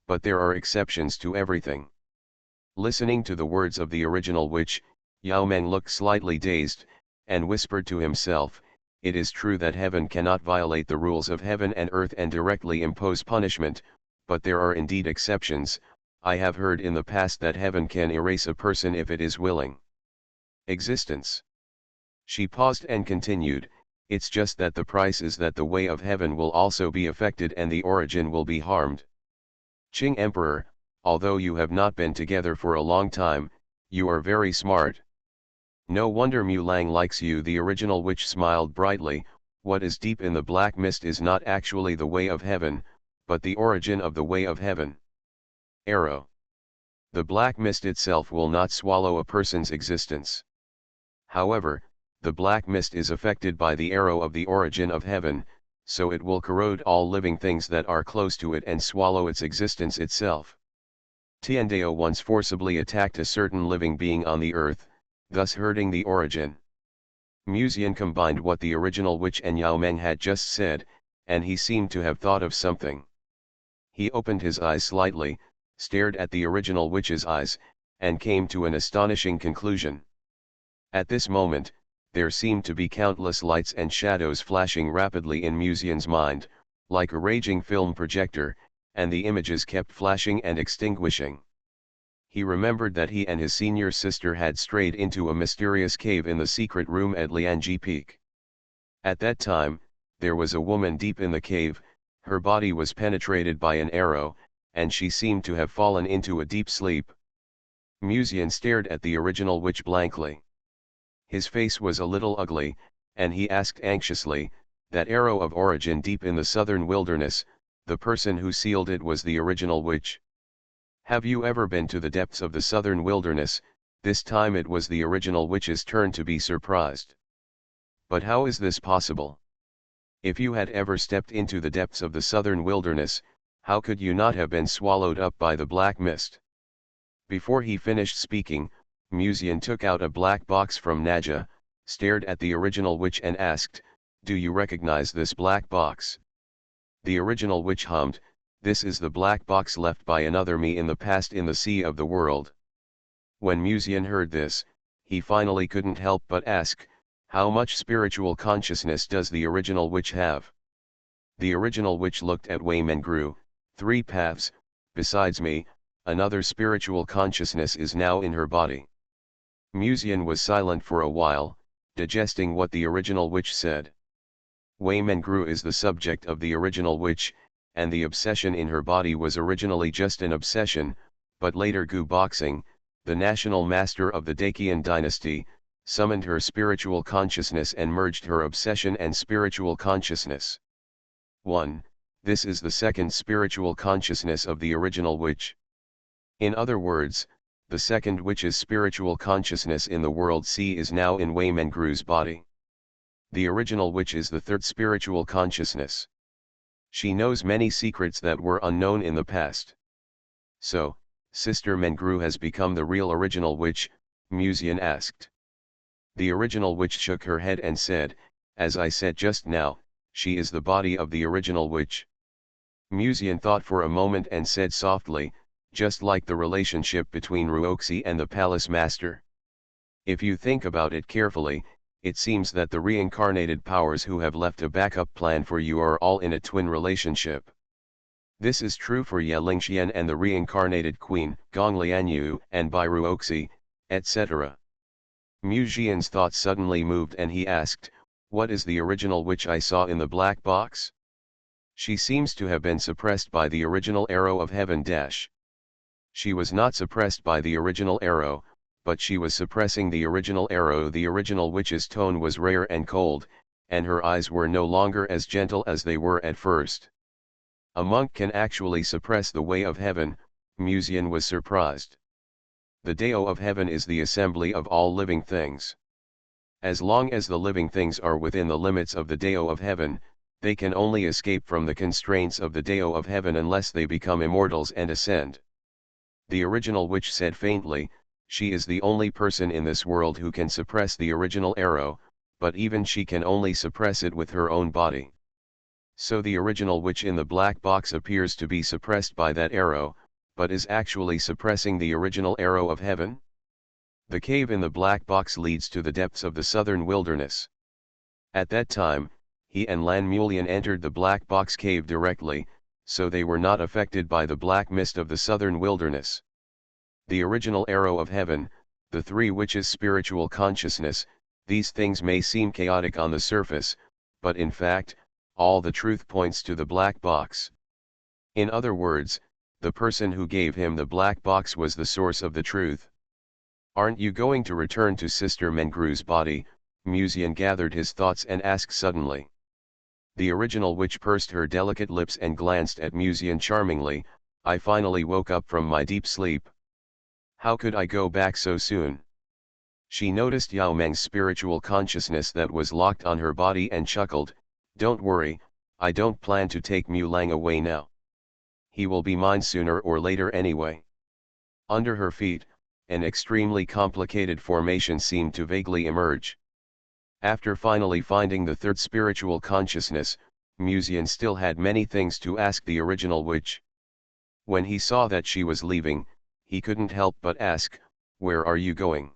But there are exceptions to everything. Listening to the words of the original witch, Yao Meng looked slightly dazed, and whispered to himself, it is true that heaven cannot violate the rules of heaven and earth and directly impose punishment, but there are indeed exceptions. I have heard in the past that heaven can erase a person if it is willing. Existence. She paused and continued, it's just that the price is that the way of heaven will also be affected and the origin will be harmed. Qing Emperor, although you have not been together for a long time, you are very smart. No wonder Mu Lang likes you. The original witch smiled brightly. What is deep in the black mist is not actually the way of heaven, but the origin of the way of heaven. Arrow. The black mist itself will not swallow a person's existence. However, the black mist is affected by the arrow of the origin of heaven, so it will corrode all living things that are close to it and swallow its existence itself. Tiandao once forcibly attacked a certain living being on the earth, thus hurting the origin. Musian combined what the original witch and Yao Meng had just said, and he seemed to have thought of something. He opened his eyes slightly, stared at the original witch's eyes, and came to an astonishing conclusion. At this moment, there seemed to be countless lights and shadows flashing rapidly in Musian's mind, like a raging film projector, and the images kept flashing and extinguishing. He remembered that he and his senior sister had strayed into a mysterious cave in the secret room at Lianji Peak. At that time, there was a woman deep in the cave, her body was penetrated by an arrow, and she seemed to have fallen into a deep sleep. Musian stared at the original witch blankly. His face was a little ugly, and he asked anxiously, that arrow of origin deep in the southern wilderness, the person who sealed it was the original witch. Have you ever been to the depths of the southern wilderness? This time it was the original witch's turn to be surprised. But how is this possible? If you had ever stepped into the depths of the southern wilderness, how could you not have been swallowed up by the black mist? Before he finished speaking, Musian took out a black box from Naja, stared at the original witch and asked, do you recognize this black box? The original witch hummed, this is the black box left by another me in the past in the sea of the world. When Musian heard this, he finally couldn't help but ask, how much spiritual consciousness does the original witch have? The original witch looked at Wei Mengru. 3 paths, besides me, another spiritual consciousness is now in her body. Musian was silent for a while, digesting what the original witch said. Wei Mengru is the subject of the original witch, and the obsession in her body was originally just an obsession, but later Gu Boxing, the national master of the Dacian dynasty, summoned her spiritual consciousness and merged her obsession and spiritual consciousness. 1. This is the second spiritual consciousness of the original witch. In other words, the second witch's spiritual consciousness in the world C is now in Wei Mengru's body. The original witch is the third spiritual consciousness. She knows many secrets that were unknown in the past. So, Sister Mengru has become the real original witch, Musian asked. The original witch shook her head and said, as I said just now, she is the body of the original witch. Musian thought for a moment and said softly, just like the relationship between Ruoxi and the palace master. If you think about it carefully, it seems that the reincarnated powers who have left a backup plan for you are all in a twin relationship. This is true for Ye Lingxian and the reincarnated queen, Gong Lianyu, and Bai Ruoxi, etc. Mu Jian's thoughts suddenly moved and he asked, what is the original witch I saw in the black box? She seems to have been suppressed by the original arrow of heaven. She was not suppressed by the original arrow, but she was suppressing the original arrow. The original witch's tone was rare and cold, and her eyes were no longer as gentle as they were at first. A monk can actually suppress the way of heaven, Musian was surprised. The Dao of heaven is the assembly of all living things. As long as the living things are within the limits of the Dao of heaven, they can only escape from the constraints of the Dao of heaven unless they become immortals and ascend. The original witch said faintly, she is the only person in this world who can suppress the original arrow, but even she can only suppress it with her own body. So the original witch in the black box appears to be suppressed by that arrow, but is actually suppressing the original arrow of heaven? The cave in the black box leads to the depths of the southern wilderness. At that time, he and Lan Mulian entered the black box cave directly, so they were not affected by the black mist of the southern wilderness. The original arrow of heaven, the three witches' spiritual consciousness, these things may seem chaotic on the surface, but in fact, all the truth points to the black box. In other words, the person who gave him the black box was the source of the truth. Aren't you going to return to Sister Mengru's body? Musian gathered his thoughts and asked suddenly. The original witch pursed her delicate lips and glanced at Musian charmingly. I finally woke up from my deep sleep. How could I go back so soon? She noticed Yao Meng's spiritual consciousness that was locked on her body and chuckled, don't worry, I don't plan to take Mu Lang away now. He will be mine sooner or later anyway. Under her feet, an extremely complicated formation seemed to vaguely emerge. After finally finding the third spiritual consciousness, Musian still had many things to ask the original witch. When he saw that she was leaving, he couldn't help but ask, where are you going?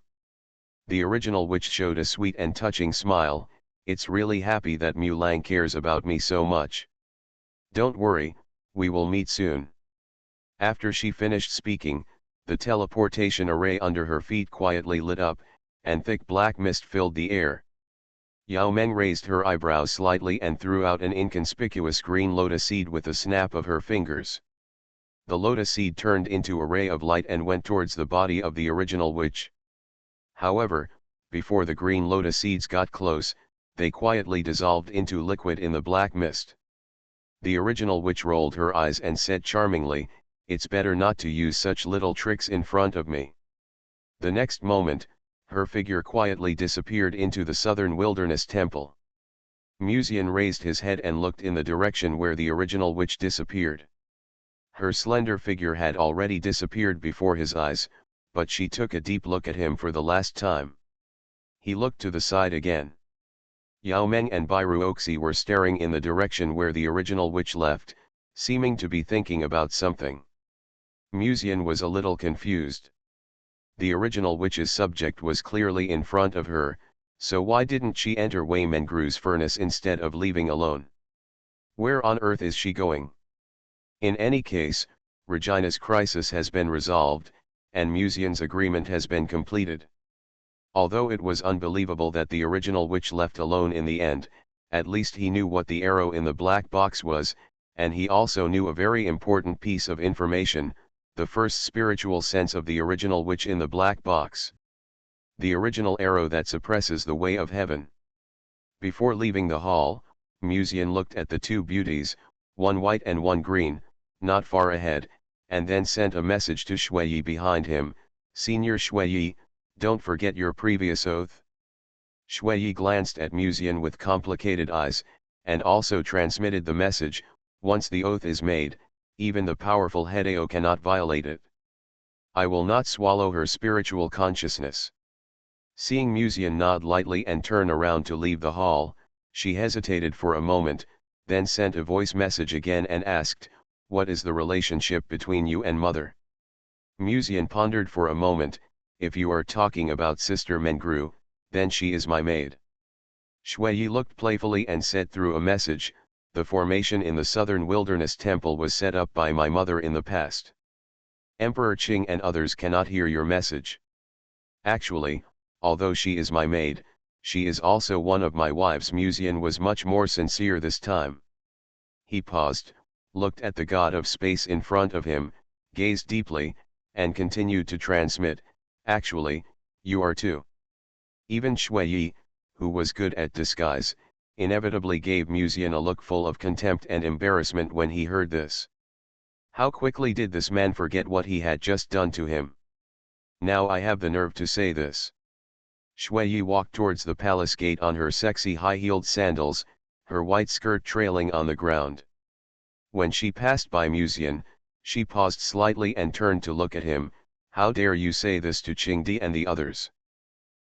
The original witch showed a sweet and touching smile, it's really happy that Mu Lang cares about me so much. Don't worry, we will meet soon. After she finished speaking, the teleportation array under her feet quietly lit up, and thick black mist filled the air. Yao Meng raised her eyebrows slightly and threw out an inconspicuous green lotus seed with a snap of her fingers. The lotus seed turned into a ray of light and went towards the body of the original witch. However, before the green lotus seeds got close, they quietly dissolved into liquid in the black mist. The original witch rolled her eyes and said charmingly, it's better not to use such little tricks in front of me. The next moment, her figure quietly disappeared into the southern wilderness temple. Musian raised his head and looked in the direction where the original witch disappeared. Her slender figure had already disappeared before his eyes, but she took a deep look at him for the last time. He looked to the side again. Yao Meng and Bai Ruoxi were staring in the direction where the original witch left, seeming to be thinking about something. Musian was a little confused. The original witch's subject was clearly in front of her, so why didn't she enter Wei Mengru's furnace instead of leaving alone? Where on earth is she going? In any case, Regina's crisis has been resolved, and Musian's agreement has been completed. Although it was unbelievable that the original witch left alone in the end, at least he knew what the arrow in the black box was, and he also knew a very important piece of information, the first spiritual sense of the original witch in the black box. The original arrow that suppresses the way of heaven. Before leaving the hall, Musian looked at the two beauties, one white and one green, not far ahead, and then sent a message to Shuiyi behind him, Senior Shuiyi, don't forget your previous oath. Shuiyi glanced at Musian with complicated eyes, and also transmitted the message, once the oath is made, even the powerful Hideo cannot violate it. I will not swallow her spiritual consciousness. Seeing Musian nod lightly and turn around to leave the hall, she hesitated for a moment, then sent a voice message again and asked, "What is the relationship between you and mother?" Musian pondered for a moment. "If you are talking about Sister Mengru, then she is my maid." Shui looked playfully and said through a message, "The formation in the southern wilderness temple was set up by my mother in the past. Emperor Qing and others cannot hear your message. Actually, although she is my maid, she is also one of my wives." Musian was much more sincere this time. He paused, looked at the god of space in front of him, gazed deeply, and continued to transmit, "Actually, you are too." Even Shui, who was good at disguise, inevitably gave Musian a look full of contempt and embarrassment when he heard this. How quickly did this man forget what he had just done to him? Now I have the nerve to say this. Shui walked towards the palace gate on her sexy high-heeled sandals, her white skirt trailing on the ground. When she passed by Musian, she paused slightly and turned to look at him. "How dare you say this to Qingdi and the others?"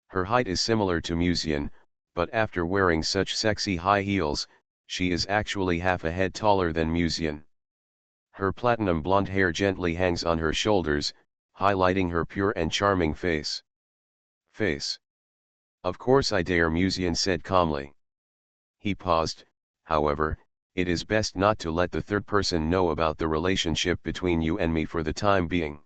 Her height is similar to Musian, but after wearing such sexy high heels, she is actually half a head taller than Musian. Her platinum blonde hair gently hangs on her shoulders, highlighting her pure and charming face. "Of course I dare," Musian said calmly. He paused. "However, it is best not to let the third person know about the relationship between you and me for the time being.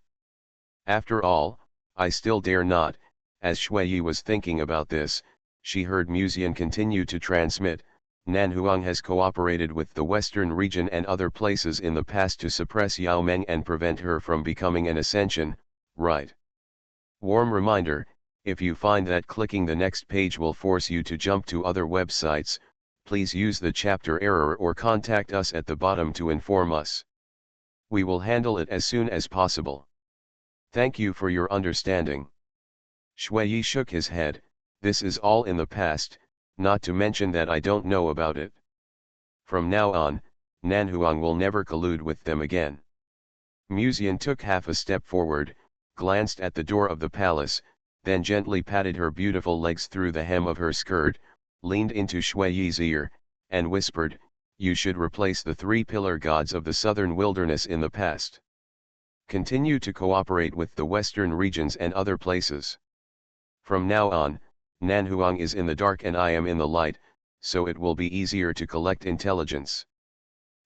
After all, I still dare not." As Shui was thinking about this, she heard Musian continue to transmit, "Nanhuang has cooperated with the Western region and other places in the past to suppress Yao Meng and prevent her from becoming an ascension, right? Warm reminder, if you find that clicking the next page will force you to jump to other websites, please use the chapter error or contact us at the bottom to inform us. We will handle it as soon as possible. Thank you for your understanding." Shui shook his head. "This is all in the past, not to mention that I don't know about it. From now on, Nanhuang will never collude with them again." Musian took half a step forward, glanced at the door of the palace, then gently patted her beautiful legs through the hem of her skirt, leaned into Shui's ear, and whispered, "You should replace the three pillar gods of the southern wilderness in the past. Continue to cooperate with the western regions and other places. From now on, Nanhuang is in the dark and I am in the light, so it will be easier to collect intelligence."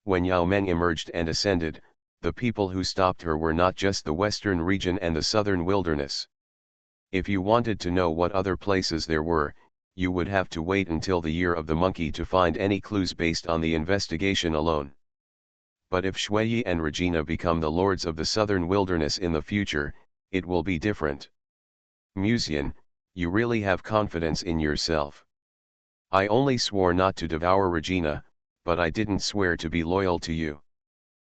When Yao Meng emerged and ascended, the people who stopped her were not just the western region and the southern wilderness. If you wanted to know what other places there were, you would have to wait until the year of the monkey to find any clues based on the investigation alone. But if Shui and Regina become the lords of the southern wilderness in the future, it will be different. Musian, you really have confidence in yourself. I only swore not to devour Regina, but I didn't swear to be loyal to you.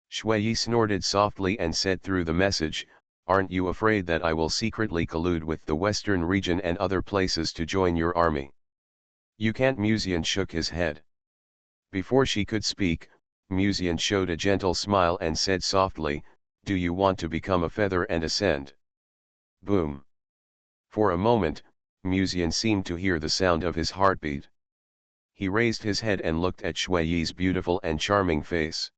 Shui snorted softly and said through the message, "Aren't you afraid that I will secretly collude with the western region and other places to join your army?" "You can't." Musian shook his head. Before she could speak, Musian showed a gentle smile and said softly, "Do you want to become a feather and ascend?" Boom. For a moment, Musian seemed to hear the sound of his heartbeat. He raised his head and looked at Shui's beautiful and charming face.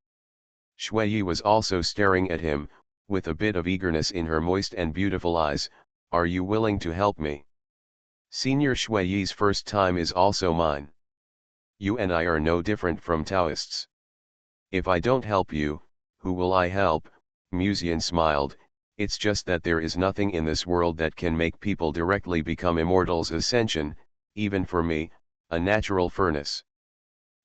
Shui was also staring at him, with a bit of eagerness in her moist and beautiful eyes. "Are you willing to help me? Senior Shui's first time is also mine. You and I are no different from Taoists. If I don't help you, who will I help?" Musian smiled. "It's just that there is nothing in this world that can make people directly become immortals. Ascension, even for me, a natural furnace.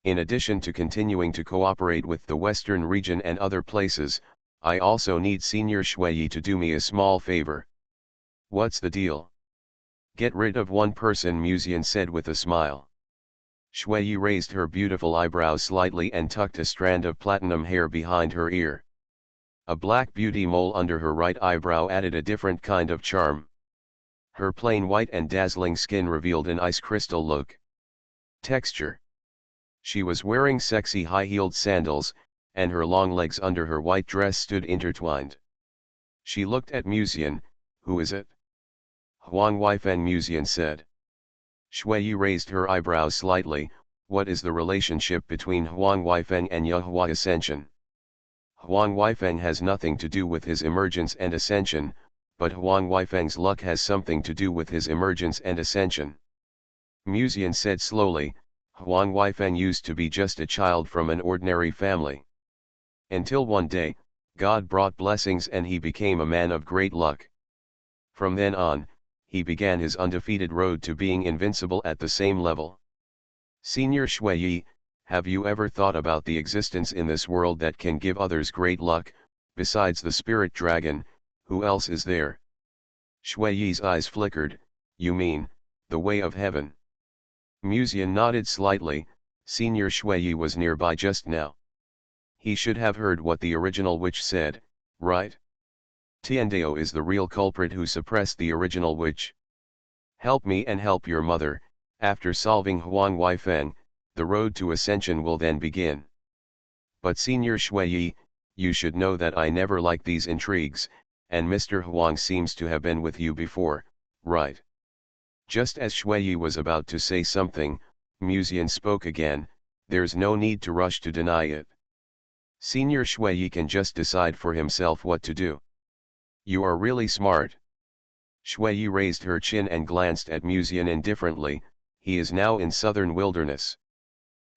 In addition to continuing to cooperate with the western region and other places, I also need Senior Shui to do me a small favor." "What's the deal?" "Get rid of one person," Musian said with a smile. Shui raised her beautiful eyebrows slightly and tucked a strand of platinum hair behind her ear. A black beauty mole under her right eyebrow added a different kind of charm. Her plain white and dazzling skin revealed an ice crystal look. Texture. She was wearing sexy high-heeled sandals, and her long legs under her white dress stood intertwined. She looked at Musian. Who is it? Huang Weifeng, Musian said. Shui Yi raised her eyebrows slightly. What is the relationship between Huang Weifeng and Yehua Ascension? Huang Weifeng has nothing to do with his emergence and ascension, but Huang Weifeng's luck has something to do with his emergence and ascension. Musian said slowly, Huang Weifeng used to be just a child from an ordinary family. Until one day, God brought blessings and he became a man of great luck. From then on, he began his undefeated road to being invincible at the same level. Senior Shui Yi, have you ever thought about the existence in this world that can give others great luck? Besides the spirit dragon, who else is there? Shui Yi's eyes flickered. You mean, the way of heaven? Musian nodded slightly. Senior Shui Yi was nearby just now. He should have heard what the original witch said, right? Tiandao is the real culprit who suppressed the original witch. Help me and help your mother. After solving Huang Weifeng, the road to ascension will then begin. But Senior Shui Yi, you should know that I never like these intrigues, and Mr. Huang seems to have been with you before, right? Just as Shui Yi was about to say something, Musian spoke again. There's no need to rush to deny it. Senior Shui Yi can just decide for himself what to do. You are really smart. Shui Yi raised her chin and glanced at Musian indifferently. He is now in southern wilderness.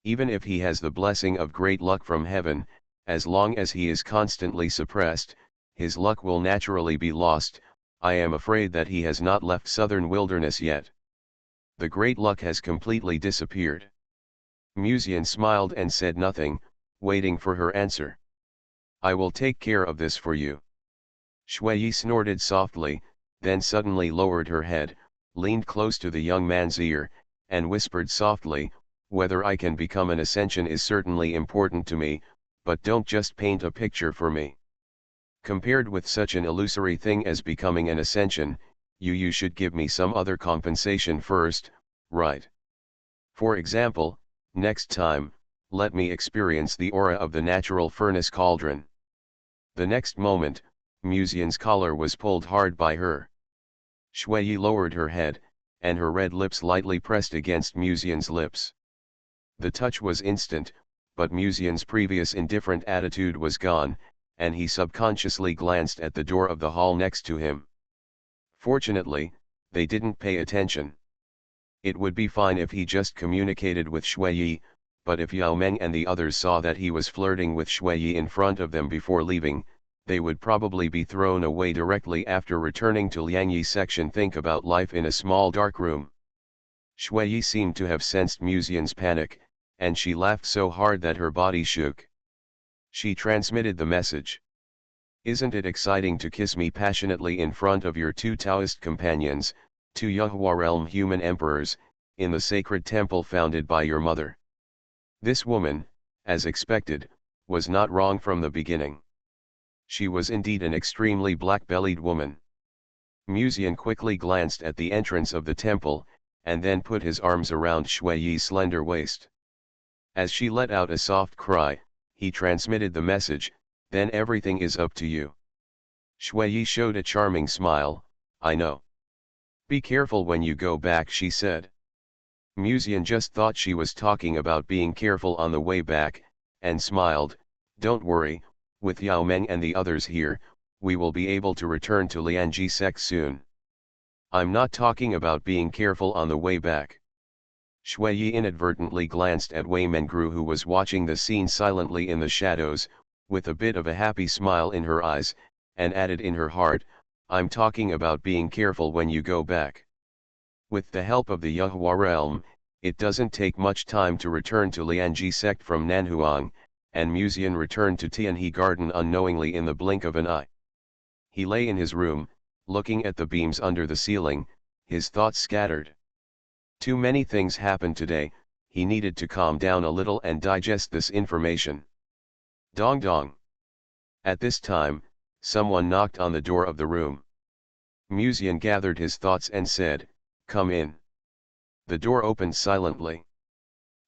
Even if he has the blessing of great luck from heaven, as long as he is constantly suppressed, his luck will naturally be lost. I am afraid that he has not left southern wilderness yet. The great luck has completely disappeared. Musian smiled and said nothing, waiting for her answer. I will take care of this for you. Shui Yi snorted softly, then suddenly lowered her head, leaned close to the young man's ear, and whispered softly, whether I can become an ascension is certainly important to me, but don't just paint a picture for me. Compared with such an illusory thing as becoming an ascension, you should give me some other compensation first, right? For example, next time, let me experience the aura of the natural furnace cauldron. The next moment, Musian's collar was pulled hard by her. Shui Yi lowered her head, and her red lips lightly pressed against Musian's lips. The touch was instant, but Musian's previous indifferent attitude was gone, and he subconsciously glanced at the door of the hall next to him. Fortunately, they didn't pay attention. It would be fine if he just communicated with Shui Yi, but if Yao Meng and the others saw that he was flirting with Shui Yi in front of them before leaving, they would probably be thrown away directly after returning to Liangyi section. Think about life in a small dark room. Shui Yi seemed to have sensed Musian's panic, and she laughed so hard that her body shook. She transmitted the message. Isn't it exciting to kiss me passionately in front of your two Taoist companions, two Yehua realm human emperors, in the sacred temple founded by your mother? This woman, as expected, was not wrong from the beginning. She was indeed an extremely black-bellied woman. Musian quickly glanced at the entrance of the temple, and then put his arms around Shui Yi's slender waist. As she let out a soft cry, he transmitted the message, then everything is up to you. Shui Yi showed a charming smile. I know. Be careful when you go back, she said. Musian just thought she was talking about being careful on the way back, and smiled. Don't worry, with Yao Meng and the others here, we will be able to return to Liangyi sect soon. I'm not talking about being careful on the way back. Shui Yi inadvertently glanced at Wei Mengru, who was watching the scene silently in the shadows, with a bit of a happy smile in her eyes, and added in her heart, I'm talking about being careful when you go back. With the help of the Yehua realm, it doesn't take much time to return to Liangyi sect from Nanhuang, and Musian returned to Tianhe Garden unknowingly in the blink of an eye. He lay in his room, looking at the beams under the ceiling, his thoughts scattered. Too many things happened today, he needed to calm down a little and digest this information. Dong dong. At this time, someone knocked on the door of the room. Musian gathered his thoughts and said, Come in. The door opened silently.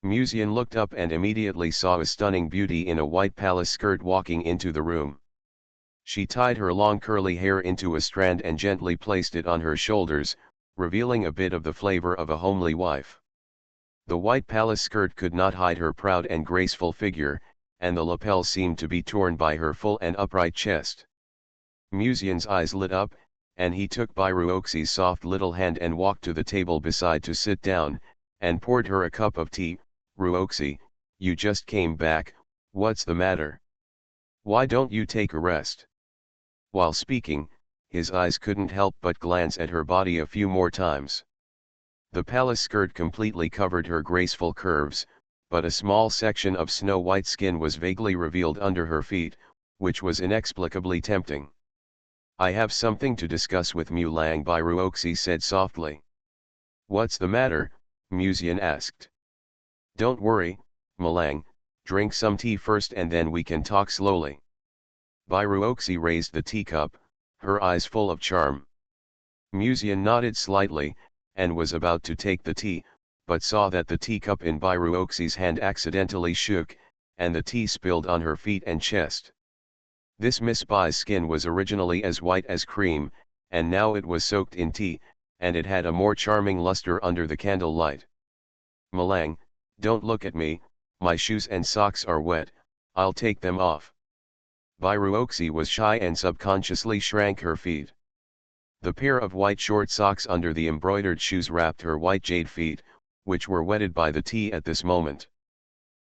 Musian looked up and immediately saw a stunning beauty in a white palace skirt walking into the room. She tied her long curly hair into a strand and gently placed it on her shoulders, revealing a bit of the flavor of a homely wife. The white palace skirt could not hide her proud and graceful figure, and the lapel seemed to be torn by her full and upright chest. Musian's eyes lit up, and he took Bairuoxi's soft little hand and walked to the table beside to sit down, and poured her a cup of tea. "Ruoxi, you just came back, what's the matter? Why don't you take a rest?" While speaking, his eyes couldn't help but glance at her body a few more times. The palace skirt completely covered her graceful curves, but a small section of snow-white skin was vaguely revealed under her feet, which was inexplicably tempting. "I have something to discuss with Mulang," Bairuoxi said softly. "What's the matter?" Musian asked. "Don't worry, Mulang, drink some tea first and then we can talk slowly." Bairuoxi raised the teacup, her eyes full of charm. Musian nodded slightly, and was about to take the tea, but saw that the teacup in Bairuoxi's hand accidentally shook, and the tea spilled on her feet and chest. This Miss Bai's skin was originally as white as cream, and now it was soaked in tea, and it had a more charming luster under the candle light. "Mulang, don't look at me, my shoes and socks are wet, I'll take them off." Bairuoxi was shy and subconsciously shrank her feet. The pair of white short socks under the embroidered shoes wrapped her white jade feet, which were wetted by the tea at this moment.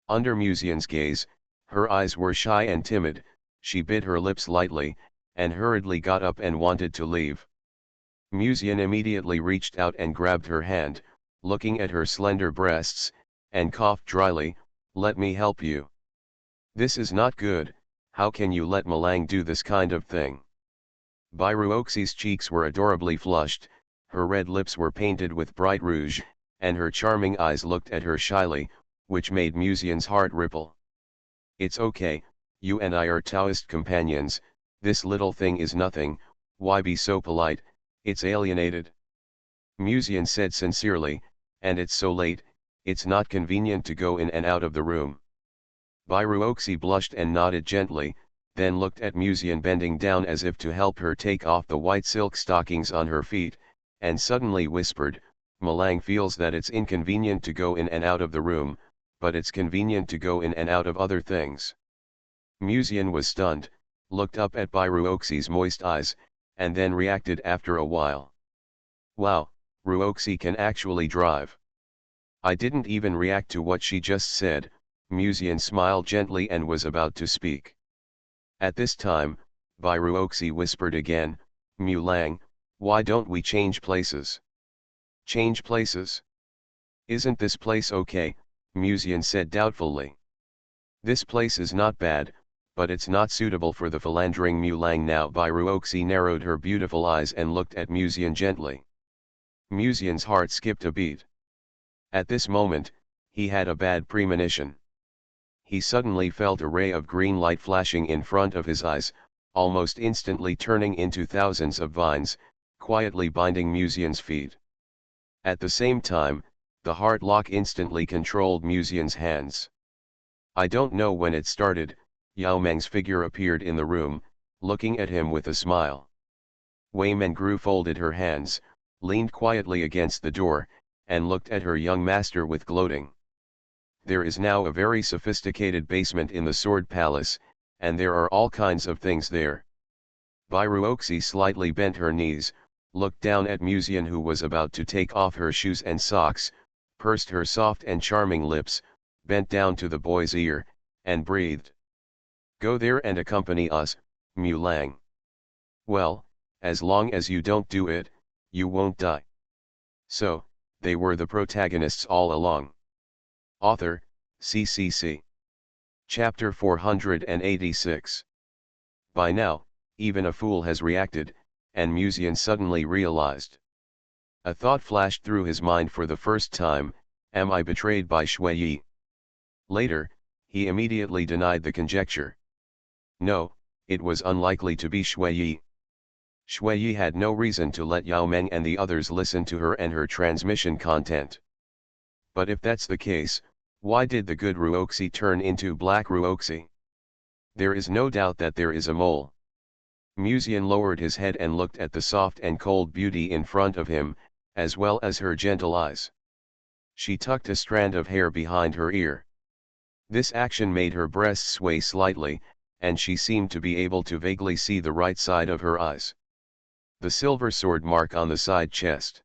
Under Musian's gaze, her eyes were shy and timid, she bit her lips lightly, and hurriedly got up and wanted to leave. Musian immediately reached out and grabbed her hand, looking at her slender breasts, and coughed dryly, "Let me help you. This is not good, how can you let Mulang do this kind of thing?" Bairuoxi's cheeks were adorably flushed, her red lips were painted with bright rouge, and her charming eyes looked at her shyly, which made Musian's heart ripple. "It's okay, you and I are Taoist companions, this little thing is nothing, why be so polite, it's alienated." Musian said sincerely, "And it's so late, it's not convenient to go in and out of the room." Bairuoxi blushed and nodded gently, then looked at Musian bending down as if to help her take off the white silk stockings on her feet, and suddenly whispered, "Mulang feels that it's inconvenient to go in and out of the room, but it's convenient to go in and out of other things." Musian was stunned, looked up at Bairuoxi's moist eyes, and then reacted after a while. "Wow, Ruoxi can actually drive." "I didn't even react to what she just said," Musian smiled gently and was about to speak. At this time, Bairuoxi whispered again, "Mulang, why don't we change places?" "Change places? Isn't this place okay?" Musian said doubtfully. "This place is not bad, but it's not suitable for the philandering Mulang now." Bairuoxi narrowed her beautiful eyes and looked at Musian gently. Musian's heart skipped a beat. At this moment, he had a bad premonition. He suddenly felt a ray of green light flashing in front of his eyes, almost instantly turning into thousands of vines, quietly binding Musian's feet. At the same time, the heart lock instantly controlled Musian's hands. "I don't know when it started," Yao Meng's figure appeared in the room, looking at him with a smile. Wei Mengru folded her hands, leaned quietly against the door, and looked at her young master with gloating. "There is now a very sophisticated basement in the Sword Palace, and there are all kinds of things there." Bairuoxi slightly bent her knees, looked down at Musian who was about to take off her shoes and socks, pursed her soft and charming lips, bent down to the boy's ear, and breathed. "Go there and accompany us, Mulang. Well, as long as you don't do it, you won't die." So, they were the protagonists all along. Author, CCC. Chapter 486. By now, even a fool has reacted, and Musian suddenly realized. A thought flashed through his mind for the first time, am I betrayed by Shui Yi? Later, he immediately denied the conjecture. No, it was unlikely to be Shui Yi. Shui Yi had no reason to let Yao Meng and the others listen to her and her transmission content. But if that's the case, why did the good Ruoxi turn into Black Ruoxi? There is no doubt that there is a mole. Musian lowered his head and looked at the soft and cold beauty in front of him, as well as her gentle eyes. She tucked a strand of hair behind her ear. This action made her breast sway slightly, and she seemed to be able to vaguely see the right side of her eyes. The silver sword mark on the side chest.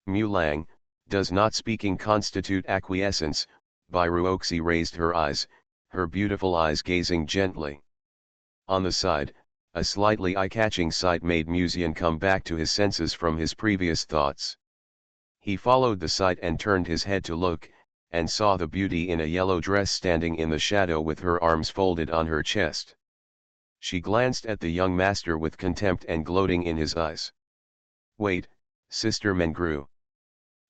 Mulang, does not speaking constitute acquiescence? Bairuoxi raised her eyes, her beautiful eyes gazing gently. On the side, a slightly eye-catching sight made Musian come back to his senses from his previous thoughts. He followed the sight and turned his head to look, and saw the beauty in a yellow dress standing in the shadow with her arms folded on her chest. She glanced at the young master with contempt and gloating in his eyes. "Wait, Sister Mengru."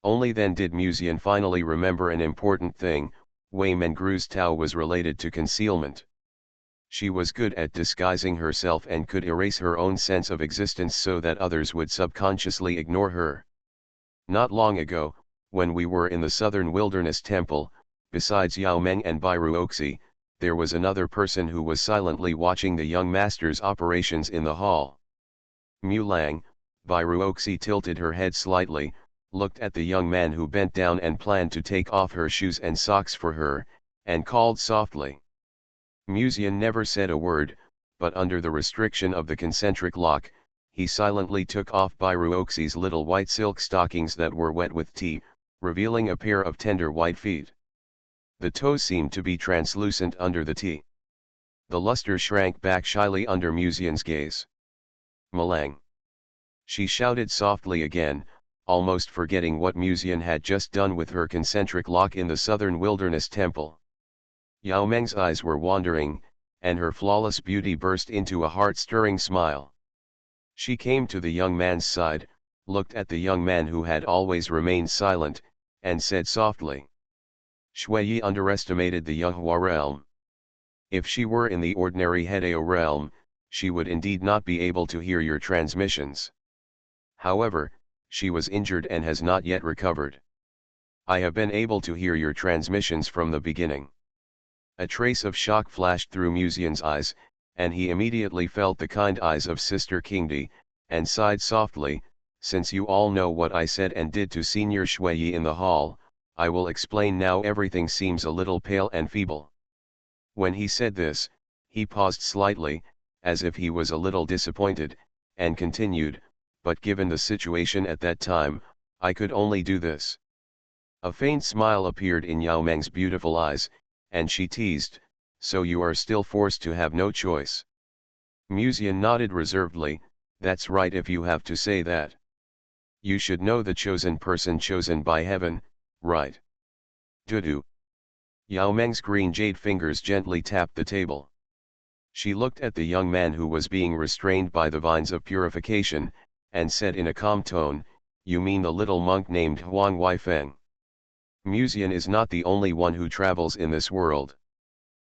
Only then did Musian finally remember an important thing: Wei Mengru's Tao was related to concealment. She was good at disguising herself and could erase her own sense of existence so that others would subconsciously ignore her. Not long ago, when we were in the Southern Wilderness Temple, besides Yao Meng and Bairuoxi, there was another person who was silently watching the young master's operations in the hall. Mulang, Bairuoxi tilted her head slightly, looked at the young man who bent down and planned to take off her shoes and socks for her, and called softly. Musian never said a word, but under the restriction of the concentric lock, he silently took off Bairuoxi's little white silk stockings that were wet with tea, revealing a pair of tender white feet. The toes seemed to be translucent under the tea. The luster shrank back shyly under Musian's gaze. "Malang!" She shouted softly again, almost forgetting what Musian had just done with her concentric lock in the Southern Wilderness Temple. Yao Meng's eyes were wandering, and her flawless beauty burst into a heart-stirring smile. She came to the young man's side, looked at the young man who had always remained silent, and said softly. Shui underestimated the Yuhua realm. If she were in the ordinary Hedeo realm, she would indeed not be able to hear your transmissions. However, she was injured and has not yet recovered. I have been able to hear your transmissions from the beginning. A trace of shock flashed through Musian's eyes, and he immediately felt the kind eyes of Sister Kingdi, and sighed softly. Since you all know what I said and did to Senior Shui in the hall, I will explain now. Everything seems a little pale and feeble. When he said this, he paused slightly, as if he was a little disappointed, and continued, but given the situation at that time, I could only do this. A faint smile appeared in Yao Meng's beautiful eyes, and she teased, so you are still forced to have no choice. Musian nodded reservedly, that's right if you have to say that. You should know the chosen person chosen by heaven, right? Dudu. Yao Meng's green jade fingers gently tapped the table. She looked at the young man who was being restrained by the vines of purification, and said in a calm tone, you mean the little monk named Huang Weifeng. Musian is not the only one who travels in this world.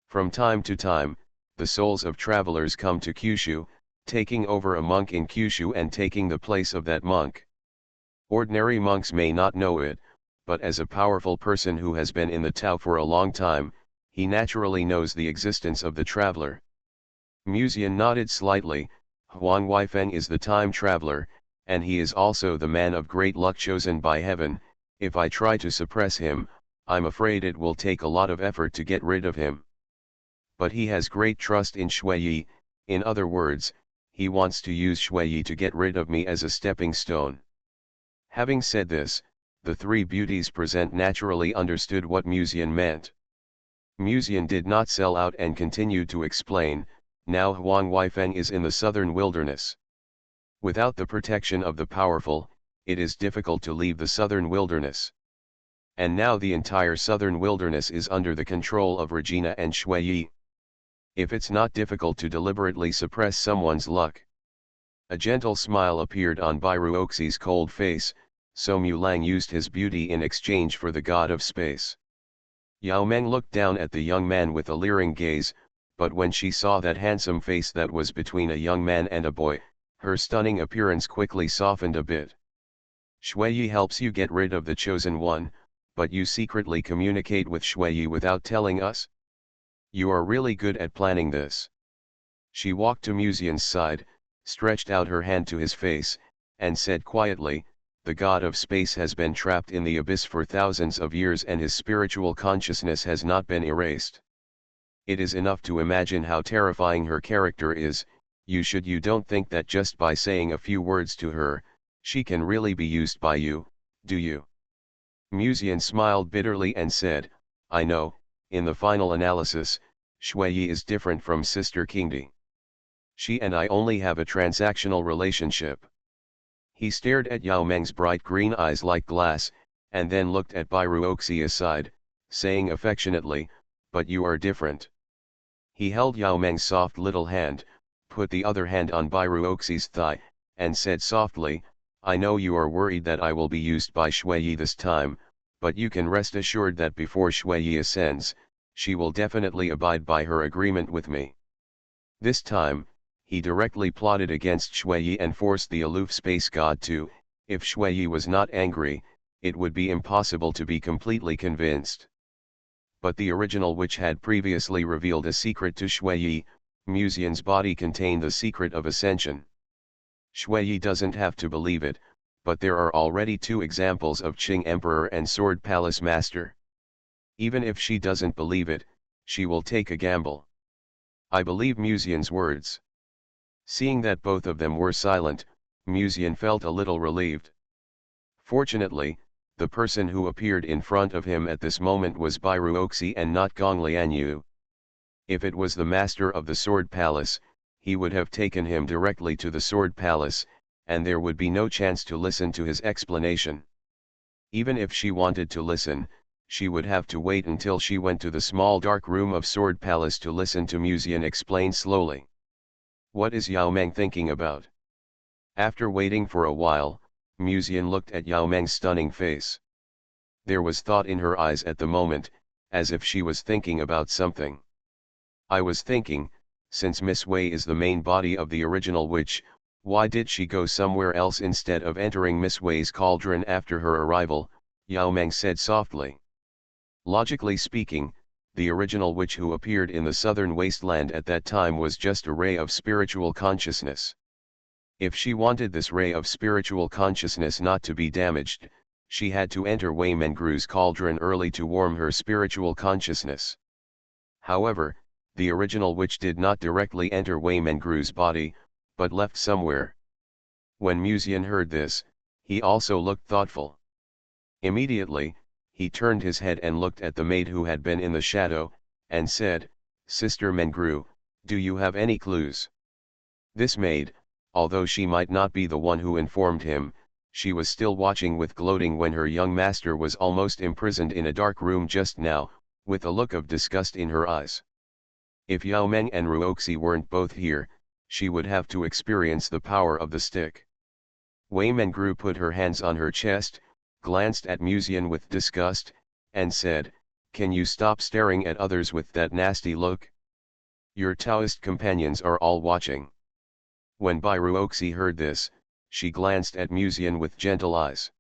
From time to time, the souls of travelers come to Kyushu, taking over a monk in Kyushu and taking the place of that monk. Ordinary monks may not know it, but as a powerful person who has been in the Tao for a long time, he naturally knows the existence of the traveler. Musian nodded slightly. Huang Weifeng is the time traveler, and he is also the man of great luck chosen by heaven. If I try to suppress him, I'm afraid it will take a lot of effort to get rid of him. But he has great trust in Shui, in other words, he wants to use Shui to get rid of me as a stepping stone. Having said this, the three beauties present naturally understood what Musian meant. Musian did not sell out and continued to explain, now Huang Weifeng is in the southern wilderness. Without the protection of the powerful, it is difficult to leave the southern wilderness. And now the entire southern wilderness is under the control of Regina and Shui. If it's not difficult to deliberately suppress someone's luck. A gentle smile appeared on Bairuoxi's cold face, so Mulang used his beauty in exchange for the god of space. Yao Meng looked down at the young man with a leering gaze, but when she saw that handsome face that was between a young man and a boy, her stunning appearance quickly softened a bit. Shui helps you get rid of the chosen one, but you secretly communicate with Shui without telling us? You are really good at planning this. She walked to Musian's side, stretched out her hand to his face, and said quietly, "The god of space has been trapped in the abyss for thousands of years and his spiritual consciousness has not been erased. It is enough to imagine how terrifying her character is. You don't think that just by saying a few words to her, she can really be used by you, do you?" Musian smiled bitterly and said, "I know, in the final analysis, Shui is different from Sister Kingdi. She and I only have a transactional relationship." He stared at Yao Meng's bright green eyes like glass, and then looked at Bairuoxi aside, saying affectionately, "But you are different." He held Yao Meng's soft little hand, put the other hand on Bairuoxi's thigh, and said softly, "I know you are worried that I will be used by Shui this time, but you can rest assured that before Shui ascends, she will definitely abide by her agreement with me." This time, he directly plotted against Shui and forced the aloof space god to, if Shui was not angry, it would be impossible to be completely convinced. But the original witch had previously revealed a secret to Shui. Musian's body contained the secret of ascension. Shui doesn't have to believe it, but there are already 2 examples of Qing Emperor and Sword Palace Master. Even if she doesn't believe it, she will take a gamble. I believe Musian's words. Seeing that both of them were silent, Musian felt a little relieved. Fortunately, the person who appeared in front of him at this moment was Bairuoxi and not Gong Lianyu. If it was the master of the Sword Palace, he would have taken him directly to the Sword Palace, and there would be no chance to listen to his explanation. Even if she wanted to listen, she would have to wait until she went to the small dark room of Sword Palace to listen to Musian explain slowly. What is Yao Meng thinking about? After waiting for a while, Musian looked at Yao Meng's stunning face. There was thought in her eyes at the moment, as if she was thinking about something. "I was thinking, since Miss Wei is the main body of the original witch, why did she go somewhere else instead of entering Miss Wei's cauldron after her arrival?" Yao Meng said softly. Logically speaking, the original witch who appeared in the southern wasteland at that time was just a ray of spiritual consciousness. If she wanted this ray of spiritual consciousness not to be damaged, she had to enter Wei Mengru's cauldron early to warm her spiritual consciousness. However, the original witch did not directly enter Wei Mengru's body, but left somewhere. When Musian heard this, he also looked thoughtful. Immediately, he turned his head and looked at the maid who had been in the shadow, and said, "Sister Mengru, do you have any clues?" This maid, although she might not be the one who informed him, she was still watching with gloating when her young master was almost imprisoned in a dark room just now, with a look of disgust in her eyes. If Yao Meng and Ruoxi weren't both here, she would have to experience the power of the stick. Wei Mengru put her hands on her chest, glanced at Musian with disgust, and said, "Can you stop staring at others with that nasty look? Your Taoist companions are all watching." When Bairuoxi heard this, she glanced at Musian with gentle eyes.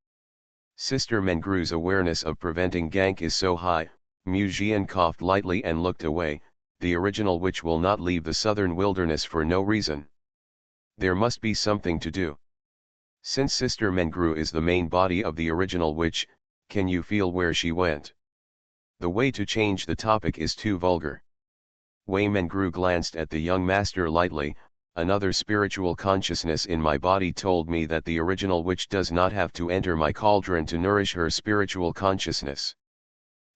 Sister Mengru's awareness of preventing gank is so high. Musian coughed lightly and looked away. The original witch will not leave the southern wilderness for no reason. There must be something to do. Since Sister Mengru is the main body of the original witch, can you feel where she went? The way to change the topic is too vulgar. Wei Mengru glanced at the young master lightly. "Another spiritual consciousness in my body told me that the original witch does not have to enter my cauldron to nourish her spiritual consciousness.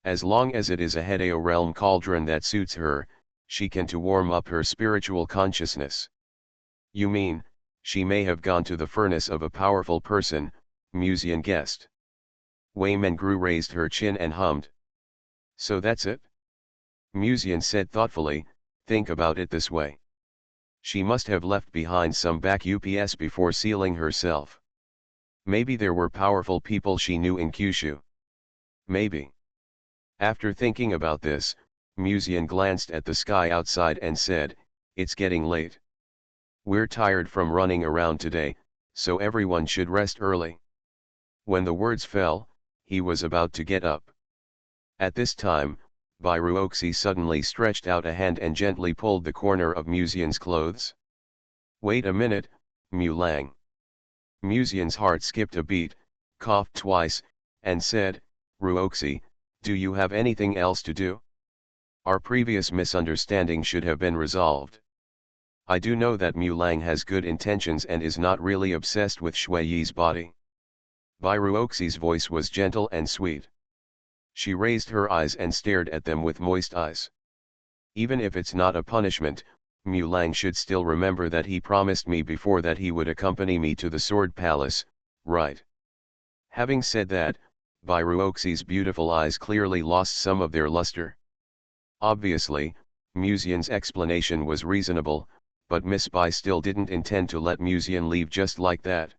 As long as it is a Hedeo realm cauldron that suits her, she can to warm up her spiritual consciousness." "You mean, she may have gone to the furnace of a powerful person," Musian guessed. Wei Mengru raised her chin and hummed. "So that's it?" Musian said thoughtfully, "Think about it this way. She must have left behind some back UPS before sealing herself. Maybe there were powerful people she knew in Kyushu. Maybe." After thinking about this, Musian glanced at the sky outside and said, "It's getting late. We're tired from running around today, so everyone should rest early." When the words fell, he was about to get up. At this time, Bairuoxi suddenly stretched out a hand and gently pulled the corner of Musian's clothes. "Wait a minute," Lang. Musian's heart skipped a beat, coughed twice, and said, Ruoxi, do you have anything else to do? Our previous misunderstanding should have been resolved. I do know that Lang has good intentions and is not really obsessed with Shui Yi's body. Bai Ruoxi's voice was gentle and sweet. She raised her eyes and stared at them with moist eyes. Even if it's not a punishment, Lang should still remember that he promised me before that he would accompany me to the Sword Palace, right? Having said that, Bai Ruoxi's beautiful eyes clearly lost some of their luster. Obviously, Musian's explanation was reasonable, but Miss Bai still didn't intend to let Musian leave just like that.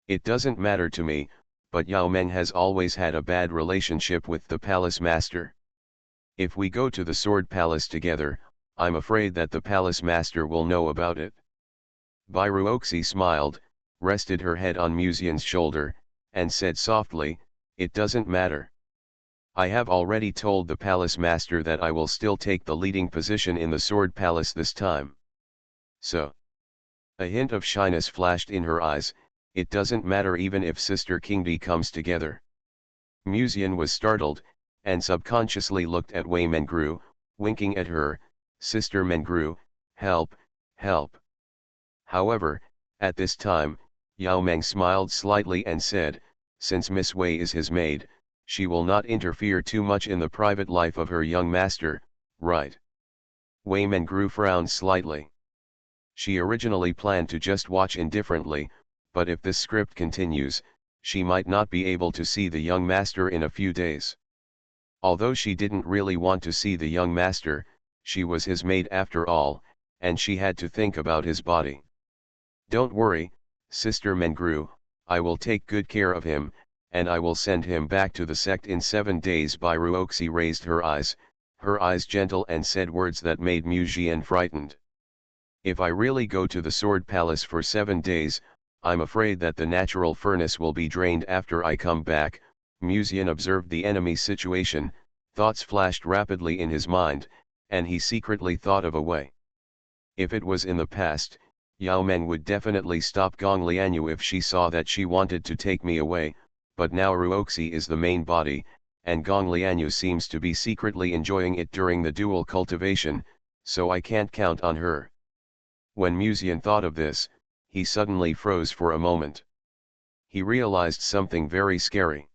It doesn't matter to me, but Yao Meng has always had a bad relationship with the palace master. If we go to the Sword Palace together, I'm afraid that the palace master will know about it. Bai Ruoxi smiled, rested her head on Musian's shoulder, and said softly, it doesn't matter. I have already told the palace master that I will still take the leading position in the Sword Palace this time. So. A hint of shyness flashed in her eyes, it doesn't matter even if Sister Kingdi comes together. Musian was startled, and subconsciously looked at Wei Mengru, winking at her, Sister Mengru, help, help. However, at this time, Yao Meng smiled slightly and said, since Miss Wei is his maid, she will not interfere too much in the private life of her young master, right? Wei Mengru frowned slightly. She originally planned to just watch indifferently, but if this script continues, she might not be able to see the young master in a few days. Although she didn't really want to see the young master, she was his maid after all, and she had to think about his body. Don't worry, Sister Mengru, I will take good care of him, and I will send him back to the sect in 7 days. Bai Ruoxi raised her eyes gentle, and said words that made Musian frightened. If I really go to the Sword Palace for 7 days, I'm afraid that the natural furnace will be drained after I come back. Musian observed the enemy's situation, thoughts flashed rapidly in his mind, and he secretly thought of a way. If it was in the past, Yao Meng would definitely stop Gong Lianyu if she saw that she wanted to take me away, but now Ruoxi is the main body, and Gong Lianyu seems to be secretly enjoying it during the dual cultivation, so I can't count on her. When Musian thought of this, he suddenly froze for a moment. He realized something very scary.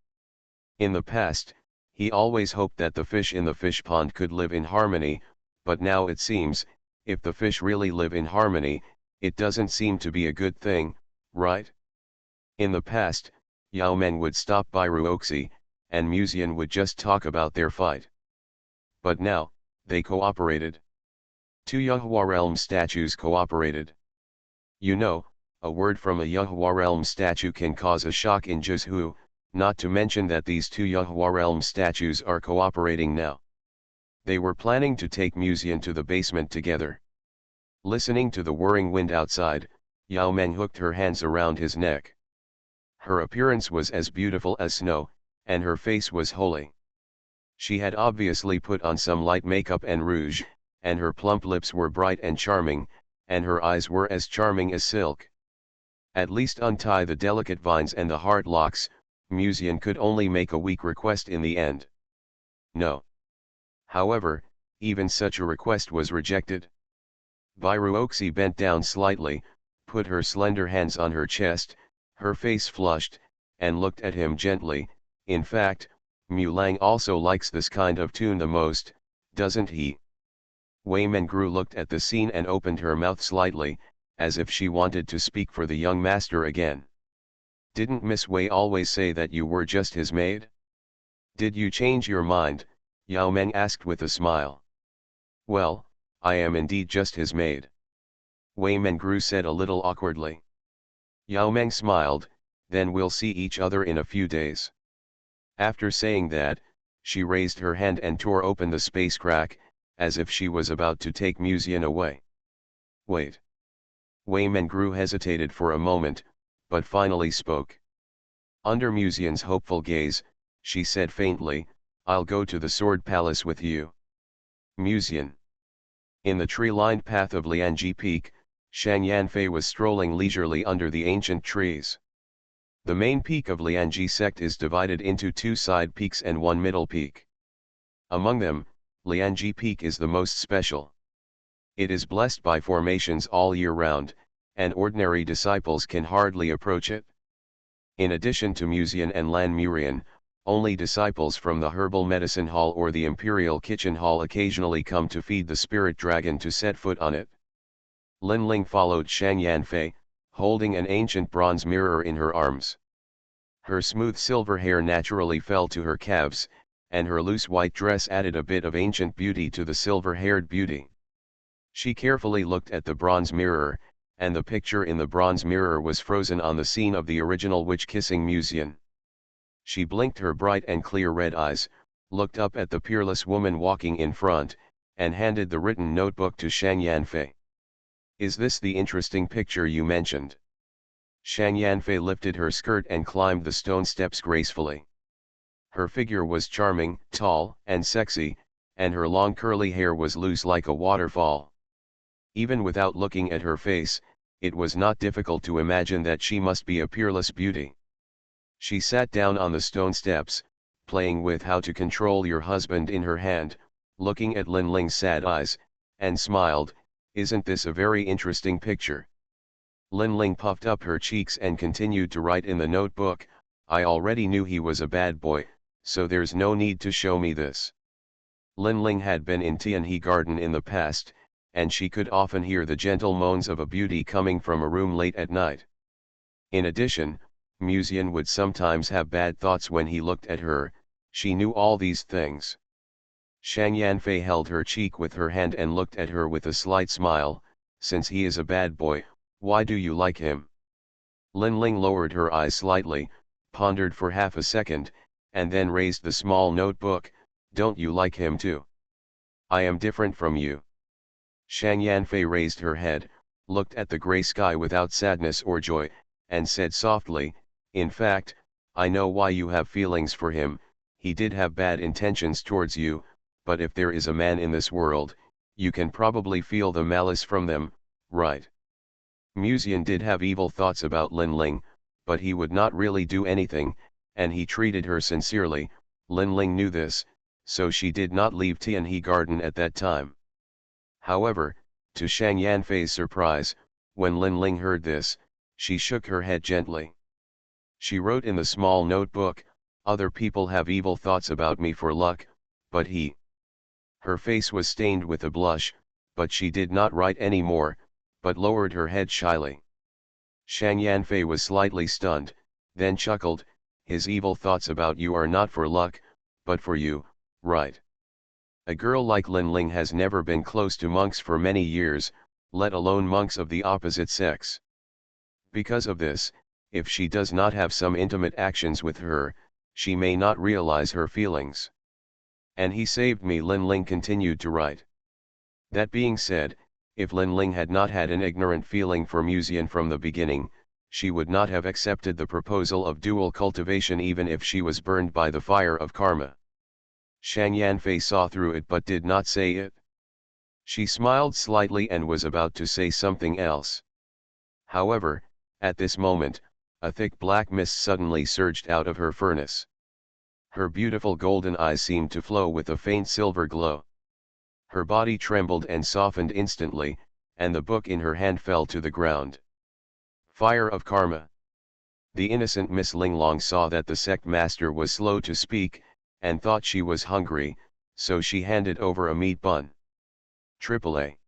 In the past, he always hoped that the fish in the fish pond could live in harmony, but now it seems, if the fish really live in harmony, it doesn't seem to be a good thing, right? In the past, Yao Meng would stop by Ruoxi, and Musian would just talk about their fight. But now, they cooperated. 2 Yahua Realm statues cooperated. You know, a word from a Yahua Realm statue can cause a shock in Jizhu, not to mention that these 2 Yahua Realm statues are cooperating now. They were planning to take Musian to the basement together. Listening to the whirring wind outside, Yao Meng hooked her hands around his neck. Her appearance was as beautiful as snow, and her face was holy. She had obviously put on some light makeup and rouge, and her plump lips were bright and charming, and her eyes were as charming as silk. At least untie the delicate vines and the heart locks. Musian could only make a weak request in the end. No. However, even such a request was rejected. Bai Ruoxi bent down slightly, put her slender hands on her chest, her face flushed, and looked at him gently. In fact, Lang also likes this kind of tune the most, doesn't he? Wei Mengru looked at the scene and opened her mouth slightly, as if she wanted to speak for the young master again. Didn't Miss Wei always say that you were just his maid? Did you change your mind? Yao Meng asked with a smile. Well, I am indeed just his maid. Wei Mengru said a little awkwardly. Yao Meng smiled, then we'll see each other in a few days. After saying that, she raised her hand and tore open the space crack, as if she was about to take Musian away. Wait. Wei Mengru hesitated for a moment, but finally spoke. Under Musian's hopeful gaze, she said faintly, I'll go to the Sword Palace with you. Musian. In the tree-lined path of Lianji Peak, Shang Yanfei was strolling leisurely under the ancient trees. The main peak of Lianji sect is divided into two side peaks and one middle peak. Among them, Lianji Peak is the most special. It is blessed by formations all year round, and ordinary disciples can hardly approach it. In addition to Muzian and Lan Murian, only disciples from the Herbal Medicine Hall or the Imperial Kitchen Hall occasionally come to feed the spirit dragon to set foot on it. Lin Ling followed Shang Yanfei, holding an ancient bronze mirror in her arms. Her smooth silver hair naturally fell to her calves, and her loose white dress added a bit of ancient beauty to the silver-haired beauty. She carefully looked at the bronze mirror, and the picture in the bronze mirror was frozen on the scene of the original witch-kissing Muzian. She blinked her bright and clear red eyes, looked up at the peerless woman walking in front, and handed the written notebook to Shang Yanfei. "Is this the interesting picture you mentioned?" Shang Yanfei lifted her skirt and climbed the stone steps gracefully. Her figure was charming, tall, and sexy, and her long curly hair was loose like a waterfall. Even without looking at her face, it was not difficult to imagine that she must be a peerless beauty. She sat down on the stone steps, playing with how to control your husband in her hand, looking at Lin Ling's sad eyes, and smiled. "Isn't this a very interesting picture?" Lin Ling puffed up her cheeks and continued to write in the notebook. "I already knew he was a bad boy, so there's no need to show me this." Lin Ling had been in Tianhe Garden in the past, and she could often hear the gentle moans of a beauty coming from a room late at night. In addition, Muzian would sometimes have bad thoughts when he looked at her. She knew all these things. Shang Yanfei held her cheek with her hand and looked at her with a slight smile. "Since he is a bad boy, why do you like him?" Lin Ling lowered her eyes slightly, pondered for half a second, and then raised the small notebook. "Don't you like him too?" "I am different from you." Shang Yanfei raised her head, looked at the gray sky without sadness or joy, and said softly, "In fact, I know why you have feelings for him. He did have bad intentions towards you, but if there is a man in this world, you can probably feel the malice from them, right?" Muzian did have evil thoughts about Lin Ling, but he would not really do anything, and he treated her sincerely. Lin Ling knew this, so she did not leave Tianhe Garden at that time. However, to Shang Yanfei's surprise, when Lin Ling heard this, she shook her head gently. She wrote in the small notebook, "Other people have evil thoughts about me for luck, but he..." Her face was stained with a blush, but she did not write any more, but lowered her head shyly. Shang Yanfei was slightly stunned, then chuckled. "His evil thoughts about you are not for luck, but for you, right? A girl like Lin Ling has never been close to monks for many years, let alone monks of the opposite sex. Because of this, if she does not have some intimate actions with her, she may not realize her feelings. And he saved me." Lin Ling continued to write. That being said, if Lin Ling had not had an ignorant feeling for Muzian from the beginning, she would not have accepted the proposal of dual cultivation even if she was burned by the fire of karma. Shang Yanfei saw through it but did not say it. She smiled slightly and was about to say something else. However, at this moment, a thick black mist suddenly surged out of her furnace. Her beautiful golden eyes seemed to flow with a faint silver glow. Her body trembled and softened instantly, and the book in her hand fell to the ground. Fire of Karma. The innocent Miss Linglong saw that the sect master was slow to speak, and thought she was hungry, so she handed over a meat bun. "AAA.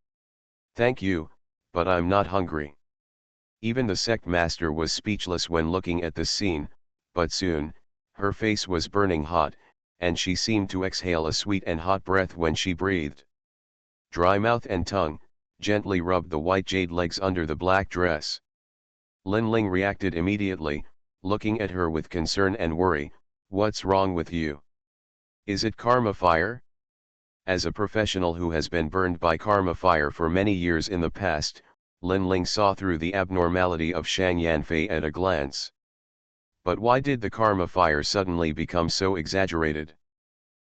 Thank you, but I'm not hungry." Even the sect master was speechless when looking at this scene, but soon, her face was burning hot, and she seemed to exhale a sweet and hot breath when she breathed. Dry mouth and tongue, gently rubbed the white jade legs under the black dress. Lin Ling reacted immediately, looking at her with concern and worry. "What's wrong with you? Is it karma fire?" As a professional who has been burned by karma fire for many years in the past, Lin Ling saw through the abnormality of Shang Yanfei at a glance. But why did the karma fire suddenly become so exaggerated?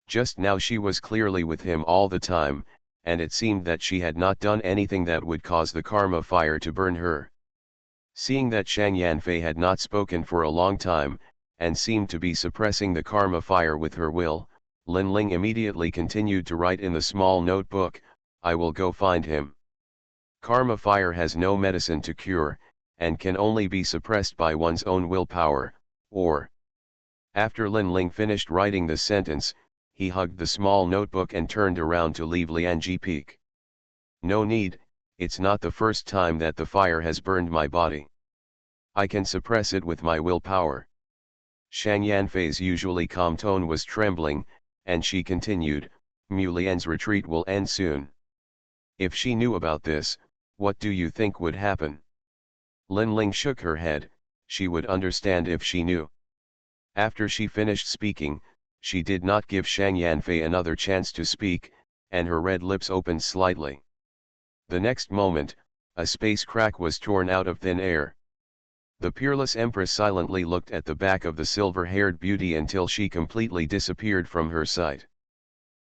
Just now she was clearly with him all the time, and it seemed that she had not done anything that would cause the karma fire to burn her. Seeing that Shang Yanfei had not spoken for a long time, and seemed to be suppressing the karma fire with her will, Lin Ling immediately continued to write in the small notebook, "I will go find him." Karma fire has no medicine to cure, and can only be suppressed by one's own willpower, or. After Lin Ling finished writing the sentence, he hugged the small notebook and turned around to leave Lianji Peak. "No need, it's not the first time that the fire has burned my body. I can suppress it with my willpower." Shang Yanfei's usually calm tone was trembling, and she continued, "Mu Lian's retreat will end soon. If she knew about this, what do you think would happen?" Lin Ling shook her head. She would understand if she knew. After she finished speaking, she did not give Shang Yanfei another chance to speak, and her red lips opened slightly. The next moment, a space crack was torn out of thin air. The peerless Empress silently looked at the back of the silver-haired beauty until she completely disappeared from her sight.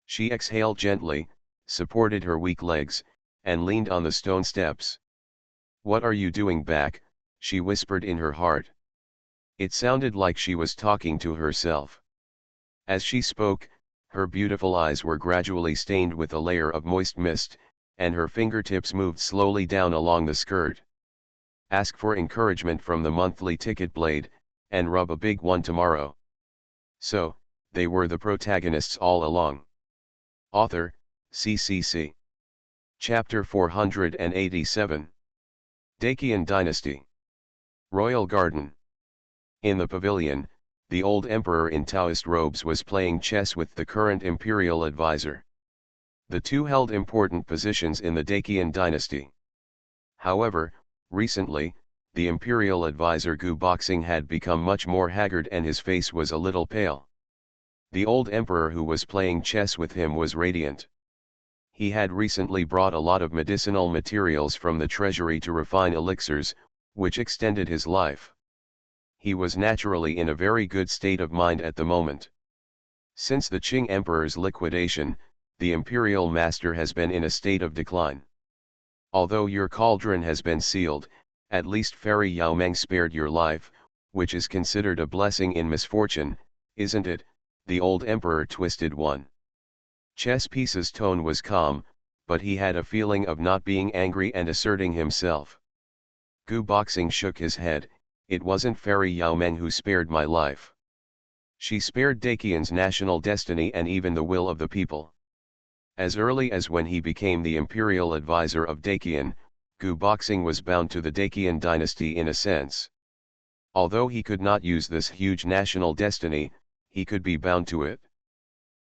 She exhaled gently, supported her weak legs, and leaned on the stone steps. "What are you doing back?" she whispered in her heart. It sounded like she was talking to herself. As she spoke, her beautiful eyes were gradually stained with a layer of moist mist, and her fingertips moved slowly down along the skirt. "Ask for encouragement from the monthly ticket blade, and rub a big one tomorrow." So, they were the protagonists all along. Author, CCC. Chapter 487. Dacian Dynasty. Royal Garden. In the pavilion, the old emperor in Taoist robes was playing chess with the current imperial advisor. The two held important positions in the Dacian dynasty. However, recently, the imperial advisor Gu Boxing had become much more haggard and his face was a little pale. The old emperor who was playing chess with him was radiant. He had recently brought a lot of medicinal materials from the treasury to refine elixirs, which extended his life. He was naturally in a very good state of mind at the moment. Since the Qing Emperor's liquidation, the imperial master has been in a state of decline. "Although your cauldron has been sealed, at least Fairy Yao Meng spared your life, which is considered a blessing in misfortune, isn't it?" the old emperor twisted one. Chess Piece's tone was calm, but he had a feeling of not being angry and asserting himself. Gu Boxing shook his head. "It wasn't Fairy Yao Meng who spared my life. She spared Dacian's national destiny and even the will of the people." As early as when he became the imperial advisor of Dacian, Gu Boxing was bound to the Dacian dynasty in a sense. Although he could not use this huge national destiny, he could be bound to it.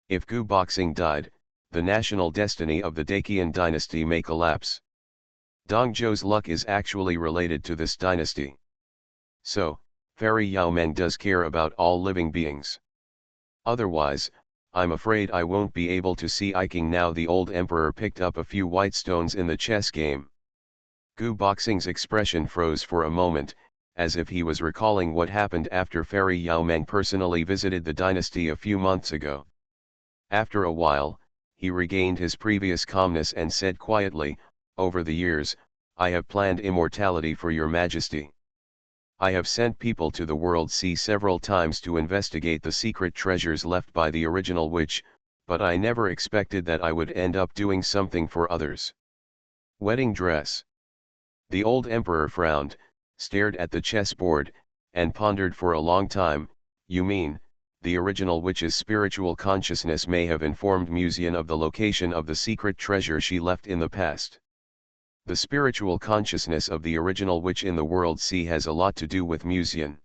If Gu Boxing died, the national destiny of the Dacian dynasty may collapse. Dongzhou's luck is actually related to this dynasty. So, Fairy Yao Meng does care about all living beings. Otherwise, I'm afraid I won't be able to see Iking now. The old emperor picked up a few white stones in the chess game. Gu Boxing's expression froze for a moment, as if he was recalling what happened after Fairy Yao Meng personally visited the dynasty a few months ago. After a while, he regained his previous calmness and said quietly, "Over the years, I have planned immortality for your majesty. I have sent people to the World Sea several times to investigate the secret treasures left by the original witch, but I never expected that I would end up doing something for others." Wedding dress. The old emperor frowned, stared at the chessboard, and pondered for a long time. "You mean, the original witch's spiritual consciousness may have informed Muzian of the location of the secret treasure she left in the past?" The spiritual consciousness of the original witch in the World Sea has a lot to do with Muzian.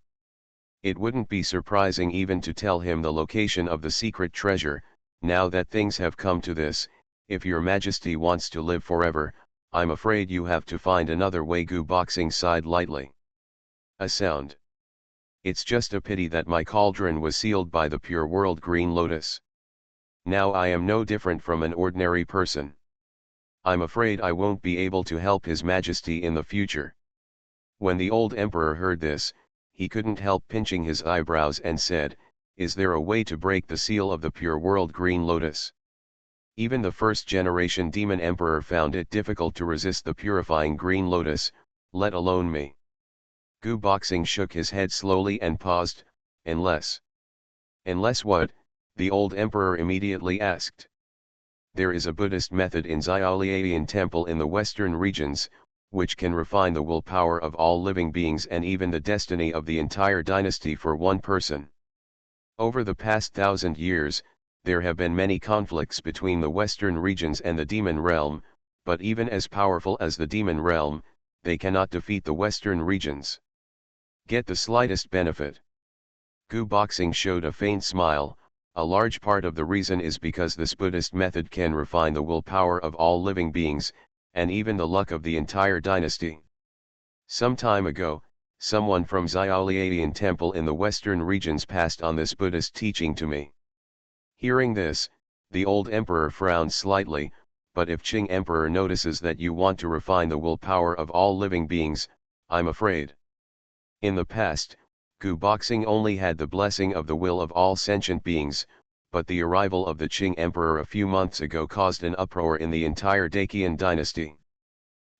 It wouldn't be surprising even to tell him the location of the secret treasure. Now that things have come to this, if your majesty wants to live forever, I'm afraid you have to find another way. Gu Boxing sighed lightly. A sound. "It's just a pity that my cauldron was sealed by the pure world green lotus. Now I am no different from an ordinary person. I'm afraid I won't be able to help His Majesty in the future." When the old emperor heard this, he couldn't help pinching his eyebrows and said, "Is there a way to break the seal of the pure world green lotus?" Even the first-generation demon emperor found it difficult to resist the purifying green lotus, let alone me. Gu Boxing shook his head slowly and paused, unless. Unless what? The old emperor immediately asked. There is a Buddhist method in SpecialAbilities temple in the western regions, which can refine the willpower of all living beings and even the destiny of the entire dynasty for one person. Over the past 1,000 years, there have been many conflicts between the western regions and the demon realm, but even as powerful as the demon realm, they cannot defeat the western regions. Get the slightest benefit. Gu Boxing showed a faint smile. A large part of the reason is because this Buddhist method can refine the willpower of all living beings, and even the luck of the entire dynasty. Some time ago, someone from SpecialAbilities temple in the western regions passed on this Buddhist teaching to me. Hearing this, the old emperor frowned slightly, but if Qing emperor notices that you want to refine the willpower of all living beings, I'm afraid. In the past, Gu Boxing only had the blessing of the will of all sentient beings, but the arrival of the Qing emperor a few months ago caused an uproar in the entire Daqian dynasty.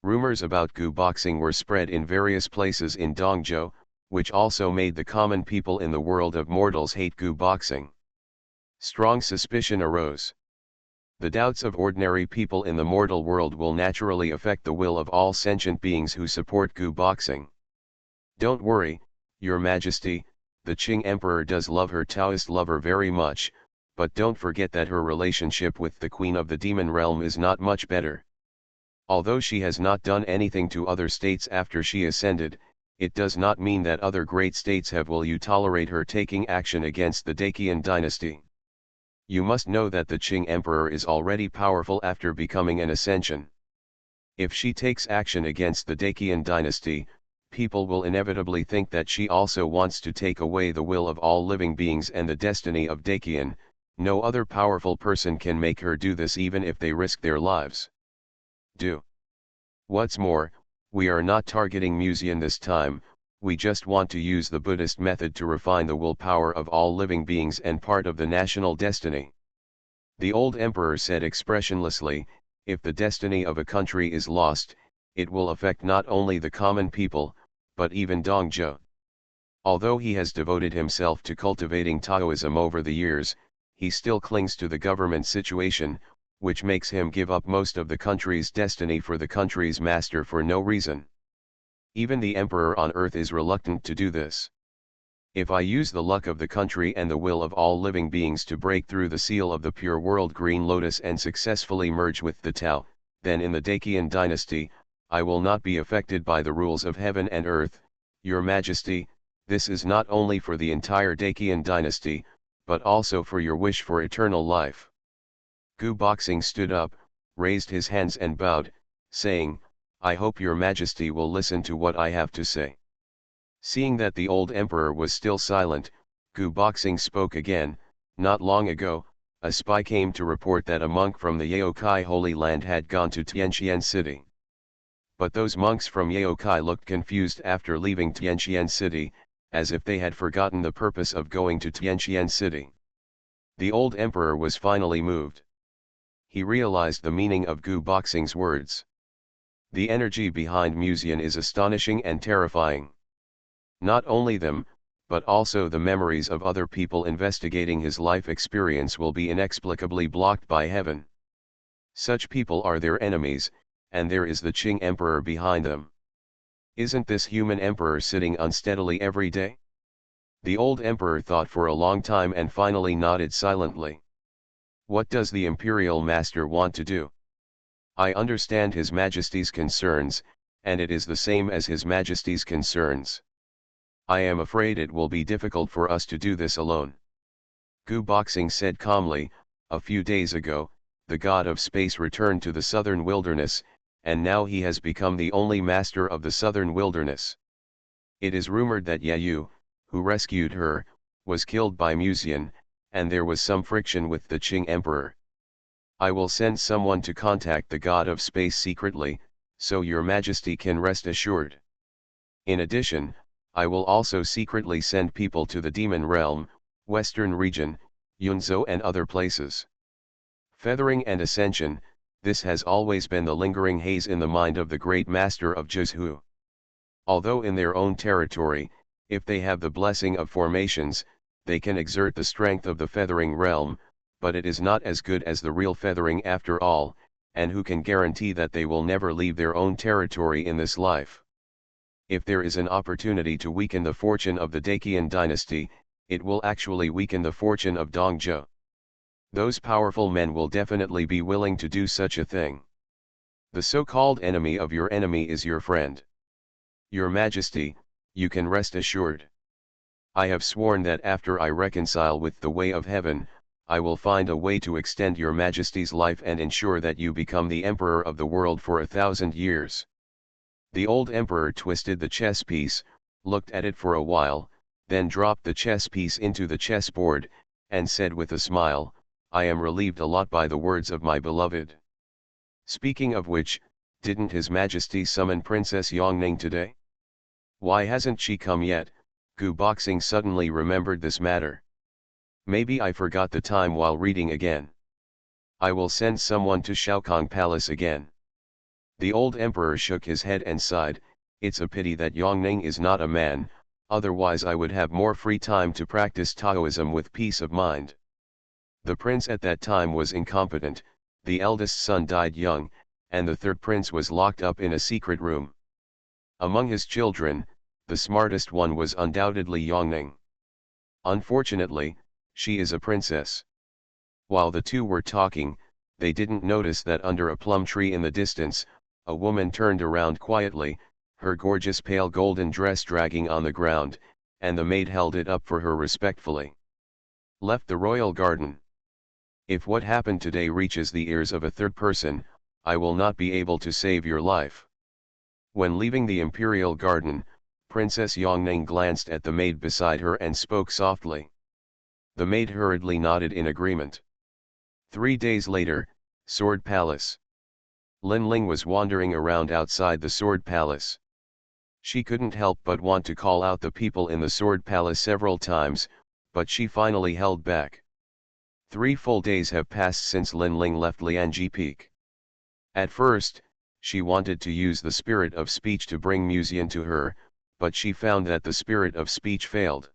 Rumors about Gu Boxing were spread in various places in Dongzhou, which also made the common people in the world of mortals hate Gu Boxing. Strong suspicion arose. The doubts of ordinary people in the mortal world will naturally affect the will of all sentient beings who support Gu Boxing. Don't worry, Your Majesty, the Qing Emperor does love her Taoist lover very much, but don't forget that her relationship with the Queen of the Demon Realm is not much better. Although she has not done anything to other states after she ascended, it does not mean that other great states have will you tolerate her taking action against the Daqian dynasty. You must know that the Qing Emperor is already powerful after becoming an ascension. If she takes action against the Daqian dynasty, people will inevitably think that she also wants to take away the will of all living beings and the destiny of Daqian. No other powerful person can make her do this even if they risk their lives. What's more, we are not targeting Muzian this time, we just want to use the Buddhist method to refine the willpower of all living beings and part of the national destiny. The old emperor said expressionlessly, if the destiny of a country is lost, it will affect not only the common people, but even Dongzhou. Although he has devoted himself to cultivating Taoism over the years, he still clings to the government situation, which makes him give up most of the country's destiny for the country's master for no reason. Even the emperor on earth is reluctant to do this. If I use the luck of the country and the will of all living beings to break through the seal of the pure world green lotus and successfully merge with the Tao, then in the Daqian dynasty, I will not be affected by the rules of heaven and earth. Your Majesty, this is not only for the entire Daqian dynasty, but also for your wish for eternal life. Gu Boxing stood up, raised his hands and bowed, saying, I hope your Majesty will listen to what I have to say. Seeing that the old emperor was still silent, Gu Boxing spoke again. Not long ago, a spy came to report that a monk from the Yaokai Holy Land had gone to Tianqian City. But those monks from Yaokai looked confused after leaving Tianqian City, as if they had forgotten the purpose of going to Tianqian City. The old emperor was finally moved. He realized the meaning of Gu Boxing's words. The energy behind Muzian is astonishing and terrifying. Not only them, but also the memories of other people investigating his life experience will be inexplicably blocked by heaven. Such people are their enemies, and there is the Qing Emperor behind them. Isn't this human emperor sitting unsteadily every day? The old emperor thought for a long time and finally nodded silently. What does the imperial master want to do? I understand His Majesty's concerns, and it is the same as His Majesty's concerns. I am afraid it will be difficult for us to do this alone. Gu Boxing said calmly, a few days ago, the god of space returned to the southern wilderness, and now he has become the only master of the southern wilderness. It is rumored that Yayu, who rescued her, was killed by Muzian, and there was some friction with the Qing Emperor. I will send someone to contact the god of space secretly, so your Majesty can rest assured. In addition, I will also secretly send people to the demon realm, western region, Yunzhou and other places. Feathering and ascension, this has always been the lingering haze in the mind of the great master of Juzhu. Although in their own territory, if they have the blessing of formations, they can exert the strength of the feathering realm, but it is not as good as the real feathering after all, and who can guarantee that they will never leave their own territory in this life? If there is an opportunity to weaken the fortune of the Dacian dynasty, it will actually weaken the fortune of Dongzhou. Those powerful men will definitely be willing to do such a thing. The so-called enemy of your enemy is your friend. Your Majesty, you can rest assured. I have sworn that after I reconcile with the way of heaven, I will find a way to extend your Majesty's life and ensure that you become the emperor of the world for 1,000 years. The old emperor twisted the chess piece, looked at it for a while, then dropped the chess piece into the chessboard, and said with a smile, I am relieved a lot by the words of my beloved. Speaking of which, didn't His Majesty summon Princess Yongning today? Why hasn't she come yet? Gu Boxing suddenly remembered this matter. Maybe I forgot the time while reading again. I will send someone to Shaokong Palace again. The old emperor shook his head and sighed, it's a pity that Yongning is not a man, otherwise I would have more free time to practice Taoism with peace of mind. The prince at that time was incompetent, the eldest son died young, and the third prince was locked up in a secret room. Among his children, the smartest one was undoubtedly Yongning. Unfortunately, she is a princess. While the two were talking, they didn't notice that under a plum tree in the distance, a woman turned around quietly, her gorgeous pale golden dress dragging on the ground, and the maid held it up for her respectfully. Left the royal garden. If what happened today reaches the ears of a third person, I will not be able to save your life. When leaving the imperial garden, Princess Yongning glanced at the maid beside her and spoke softly. The maid hurriedly nodded in agreement. 3 days later, Sword Palace. Lin Ling was wandering around outside the Sword Palace. She couldn't help but want to call out the people in the Sword Palace several times, but she finally held back. 3 full days have passed since Lin Ling left Lianji Peak. At first, she wanted to use the spirit of speech to bring Muzian to her, but she found that the spirit of speech failed.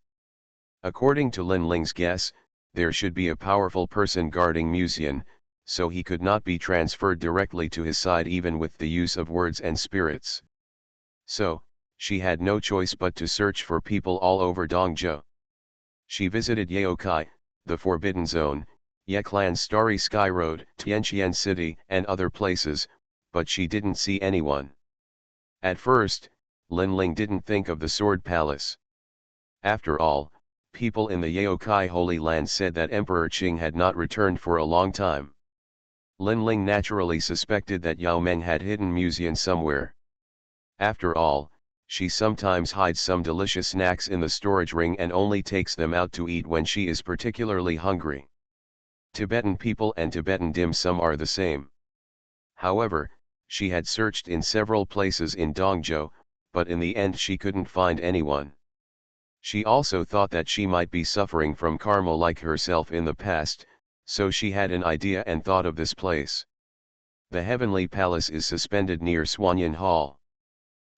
According to Lin Ling's guess, there should be a powerful person guarding Muzian, so he could not be transferred directly to his side even with the use of words and spirits. So, she had no choice but to search for people all over Dongzhou. She visited Yaokai, the Forbidden Zone, Yeklan's Starry Sky Road, Tianqian City and other places, but she didn't see anyone. At first, Lin Ling didn't think of the Sword Palace. After all, people in the Yaokai Holy Land said that Emperor Qing had not returned for a long time. Lin Ling naturally suspected that Yao Meng had hidden Muzian somewhere. After all, she sometimes hides some delicious snacks in the storage ring and only takes them out to eat when she is particularly hungry. Tibetan people and Tibetan dim sum are the same. However, she had searched in several places in Dongzhou, but in the end she couldn't find anyone. She also thought that she might be suffering from karma like herself in the past, so she had an idea and thought of this place. The Heavenly Palace is suspended near Swanyan Hall.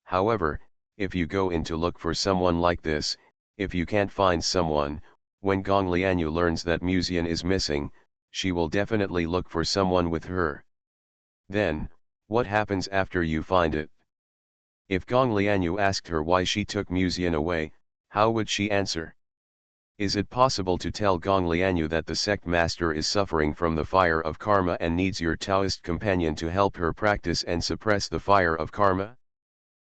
However, if you go in to look for someone like this, if you can't find someone, when Gong Lianyu learns that Muzian is missing, she will definitely look for someone with her. Then, what happens after you find it? If Gong Lianyu asked her why she took Muzian away, how would she answer? Is it possible to tell Gong Lianyu that the sect master is suffering from the fire of karma and needs your Taoist companion to help her practice and suppress the fire of karma?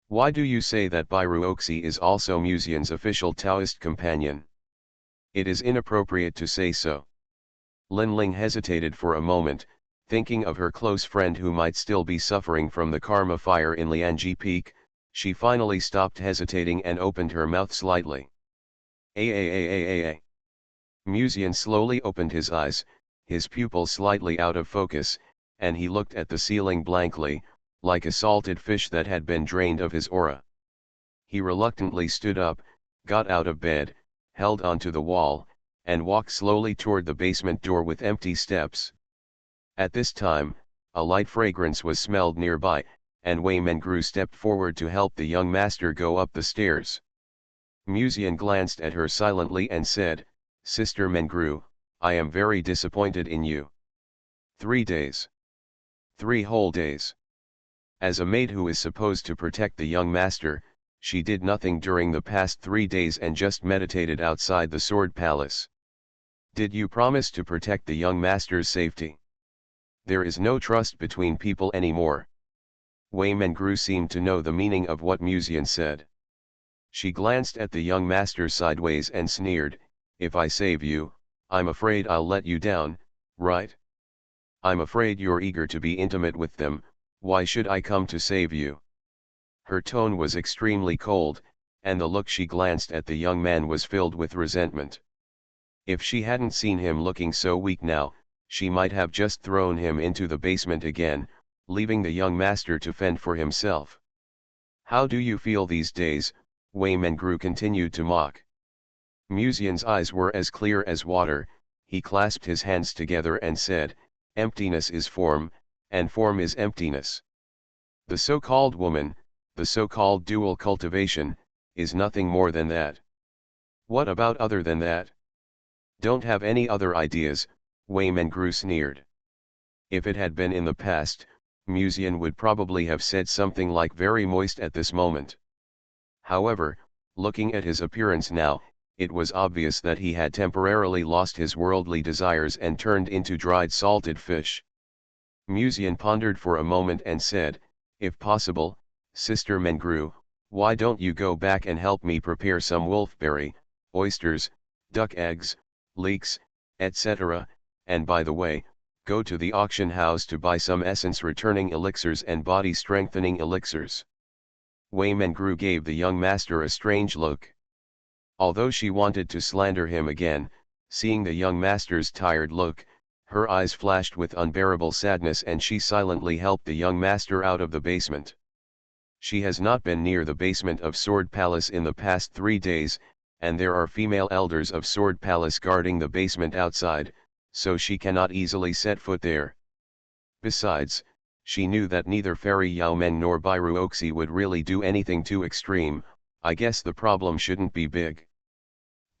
Why do you say that Bairuoxi is also Muzian's official Taoist companion? It is inappropriate to say so. Lin Ling hesitated for a moment, thinking of her close friend who might still be suffering from the karma fire in Lianji Peak. She finally stopped hesitating and opened her mouth slightly. Muzian slowly opened his eyes, his pupils slightly out of focus, and he looked at the ceiling blankly, like a salted fish that had been drained of his aura. He reluctantly stood up, got out of bed, held onto the wall, and walked slowly toward the basement door with empty steps. At this time, a light fragrance was smelled nearby, and Wei Mengru stepped forward to help the young master go up the stairs. Musian glanced at her silently and said, "Sister Mengru, I am very disappointed in you. 3 days. 3 whole days. As a maid who is supposed to protect the young master, she did nothing during the past 3 days and just meditated outside the Sword Palace. Did you promise to protect the young master's safety? There is no trust between people anymore." Wei Mengru seemed to know the meaning of what Musian said. She glanced at the young master sideways and sneered, "If I save you, I'm afraid I'll let you down, right? I'm afraid you're eager to be intimate with them, why should I come to save you?" Her tone was extremely cold, and the look she glanced at the young man was filled with resentment. If she hadn't seen him looking so weak now, she might have just thrown him into the basement again, leaving the young master to fend for himself. "How do you feel these days?" Wei Mengru continued to mock. Musian's eyes were as clear as water. He clasped his hands together and said, "Emptiness is form, and form is emptiness. The so-called woman, the so-called dual cultivation, is nothing more than that. What about other than that? Don't have any other ideas?" Wei Mengru sneered. If it had been in the past, Musian would probably have said something like "very moist" at this moment. However, looking at his appearance now, it was obvious that he had temporarily lost his worldly desires and turned into dried salted fish. Musian pondered for a moment and said, "If possible, Sister Mengru, why don't you go back and help me prepare some wolfberry, oysters, duck eggs, leeks, etc., and by the way, go to the auction house to buy some essence-returning elixirs and body-strengthening elixirs." Wei Mengru gave the young master a strange look. Although she wanted to slander him again, seeing the young master's tired look, her eyes flashed with unbearable sadness and she silently helped the young master out of the basement. She has not been near the basement of Sword Palace in the past 3 days, and there are female elders of Sword Palace guarding the basement outside, so she cannot easily set foot there. Besides, she knew that neither Fairy Yao Meng nor Bairu Oxy would really do anything too extreme. I guess the problem shouldn't be big.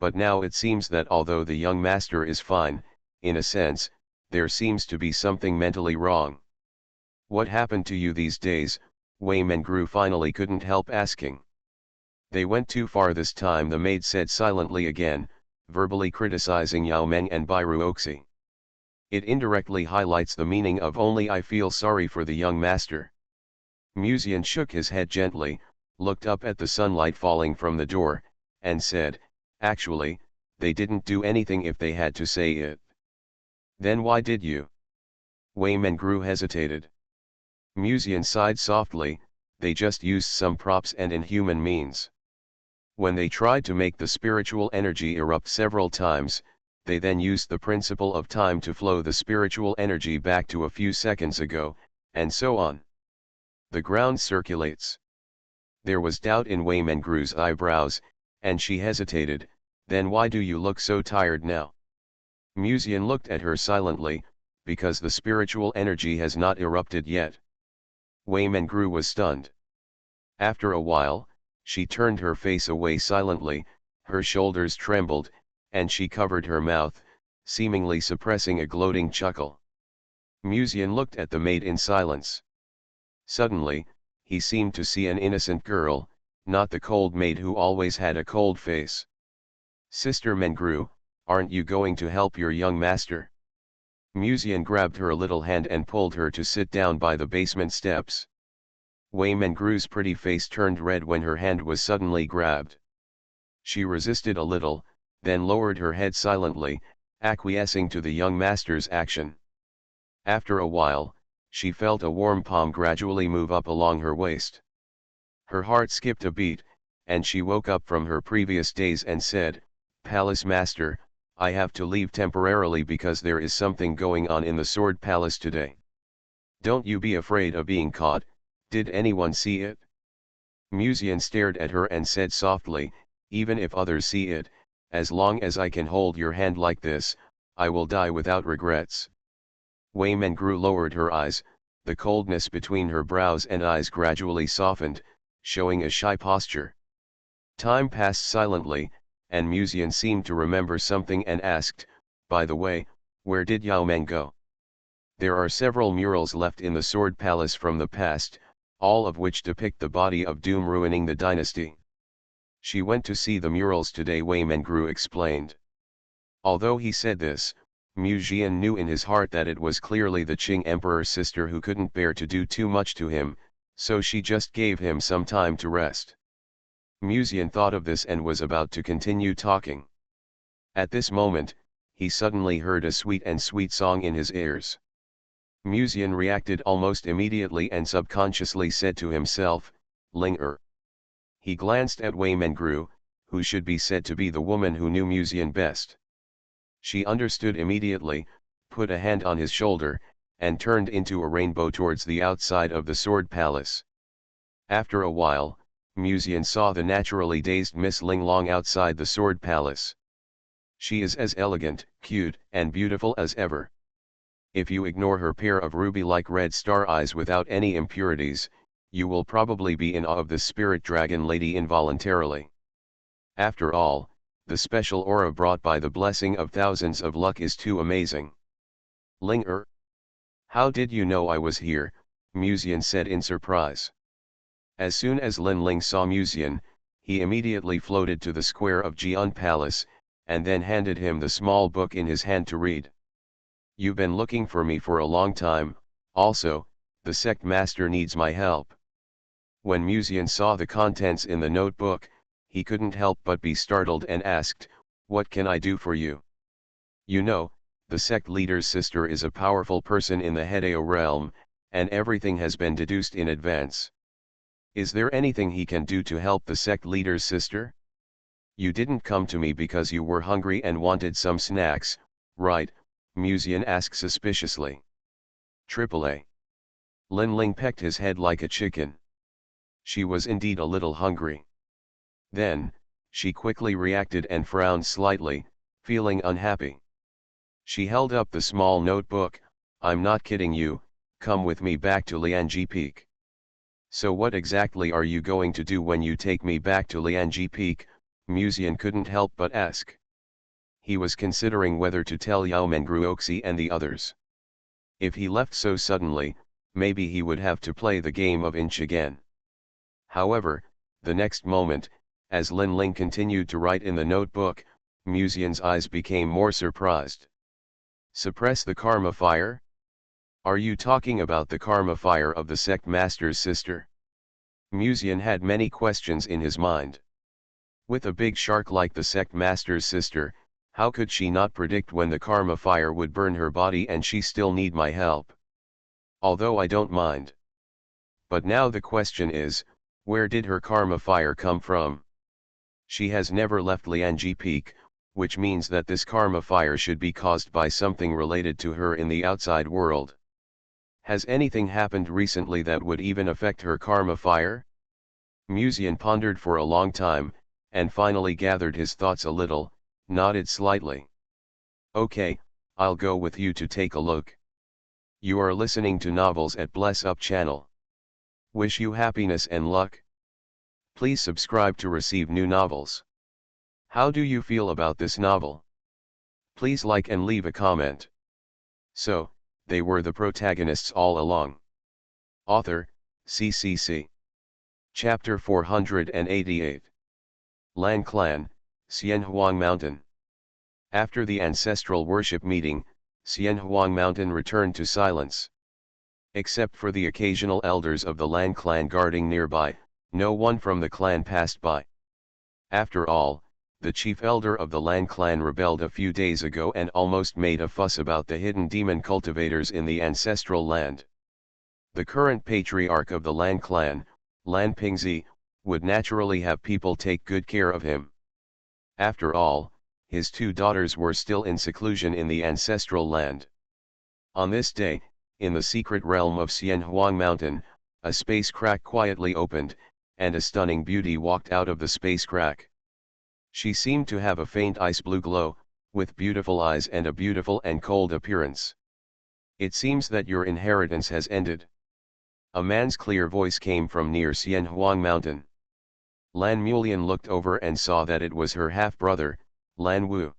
But now it seems that although the young master is fine, in a sense, there seems to be something mentally wrong. "What happened to you these days?" Wei Mengru finally couldn't help asking. "They went too far this time," the maid said silently again, verbally criticizing Yao Meng and Bairu Oxy. It indirectly highlights the meaning of "only I feel sorry for the young master." Musian shook his head gently, looked up at the sunlight falling from the door, and said, "Actually, they didn't do anything if they had to say it." "Then why did you?" Wei Mengru hesitated. Musian sighed softly, "They just used some props and inhuman means. When they tried to make the spiritual energy erupt several times, they then used the principle of time to flow the spiritual energy back to a few seconds ago, and so on. The ground circulates." There was doubt in Wei Mengru's eyebrows, and she hesitated. "Then why do you look so tired now?" Musian looked at her silently, "Because the spiritual energy has not erupted yet." Wei Mengru was stunned. After a while, she turned her face away silently, her shoulders trembled, and she covered her mouth, seemingly suppressing a gloating chuckle. Musian looked at the maid in silence. Suddenly, he seemed to see an innocent girl, not the cold maid who always had a cold face. "Sister Mengru, aren't you going to help your young master?" Musian grabbed her little hand and pulled her to sit down by the basement steps. Wei Mengru's pretty face turned red when her hand was suddenly grabbed. She resisted a little, then lowered her head silently, acquiescing to the young master's action. After a while, she felt a warm palm gradually move up along her waist. Her heart skipped a beat, and she woke up from her previous daze and said, "Palace Master, I have to leave temporarily because there is something going on in the Sword Palace today. Don't you be afraid of being caught. Did anyone see it?" Musian stared at her and said softly, "Even if others see it, as long as I can hold your hand like this, I will die without regrets." Wei Mengru lowered her eyes, the coldness between her brows and eyes gradually softened, showing a shy posture. Time passed silently, and Musian seemed to remember something and asked, "By the way, where did Yao Meng go?" There are several murals left in the Sword Palace from the past, all of which depict the body of doom ruining the dynasty. She went to see the murals today, Wei Mengru explained. Although he said this, Mu Jian knew in his heart that it was clearly the Qing emperor's sister who couldn't bear to do too much to him, so she just gave him some time to rest. Mu Jian thought of this and was about to continue talking. At this moment, he suddenly heard a sweet song in his ears. Mu Jian reacted almost immediately and subconsciously said to himself, "Ling Er." He glanced at Wei Mengru, who should be said to be the woman who knew Mu Jian best. She understood immediately, put a hand on his shoulder, and turned into a rainbow towards the outside of the Sword Palace. After a while, Mu Jian saw the naturally dazed Miss Ling Long outside the Sword Palace. She is as elegant, cute, and beautiful as ever. If you ignore her pair of ruby-like red star eyes without any impurities, you will probably be in awe of the spirit dragon lady involuntarily. After all, the special aura brought by the blessing of thousands of luck is too amazing. Ling Er? How did you know I was here? Mu Jian said in surprise. As soon as Lin Ling saw Mu Jian, he immediately floated to the square of Jian Palace, and then handed him the small book in his hand to read. You've been looking for me for a long time, also, the sect master needs my help. When Mu Jian saw the contents in the notebook, he couldn't help but be startled and asked, "What can I do for you?" You know, the sect leader's sister is a powerful person in the Hedeo realm, and everything has been deduced in advance. Is there anything he can do to help the sect leader's sister? You didn't come to me because you were hungry and wanted some snacks, right? Mu Jian asked suspiciously. AAA. Lin Ling pecked his head like a chicken. She was indeed a little hungry. Then, she quickly reacted and frowned slightly, feeling unhappy. She held up the small notebook. "I'm not kidding you, come with me back to Lianji Peak." "So what exactly are you going to do when you take me back to Lianji Peak?" Mu Jian couldn't help but ask. He was considering whether to tell Yao Mengru Oxi and the others. If he left so suddenly, maybe he would have to play the game of inch again. However, the next moment, as Lin Ling continued to write in the notebook, Mu Jian's eyes became more surprised. Suppress the karma fire? Are you talking about the karma fire of the sect master's sister? Mu Jian had many questions in his mind. With a big shark like the sect master's sister, how could she not predict when the karma fire would burn her body and she still need my help? Although I don't mind. But now the question is, where did her karma fire come from? She has never left Lianji Peak, which means that this karma fire should be caused by something related to her in the outside world. Has anything happened recently that would even affect her karma fire? Mu Jian pondered for a long time, and finally gathered his thoughts a little, nodded slightly. "Okay, I'll go with you to take a look." You are listening to Novels at Bless Up channel. Wish you happiness and luck. Please subscribe to receive new novels. How do you feel about this novel? Please like and leave a comment. So, they were the protagonists all along. Author, CCC. Chapter 488. Lan Clan, Xianhuang Mountain. After the ancestral worship meeting, Xianhuang Mountain returned to silence. Except for the occasional elders of the Lan clan guarding nearby, no one from the clan passed by. After all, the chief elder of the Lan clan rebelled a few days ago and almost made a fuss about the hidden demon cultivators in the ancestral land. The current patriarch of the Lan clan, Lan Pingzi, would naturally have people take good care of him. After all, his two daughters were still in seclusion in the ancestral land. On this day, in the secret realm of Xianhuang Mountain, a space crack quietly opened, and a stunning beauty walked out of the space crack. She seemed to have a faint ice blue glow, with beautiful eyes and a beautiful and cold appearance. It seems that your inheritance has ended. A man's clear voice came from near Xianhuang Mountain. Lan Mulian looked over and saw that it was her half-brother, Lan Wu.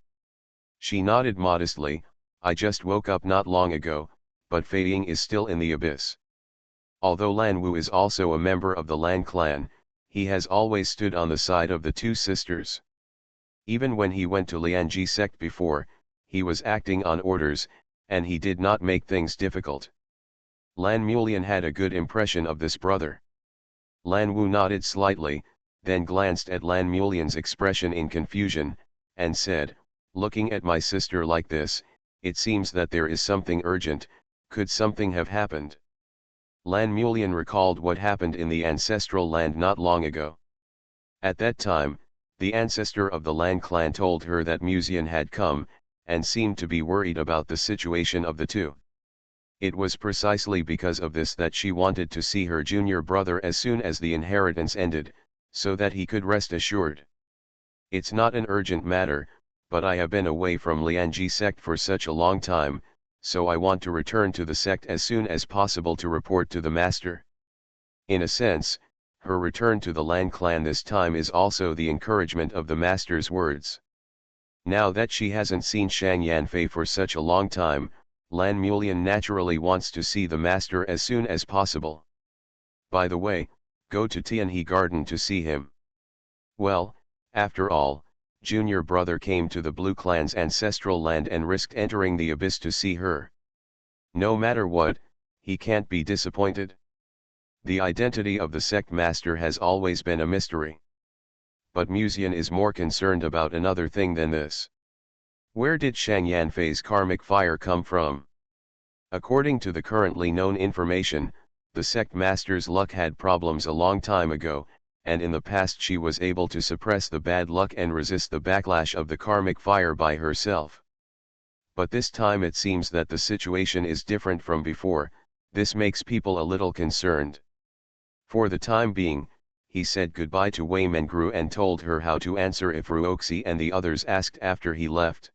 She nodded modestly, I just woke up not long ago, but Fei Ying is still in the abyss. Although Lan Wu is also a member of the Lan clan, he has always stood on the side of the two sisters. Even when he went to Lianji sect before, he was acting on orders, and he did not make things difficult. Lan Mulian had a good impression of this brother. Lan Wu nodded slightly, then glanced at Lan Mulian's expression in confusion, and said, looking at my sister like this, it seems that there is something urgent. Could something have happened? Lan Mulian recalled what happened in the ancestral land not long ago. At that time, the ancestor of the Lan clan told her that Muzian had come, and seemed to be worried about the situation of the two. It was precisely because of this that she wanted to see her junior brother as soon as the inheritance ended, so that he could rest assured. It's not an urgent matter, but I have been away from Lianji sect for such a long time, so I want to return to the sect as soon as possible to report to the master. In a sense, her return to the Lan clan this time is also the encouragement of the master's words. Now that she hasn't seen Shang Yanfei for such a long time, Lan Mulian naturally wants to see the master as soon as possible. By the way, go to Tianhe Garden to see him. Well, after all, junior brother came to the Blue clan's ancestral land and risked entering the abyss to see her. No matter what, he can't be disappointed. The identity of the sect master has always been a mystery. But Muzian is more concerned about another thing than this. Where did Shang Yanfei's karmic fire come from? According to the currently known information, the sect master's luck had problems a long time ago, and in the past she was able to suppress the bad luck and resist the backlash of the karmic fire by herself. But this time it seems that the situation is different from before. This makes people a little concerned. For the time being, he said goodbye to Wei Mengru and told her how to answer if Ruoxi and the others asked after he left.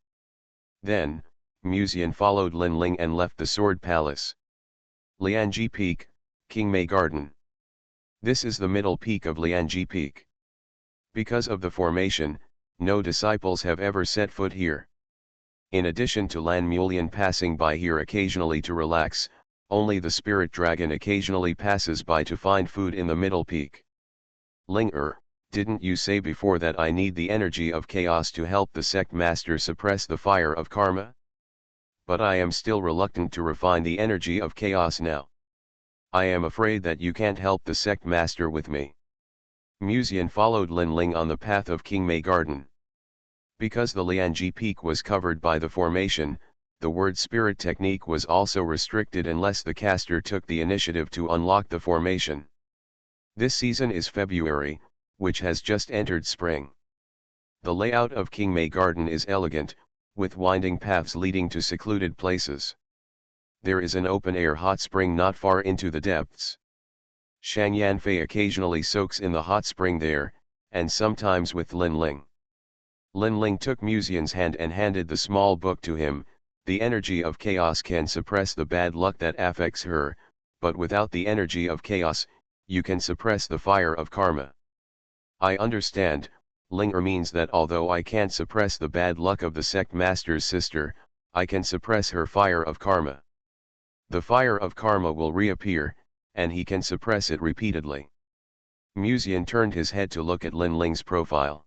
Then, Muzian followed Lin Ling and left the Sword Palace. Lianji Peak, Qingmei Garden. This is the middle peak of Lianji Peak. Because of the formation, no disciples have ever set foot here. In addition to Lan Mulian passing by here occasionally to relax, only the spirit dragon occasionally passes by to find food in the middle peak. Ling didn't you say before that I need the energy of chaos to help the sect master suppress the fire of karma? But I am still reluctant to refine the energy of chaos now. I am afraid that you can't help the sect master with me. Muzian followed Lin Ling on the path of Qingmei Garden. Because the Lianji Peak was covered by the formation, the word spirit technique was also restricted unless the caster took the initiative to unlock the formation. This season is February, which has just entered spring. The layout of Qingmei Garden is elegant, with winding paths leading to secluded places. There is an open-air hot spring not far into the depths. Shang Yanfei occasionally soaks in the hot spring there, and sometimes with Lin Ling. Lin Ling took Muzian's hand and handed the small book to him. The energy of chaos can suppress the bad luck that affects her, but without the energy of chaos, you can suppress the fire of karma. I understand. Linger means that although I can't suppress the bad luck of the sect master's sister, I can suppress her fire of karma. The fire of karma will reappear, and he can suppress it repeatedly. Muzian turned his head to look at Lin Ling's profile.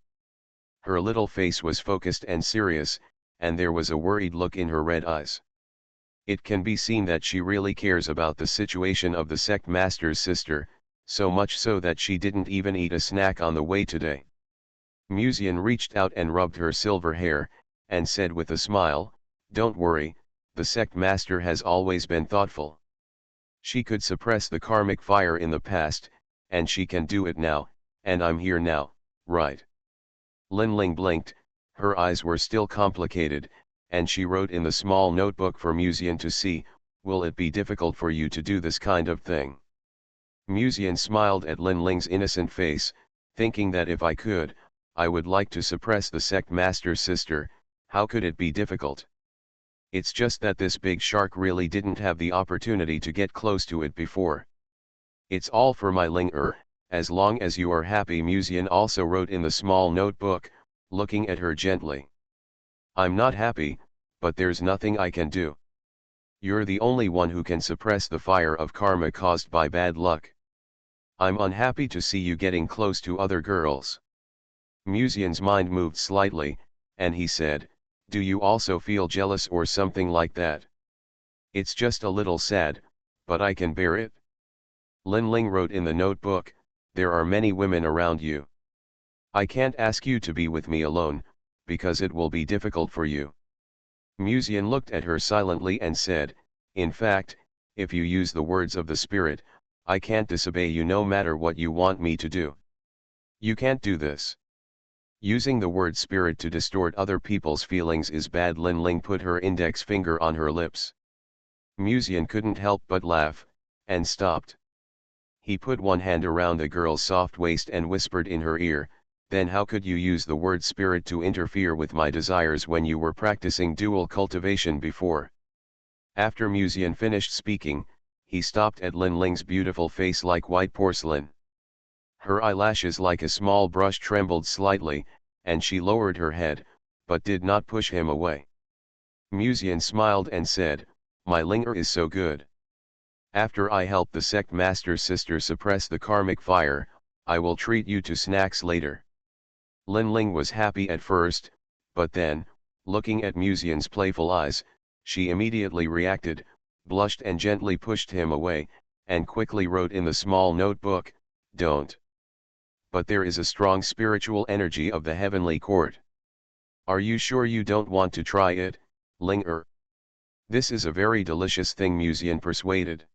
Her little face was focused and serious, and there was a worried look in her red eyes. It can be seen that she really cares about the situation of the sect master's sister, so much so that she didn't even eat a snack on the way today. Muzian reached out and rubbed her silver hair, and said with a smile, "Don't worry, the sect master has always been thoughtful. She could suppress the karmic fire in the past, and she can do it now, and I'm here now, right?" Lin Ling blinked, her eyes were still complicated, and she wrote in the small notebook for Muzian to see, "Will it be difficult for you to do this kind of thing?" Muzian smiled at Lin Ling's innocent face, thinking that if I could, I would like to suppress the sect master's sister. How could it be difficult? It's just that this big shark really didn't have the opportunity to get close to it before. It's all for my Ling as long as you are happy. Musian also wrote in the small notebook, looking at her gently. I'm not happy, but there's nothing I can do. You're the only one who can suppress the fire of karma caused by bad luck. I'm unhappy to see you getting close to other girls. Musian's mind moved slightly, and he said, do you also feel jealous or something like that? It's just a little sad, but I can bear it. Lin Ling wrote in the notebook, there are many women around you. I can't ask you to be with me alone, because it will be difficult for you. Musian looked at her silently and said, in fact, if you use the words of the spirit, I can't disobey you no matter what you want me to do. You can't do this. Using the word spirit to distort other people's feelings is bad. Lin Ling put her index finger on her lips. Musian couldn't help but laugh, and stopped. He put one hand around the girl's soft waist and whispered in her ear, then how could you use the word spirit to interfere with my desires when you were practicing dual cultivation before? After Musian finished speaking, he stopped at Lin Ling's beautiful face like white porcelain. Her eyelashes like a small brush trembled slightly, and she lowered her head, but did not push him away. Musian smiled and said, my Linger is so good. After I help the sect master's sister suppress the karmic fire, I will treat you to snacks later. Lin Ling was happy at first, but then, looking at Musian's playful eyes, she immediately reacted, blushed and gently pushed him away, and quickly wrote in the small notebook, don't. But there is a strong spiritual energy of the heavenly court. Are you sure you don't want to try it, Linger? This is a very delicious thing, Musian persuaded.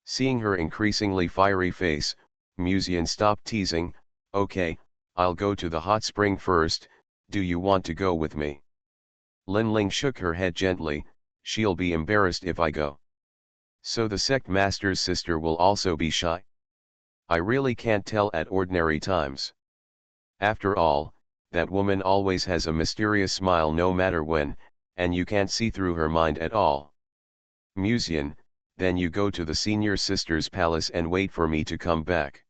Seeing her increasingly fiery face, Musian stopped teasing, okay, I'll go to the hot spring first, do you want to go with me? Lin Ling shook her head gently, she'll be embarrassed if I go. So the sect master's sister will also be shy? I really can't tell at ordinary times. After all, that woman always has a mysterious smile no matter when, and you can't see through her mind at all. Musian, then you go to the senior sister's palace and wait for me to come back.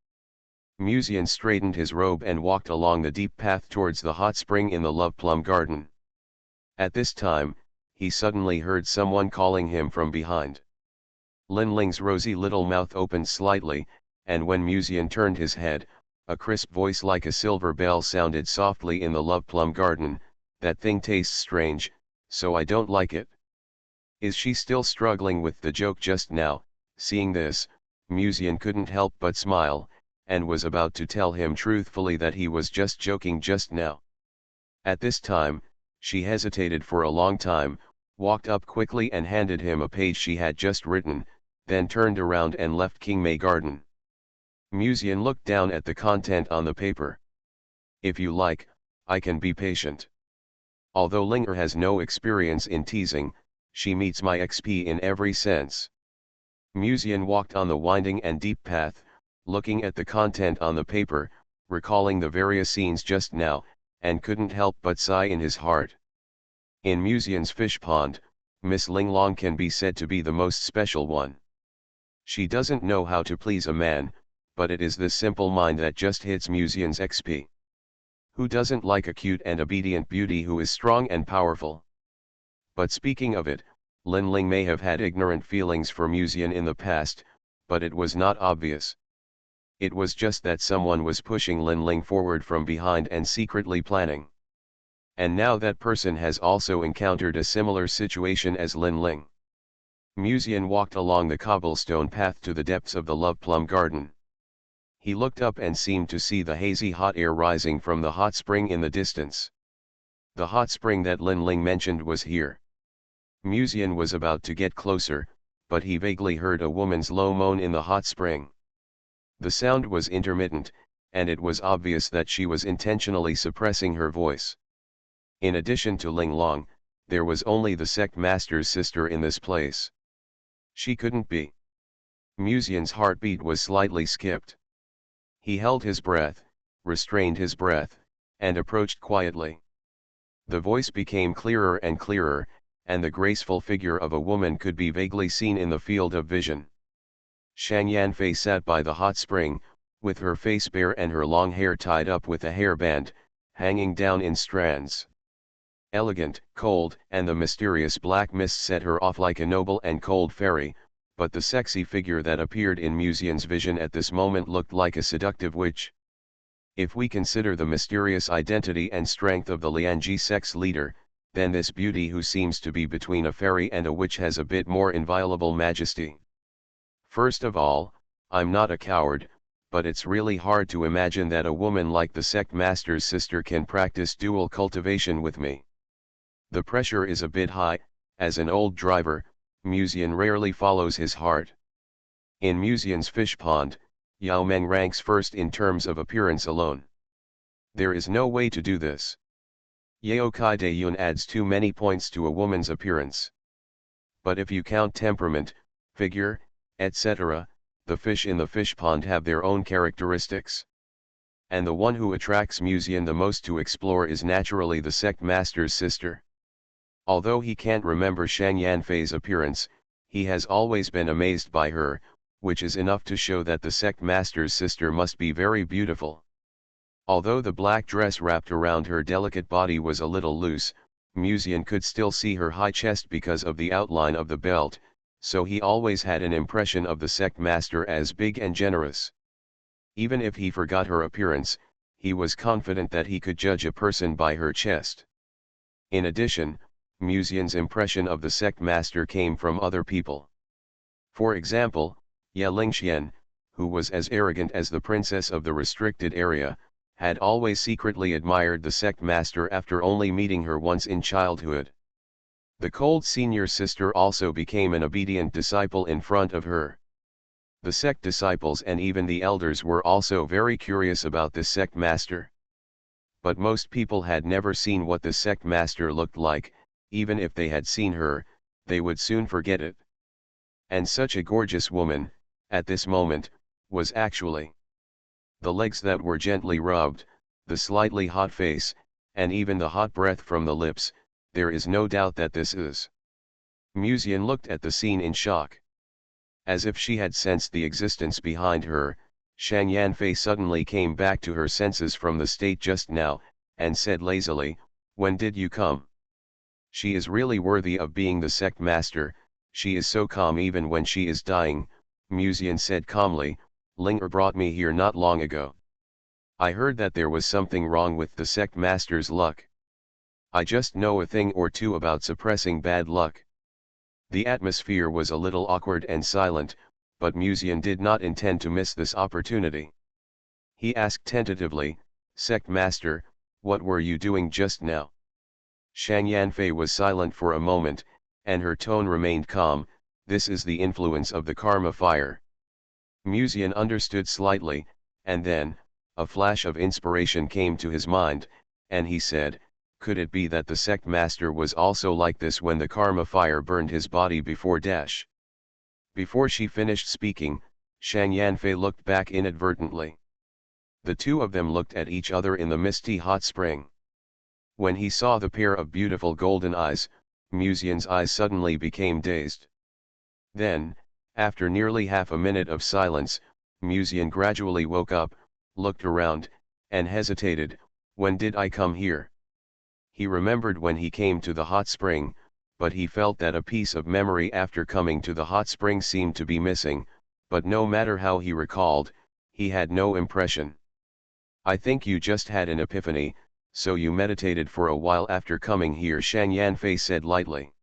Musian straightened his robe and walked along the deep path towards the hot spring in the love plum garden. At this time, he suddenly heard someone calling him from behind. Lin Ling's rosy little mouth opened slightly, and when Musian turned his head, a crisp voice like a silver bell sounded softly in the love plum garden, that thing tastes strange, so I don't like it. Is she still struggling with the joke just now? Seeing this, Musian couldn't help but smile, and was about to tell him truthfully that he was just joking just now. At this time, she hesitated for a long time, walked up quickly and handed him a page she had just written, then turned around and left Qingmei Garden. Musian looked down at the content on the paper. If you like, I can be patient. Although Linger has no experience in teasing, she meets my XP in every sense. Musian walked on the winding and deep path, looking at the content on the paper, recalling the various scenes just now, and couldn't help but sigh in his heart. In Musian's fish pond, Miss Linglong can be said to be the most special one. She doesn't know how to please a man, but it is this simple mind that just hits Musian's XP. Who doesn't like a cute and obedient beauty who is strong and powerful? But speaking of it, Lin Ling may have had ignorant feelings for Musian in the past, but it was not obvious. It was just that someone was pushing Lin Ling forward from behind and secretly planning. And now that person has also encountered a similar situation as Lin Ling. Musian walked along the cobblestone path to the depths of the love plum garden. He looked up and seemed to see the hazy hot air rising from the hot spring in the distance. The hot spring that Lin Ling mentioned was here. Musian was about to get closer, but he vaguely heard a woman's low moan in the hot spring. The sound was intermittent, and it was obvious that she was intentionally suppressing her voice. In addition to Ling Long, there was only the sect master's sister in this place. She couldn't be. Musian's heartbeat was slightly skipped. He held his breath, restrained his breath, and approached quietly. The voice became clearer and clearer, and the graceful figure of a woman could be vaguely seen in the field of vision. Shang Yanfei sat by the hot spring, with her face bare and her long hair tied up with a hairband, hanging down in strands. Elegant, cold, and the mysterious black mist set her off like a noble and cold fairy, but the sexy figure that appeared in Musian's vision at this moment looked like a seductive witch. If we consider the mysterious identity and strength of the Lianji sex leader, then this beauty who seems to be between a fairy and a witch has a bit more inviolable majesty. First of all, I'm not a coward, but it's really hard to imagine that a woman like the sect master's sister can practice dual cultivation with me. The pressure is a bit high. As an old driver, Musian rarely follows his heart. In Musian's fish pond, Yao Meng ranks first in terms of appearance alone. There is no way to do this. Yao Kai De Yun adds too many points to a woman's appearance. But if you count temperament, figure, etc., the fish in the fish pond have their own characteristics. And the one who attracts Musian the most to explore is naturally the sect master's sister. Although he can't remember Shang Yanfei's appearance, he has always been amazed by her, which is enough to show that the sect master's sister must be very beautiful. Although the black dress wrapped around her delicate body was a little loose, Musian could still see her high chest because of the outline of the belt, so he always had an impression of the sect master as big and generous. Even if he forgot her appearance, he was confident that he could judge a person by her chest. In addition, Musian's impression of the sect master came from other people. For example, Ye Lingxian, who was as arrogant as the princess of the restricted area, had always secretly admired the sect master after only meeting her once in childhood. The cold senior sister also became an obedient disciple in front of her. The sect disciples and even the elders were also very curious about this sect master. But most people had never seen what the sect master looked like. Even if they had seen her, they would soon forget it. And such a gorgeous woman, at this moment, was actually. The legs that were gently rubbed, the slightly hot face, and even the hot breath from the lips, there is no doubt that this is. Musian looked at the scene in shock. As if she had sensed the existence behind her, Shang Yanfei suddenly came back to her senses from the state just now, and said lazily, "When did you come? She is really worthy of being the sect master, she is so calm even when she is dying," Musian said calmly. "Linger brought me here not long ago. I heard that there was something wrong with the sect master's luck. I just know a thing or two about suppressing bad luck." The atmosphere was a little awkward and silent, but Musian did not intend to miss this opportunity. He asked tentatively, "Sect master, what were you doing just now?" Shang Yanfei was silent for a moment, and her tone remained calm. "This is the influence of the karma fire." Musian understood slightly, and then, a flash of inspiration came to his mind, and he said, "Could it be that the sect master was also like this when the karma fire burned his body before dash?" Before she finished speaking, Shang Yanfei looked back inadvertently. The two of them looked at each other in the misty hot spring. When he saw the pair of beautiful golden eyes, Musian's eyes suddenly became dazed. Then, after nearly half a minute of silence, Musian gradually woke up, looked around, and hesitated. "When did I come here?" He remembered when he came to the hot spring, but he felt that a piece of memory after coming to the hot spring seemed to be missing, but no matter how he recalled, he had no impression. "I think you just had an epiphany, so you meditated for a while after coming here," Shang Yanfei said lightly.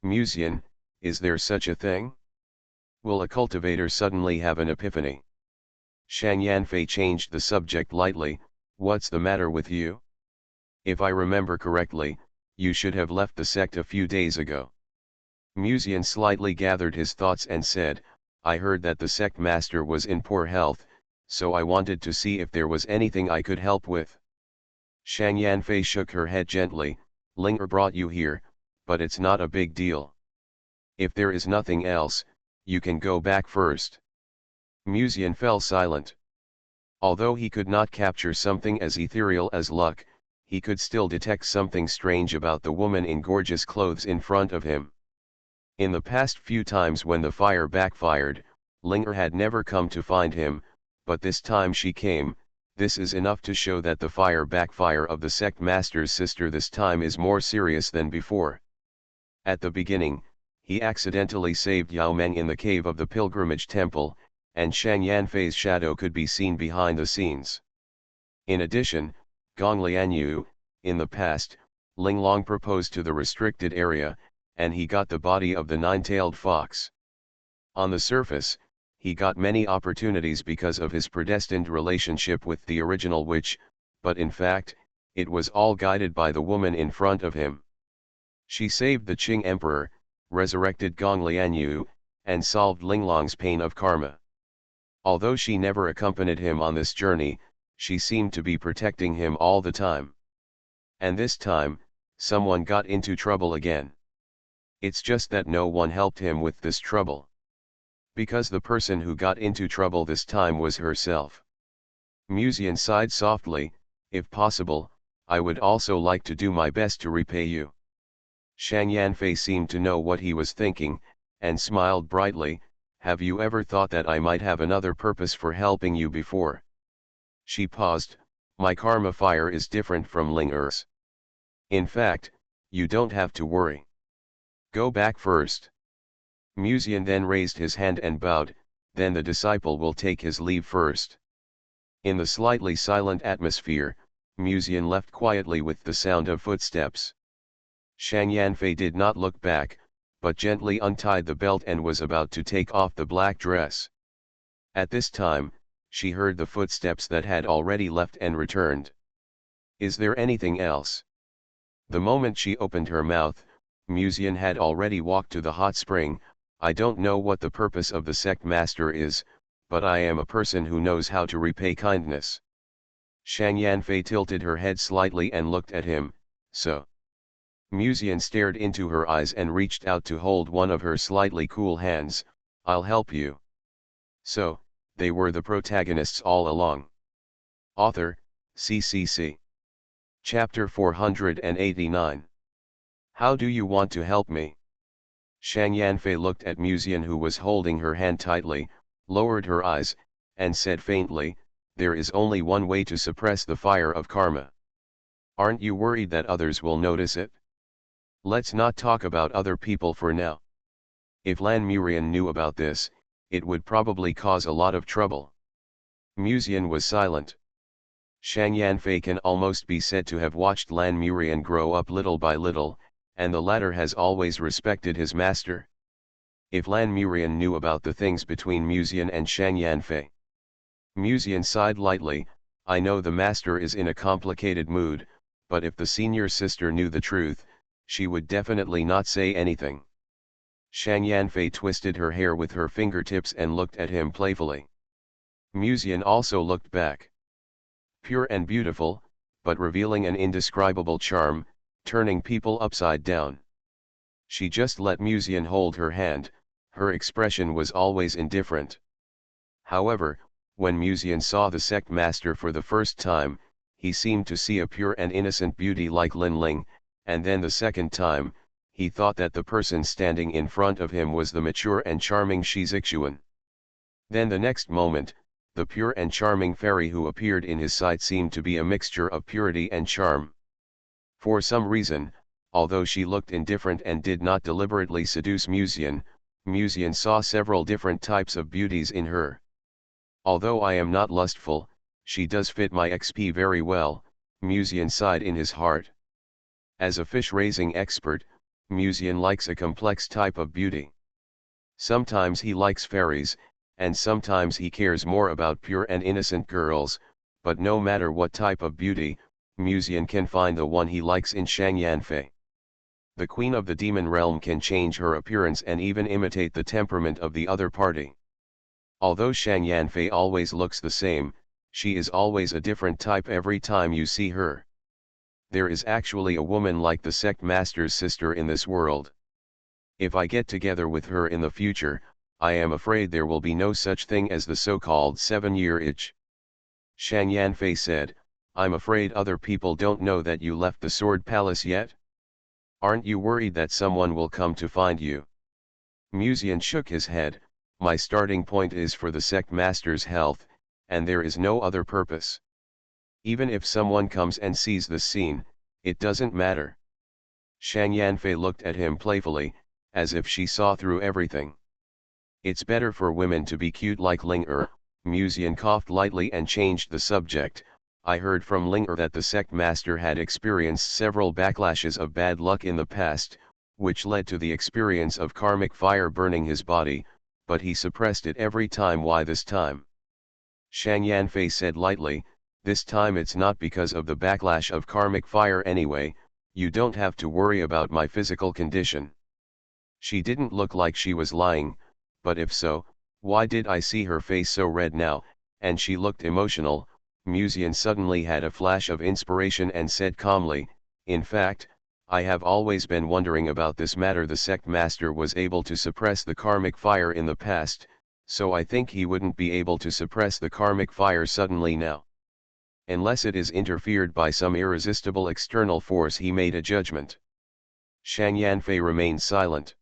"Musian, is there such a thing? Will a cultivator suddenly have an epiphany?" Shang Yanfei changed the subject lightly. "What's the matter with you? If I remember correctly, you should have left the sect a few days ago." Musian slightly gathered his thoughts and said, "I heard that the sect master was in poor health, so I wanted to see if there was anything I could help with." Shang Yanfei shook her head gently. "Linger brought you here, but it's not a big deal. If there is nothing else, you can go back first." Musian fell silent. Although he could not capture something as ethereal as luck, he could still detect something strange about the woman in gorgeous clothes in front of him. In the past few times when the fire backfired, Linger had never come to find him, but this time she came. This is enough to show that the fire backfire of the sect master's sister this time is more serious than before. At the beginning, he accidentally saved Yao Meng in the cave of the pilgrimage temple, and Shang Yanfei's shadow could be seen behind the scenes. In addition, Gong Lianyu, in the past, Ling Long proposed to the restricted area, and he got the body of the nine-tailed fox. On the surface, he got many opportunities because of his predestined relationship with the original witch, but in fact, it was all guided by the woman in front of him. She saved the Qing emperor, resurrected Gong Lianyu, and solved Linglong's pain of karma. Although she never accompanied him on this journey, she seemed to be protecting him all the time. And this time, someone got into trouble again. It's just that no one helped him with this trouble. Because the person who got into trouble this time was herself. Musian sighed softly, if possible, I would also like to do my best to repay you. Shang Yanfei seemed to know what he was thinking, and smiled brightly, have you ever thought that I might have another purpose for helping you before? She paused, my karma fire is different from Linger's. In fact, you don't have to worry. Go back first. Musian then raised his hand and bowed, then the disciple will take his leave first. In the slightly silent atmosphere, Musian left quietly with the sound of footsteps. Shang Yanfei did not look back, but gently untied the belt and was about to take off the black dress. At this time, she heard the footsteps that had already left and returned. Is there anything else? The moment she opened her mouth, Musian had already walked to the hot spring. I don't know what the purpose of the sect master is, but I am a person who knows how to repay kindness. Shang Yanfei tilted her head slightly and looked at him, so. Musian stared into her eyes and reached out to hold one of her slightly cool hands, I'll help you. So, they were the protagonists all along. Author, CCC. Chapter 489. How do you want to help me? Shang Yanfei looked at Musian, who was holding her hand tightly, lowered her eyes, and said faintly, there is only one way to suppress the fire of karma. Aren't you worried that others will notice it? Let's not talk about other people for now. If Lan Murian knew about this, it would probably cause a lot of trouble. Musian was silent. Shang Yanfei can almost be said to have watched Lan Murian grow up little by little, and the latter has always respected his master. If Lan Murian knew about the things between Musian and Shang Yanfei. Musian sighed lightly, I know the master is in a complicated mood, but if the senior sister knew the truth, she would definitely not say anything. Shang Yanfei twisted her hair with her fingertips and looked at him playfully. Musian also looked back. Pure and beautiful, but revealing an indescribable charm, turning people upside down. She just let Musian hold her hand, her expression was always indifferent. However, when Musian saw the sect master for the first time, he seemed to see a pure and innocent beauty like Lin Ling, and then the second time, he thought that the person standing in front of him was the mature and charming Shi Zixuan. Then the next moment, the pure and charming fairy who appeared in his sight seemed to be a mixture of purity and charm. For some reason, although she looked indifferent and did not deliberately seduce Musian, Musian saw several different types of beauties in her. Although I am not lustful, she does fit my XP very well, Musian sighed in his heart. As a fish-raising expert, Musian likes a complex type of beauty. Sometimes he likes fairies, and sometimes he cares more about pure and innocent girls, but no matter what type of beauty, Musian can find the one he likes in Shang Yanfei. The queen of the demon realm can change her appearance and even imitate the temperament of the other party. Although Shang Yanfei always looks the same, she is always a different type every time you see her. There is actually a woman like the sect master's sister in this world. If I get together with her in the future, I am afraid there will be no such thing as the so-called 7-year itch. Shang Yanfei said, I'm afraid other people don't know that you left the Sword Palace yet? Aren't you worried that someone will come to find you? Musian shook his head. My starting point is for the sect master's health, and there is no other purpose. Even if someone comes and sees the scene, it doesn't matter. Shang Yanfei looked at him playfully, as if she saw through everything. It's better for women to be cute like Ling Er. Musian coughed lightly and changed the subject. I heard from Ling Er that the sect master had experienced several backlashes of bad luck in the past, which led to the experience of karmic fire burning his body, but he suppressed it every time. Why this time? Shang Yanfei said lightly, this time it's not because of the backlash of karmic fire anyway, you don't have to worry about my physical condition. She didn't look like she was lying, but if so, why did I see her face so red now, and she looked emotional? Musian suddenly had a flash of inspiration and said calmly, in fact, I have always been wondering about this matter. The sect master was able to suppress the karmic fire in the past, so I think he wouldn't be able to suppress the karmic fire suddenly now. Unless it is interfered by some irresistible external force. He made a judgment. Shang Yanfei remained silent.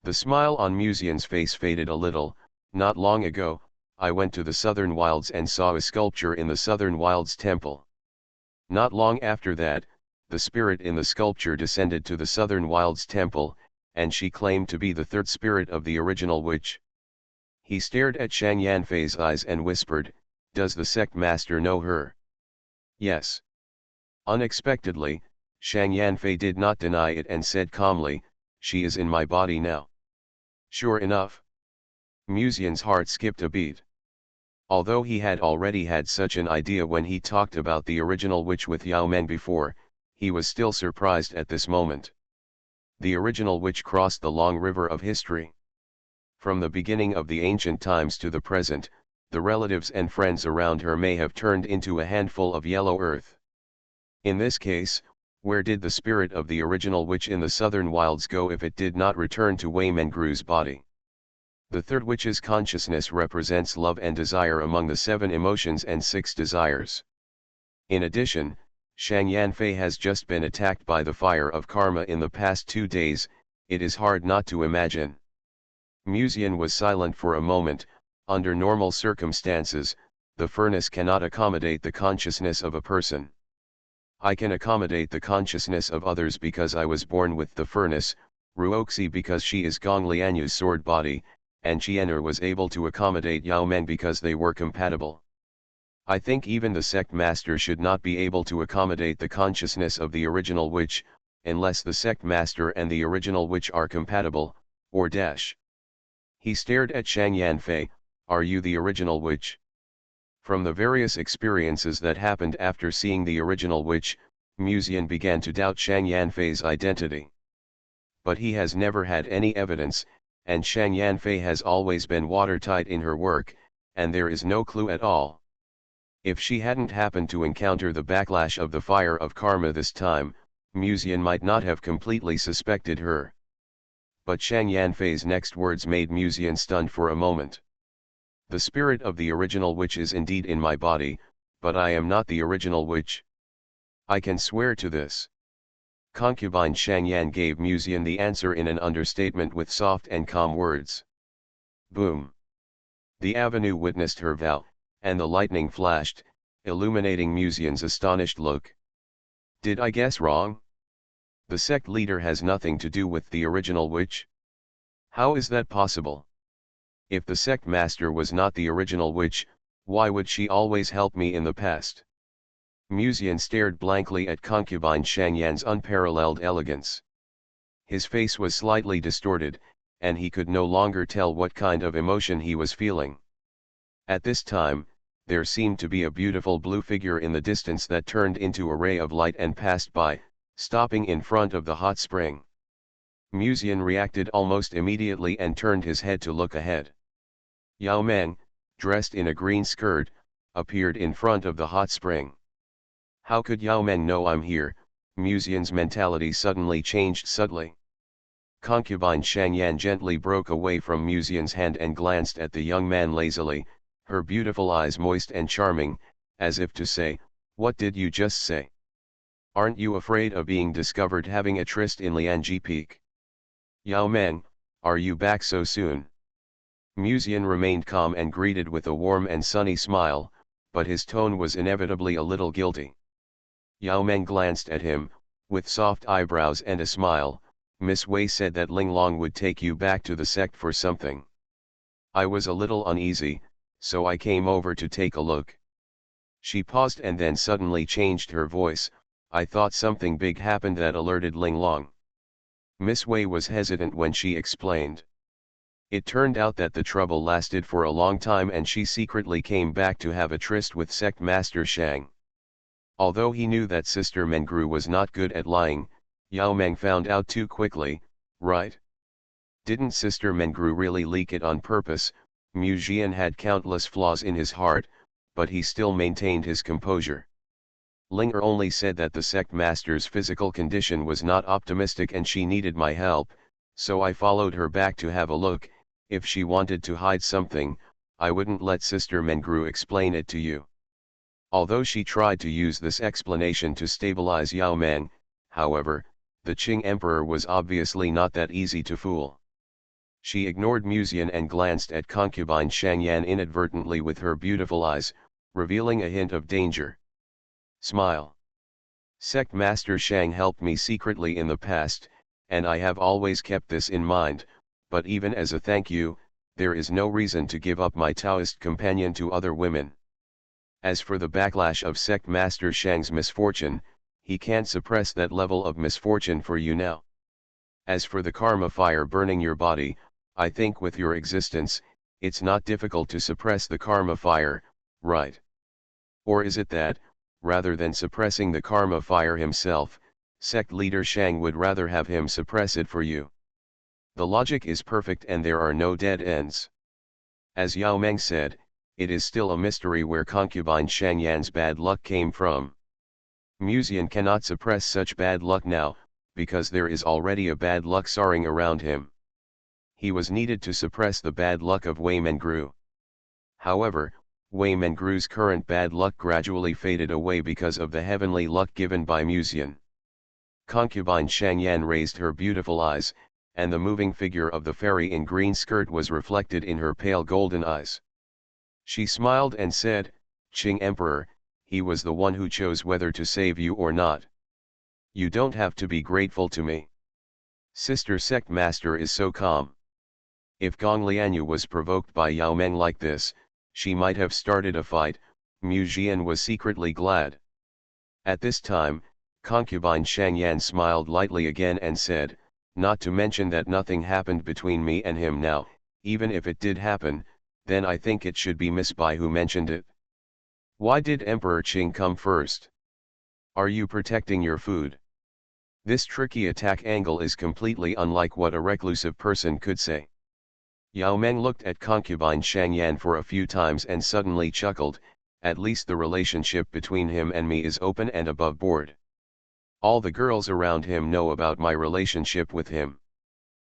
The smile on Musian's face faded a little. Not long ago, I went to the Southern Wilds and saw a sculpture in the Southern Wilds temple. Not long after that, the spirit in the sculpture descended to the Southern Wilds temple, and she claimed to be the third spirit of the original witch. He stared at Shang Yanfei's eyes and whispered, does the sect master know her? Yes. Unexpectedly, Shang Yanfei did not deny it and said calmly, she is in my body now. Sure enough. Musian's heart skipped a beat. Although he had already had such an idea when he talked about the original witch with Yao Men before, he was still surprised at this moment. The original witch crossed the long river of history. From the beginning of the ancient times to the present, the relatives and friends around her may have turned into a handful of yellow earth. In this case, where did the spirit of the original witch in the Southern Wilds go if it did not return to Wei Mengru's body? The third witch's consciousness represents love and desire among the 7 emotions and 6 desires. In addition, Shang Yanfei has just been attacked by the fire of karma in the past 2 days. It is hard not to imagine. Musian was silent for a moment. Under normal circumstances, the furnace cannot accommodate the consciousness of a person. I can accommodate the consciousness of others because I was born with the furnace, Ruoxi because she is Gong Lianyu's sword body, and Qian'er was able to accommodate Yao Men because they were compatible. I think even the sect master should not be able to accommodate the consciousness of the original witch, unless the sect master and the original witch are compatible, or dash. He stared at Shang Yanfei, are you the original witch? From the various experiences that happened after seeing the original witch, Musian began to doubt Shang Yanfei's identity. But he has never had any evidence, and Shang Yanfei has always been watertight in her work, and there is no clue at all. If she hadn't happened to encounter the backlash of the fire of karma this time, Musian might not have completely suspected her. But Shang Yanfei's next words made Musian stunned for a moment. The spirit of the original witch is indeed in my body, but I am not the original witch. I can swear to this. Concubine Shang Yan gave Musian the answer in an understatement with soft and calm words. Boom. The avenue witnessed her vow, and the lightning flashed, illuminating Musian's astonished look. Did I guess wrong? The sect leader has nothing to do with the original witch? How is that possible? If the sect master was not the original witch, why would she always help me in the past? Musian stared blankly at concubine Shang Yan's unparalleled elegance. His face was slightly distorted, and he could no longer tell what kind of emotion he was feeling. At this time, there seemed to be a beautiful blue figure in the distance that turned into a ray of light and passed by, stopping in front of the hot spring. Musian reacted almost immediately and turned his head to look ahead. Yao Men, dressed in a green skirt, appeared in front of the hot spring. How could Yao Men know I'm here? Musian's mentality suddenly changed subtly. Concubine Shang Yan gently broke away from Musian's hand and glanced at the young man lazily, her beautiful eyes moist and charming, as if to say, What did you just say? Aren't you afraid of being discovered having a tryst in Lianji Peak? Yao Meng, are you back so soon? Musian remained calm and greeted with a warm and sunny smile, but his tone was inevitably a little guilty. Yao Meng glanced at him, with soft eyebrows and a smile. Miss Wei said that Ling Long would take you back to the sect for something. I was a little uneasy, so I came over to take a look. She paused and then suddenly changed her voice. I thought something big happened that alerted Ling Long. Miss Wei was hesitant when she explained. It turned out that the trouble lasted for a long time and she secretly came back to have a tryst with Sect Master Shang. Although he knew that Sister Mengru was not good at lying, Yao Meng found out too quickly, right? Didn't Sister Mengru really leak it on purpose? Mu Jian had countless flaws in his heart, but he still maintained his composure. Ling Er only said that the sect master's physical condition was not optimistic and she needed my help, so I followed her back to have a look. If she wanted to hide something, I wouldn't let Sister Mengru explain it to you. Although she tried to use this explanation to stabilize Yao Meng, however, the Qing Emperor was obviously not that easy to fool. She ignored Musian and glanced at concubine Shangyan inadvertently with her beautiful eyes, revealing a hint of danger. Smile. Sect Master Shang helped me secretly in the past, and I have always kept this in mind, but even as a thank you, there is no reason to give up my Taoist companion to other women. As for the backlash of Sect Master Shang's misfortune, he can't suppress that level of misfortune for you now. As for the karma fire burning your body, I think with your existence, it's not difficult to suppress the karma fire, right? Or is it that, rather than suppressing the karma fire himself, sect leader Shang would rather have him suppress it for you? The logic is perfect and there are no dead ends. As Yao Meng said, it is still a mystery where concubine Shangyan's bad luck came from. Musian cannot suppress such bad luck now, because there is already a bad luck soaring around him. He was needed to suppress the bad luck of Wei Mengru. However, Wei Mengru's current bad luck gradually faded away because of the heavenly luck given by Musian. Concubine Shangyan raised her beautiful eyes, and the moving figure of the fairy in green skirt was reflected in her pale golden eyes. She smiled and said, Qing Emperor, he was the one who chose whether to save you or not. You don't have to be grateful to me. Sister Sect Master is so calm. If Gong Lianyu was provoked by Yao Meng like this, she might have started a fight. Mu Jian was secretly glad. At this time, concubine Shangyan smiled lightly again and said, not to mention that nothing happened between me and him now, even if it did happen, then I think it should be Miss Bai who mentioned it. Why did Emperor Qing come first? Are you protecting your food? This tricky attack angle is completely unlike what a reclusive person could say. Yao Meng looked at concubine Shangyan for a few times and suddenly chuckled, at least the relationship between him and me is open and above board. All the girls around him know about my relationship with him.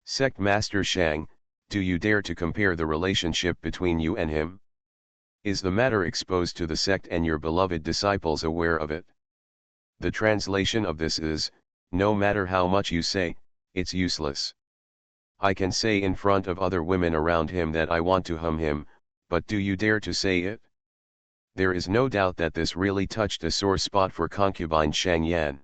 Sect Master Shang, do you dare to compare the relationship between you and him? Is the matter exposed to the sect and your beloved disciples aware of it? The translation of this is, no matter how much you say, it's useless. I can say in front of other women around him that I want to him, but do you dare to say it? There is no doubt that this really touched a sore spot for concubine Shangyan.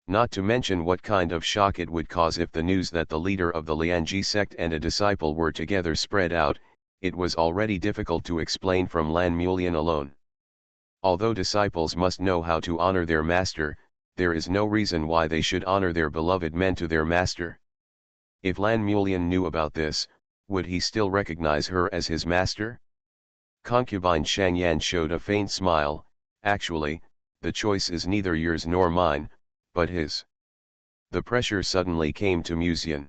Not to mention what kind of shock it would cause if the news that the leader of the Lianji sect and a disciple were together spread out. It was already difficult to explain from Lan Mulian alone. Although disciples must know how to honor their master, there is no reason why they should honor their beloved men to their master. If Lan Mulian knew about this, would he still recognize her as his master? Concubine Shangyan showed a faint smile. Actually, the choice is neither yours nor mine, but his. The pressure suddenly came to Musian.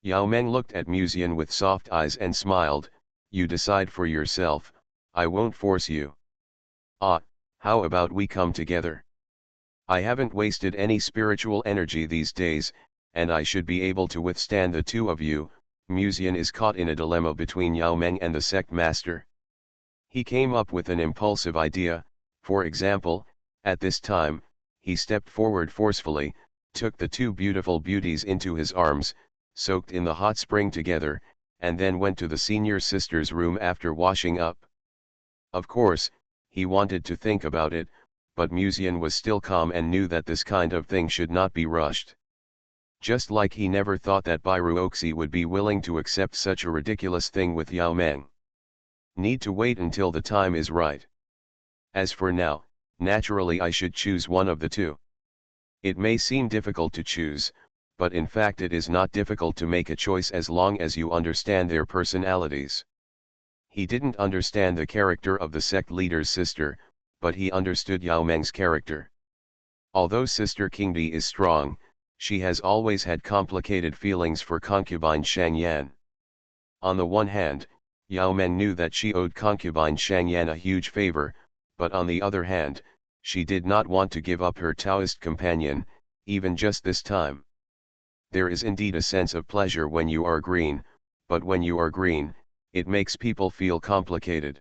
Yao Meng looked at Musian with soft eyes and smiled, you decide for yourself, I won't force you. Ah, how about we come together? I haven't wasted any spiritual energy these days, and I should be able to withstand the two of you. Musian is caught in a dilemma between Yao Meng and the sect master. He came up with an impulsive idea, for example, At this time, he stepped forward forcefully, took the two beautiful beauties into his arms, soaked in the hot spring together, and then went to the senior sister's room after washing up. Of course, he wanted to think about it, but Musian was still calm and knew that this kind of thing should not be rushed. Just like he never thought that Bairuoxi would be willing to accept such a ridiculous thing with Yao Meng. Need to wait until the time is right. As for now, naturally I should choose one of the two. It may seem difficult to choose, but in fact it is not difficult to make a choice as long as you understand their personalities. He didn't understand the character of the sect leader's sister, but he understood Yao Meng's character. Although Sister Qingdi is strong, she has always had complicated feelings for concubine Shang Yan. On the one hand, Yao Meng knew that she owed concubine Shang Yan a huge favor, but on the other hand, she did not want to give up her Taoist companion, even just this time. There is indeed a sense of pleasure when you are green, but when you are green, it makes people feel complicated.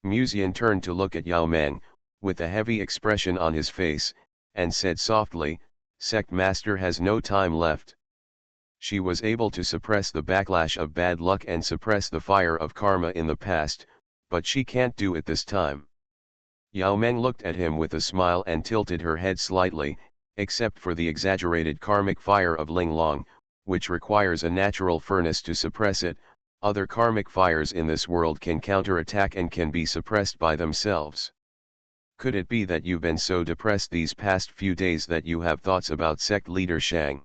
Musian turned to look at Yao Meng, with a heavy expression on his face, and said softly, "Sect Master has no time left." She was able to suppress the backlash of bad luck and suppress the fire of karma in the past, but she can't do it this time. Yao Meng looked at him with a smile and tilted her head slightly, except for the exaggerated karmic fire of Ling Long, which requires a natural furnace to suppress it. Other karmic fires in this world can counterattack and can be suppressed by themselves. Could it be that you've been so depressed these past few days that you have thoughts about sect leader Shang?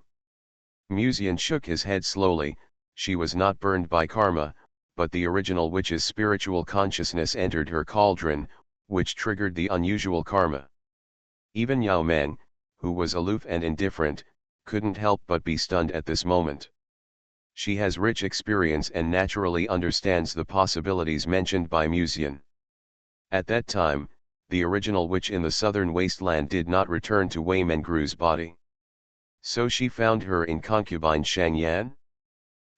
Musian shook his head slowly. She was not burned by karma, but the original witch's spiritual consciousness entered her cauldron, which triggered the unusual karma. Even Yao Meng, who was aloof and indifferent, couldn't help but be stunned at this moment. She has rich experience and naturally understands the possibilities mentioned by Musian. At that time, the original witch in the southern wasteland did not return to Wei Mengru's body. So she found her in concubine Shang Yan?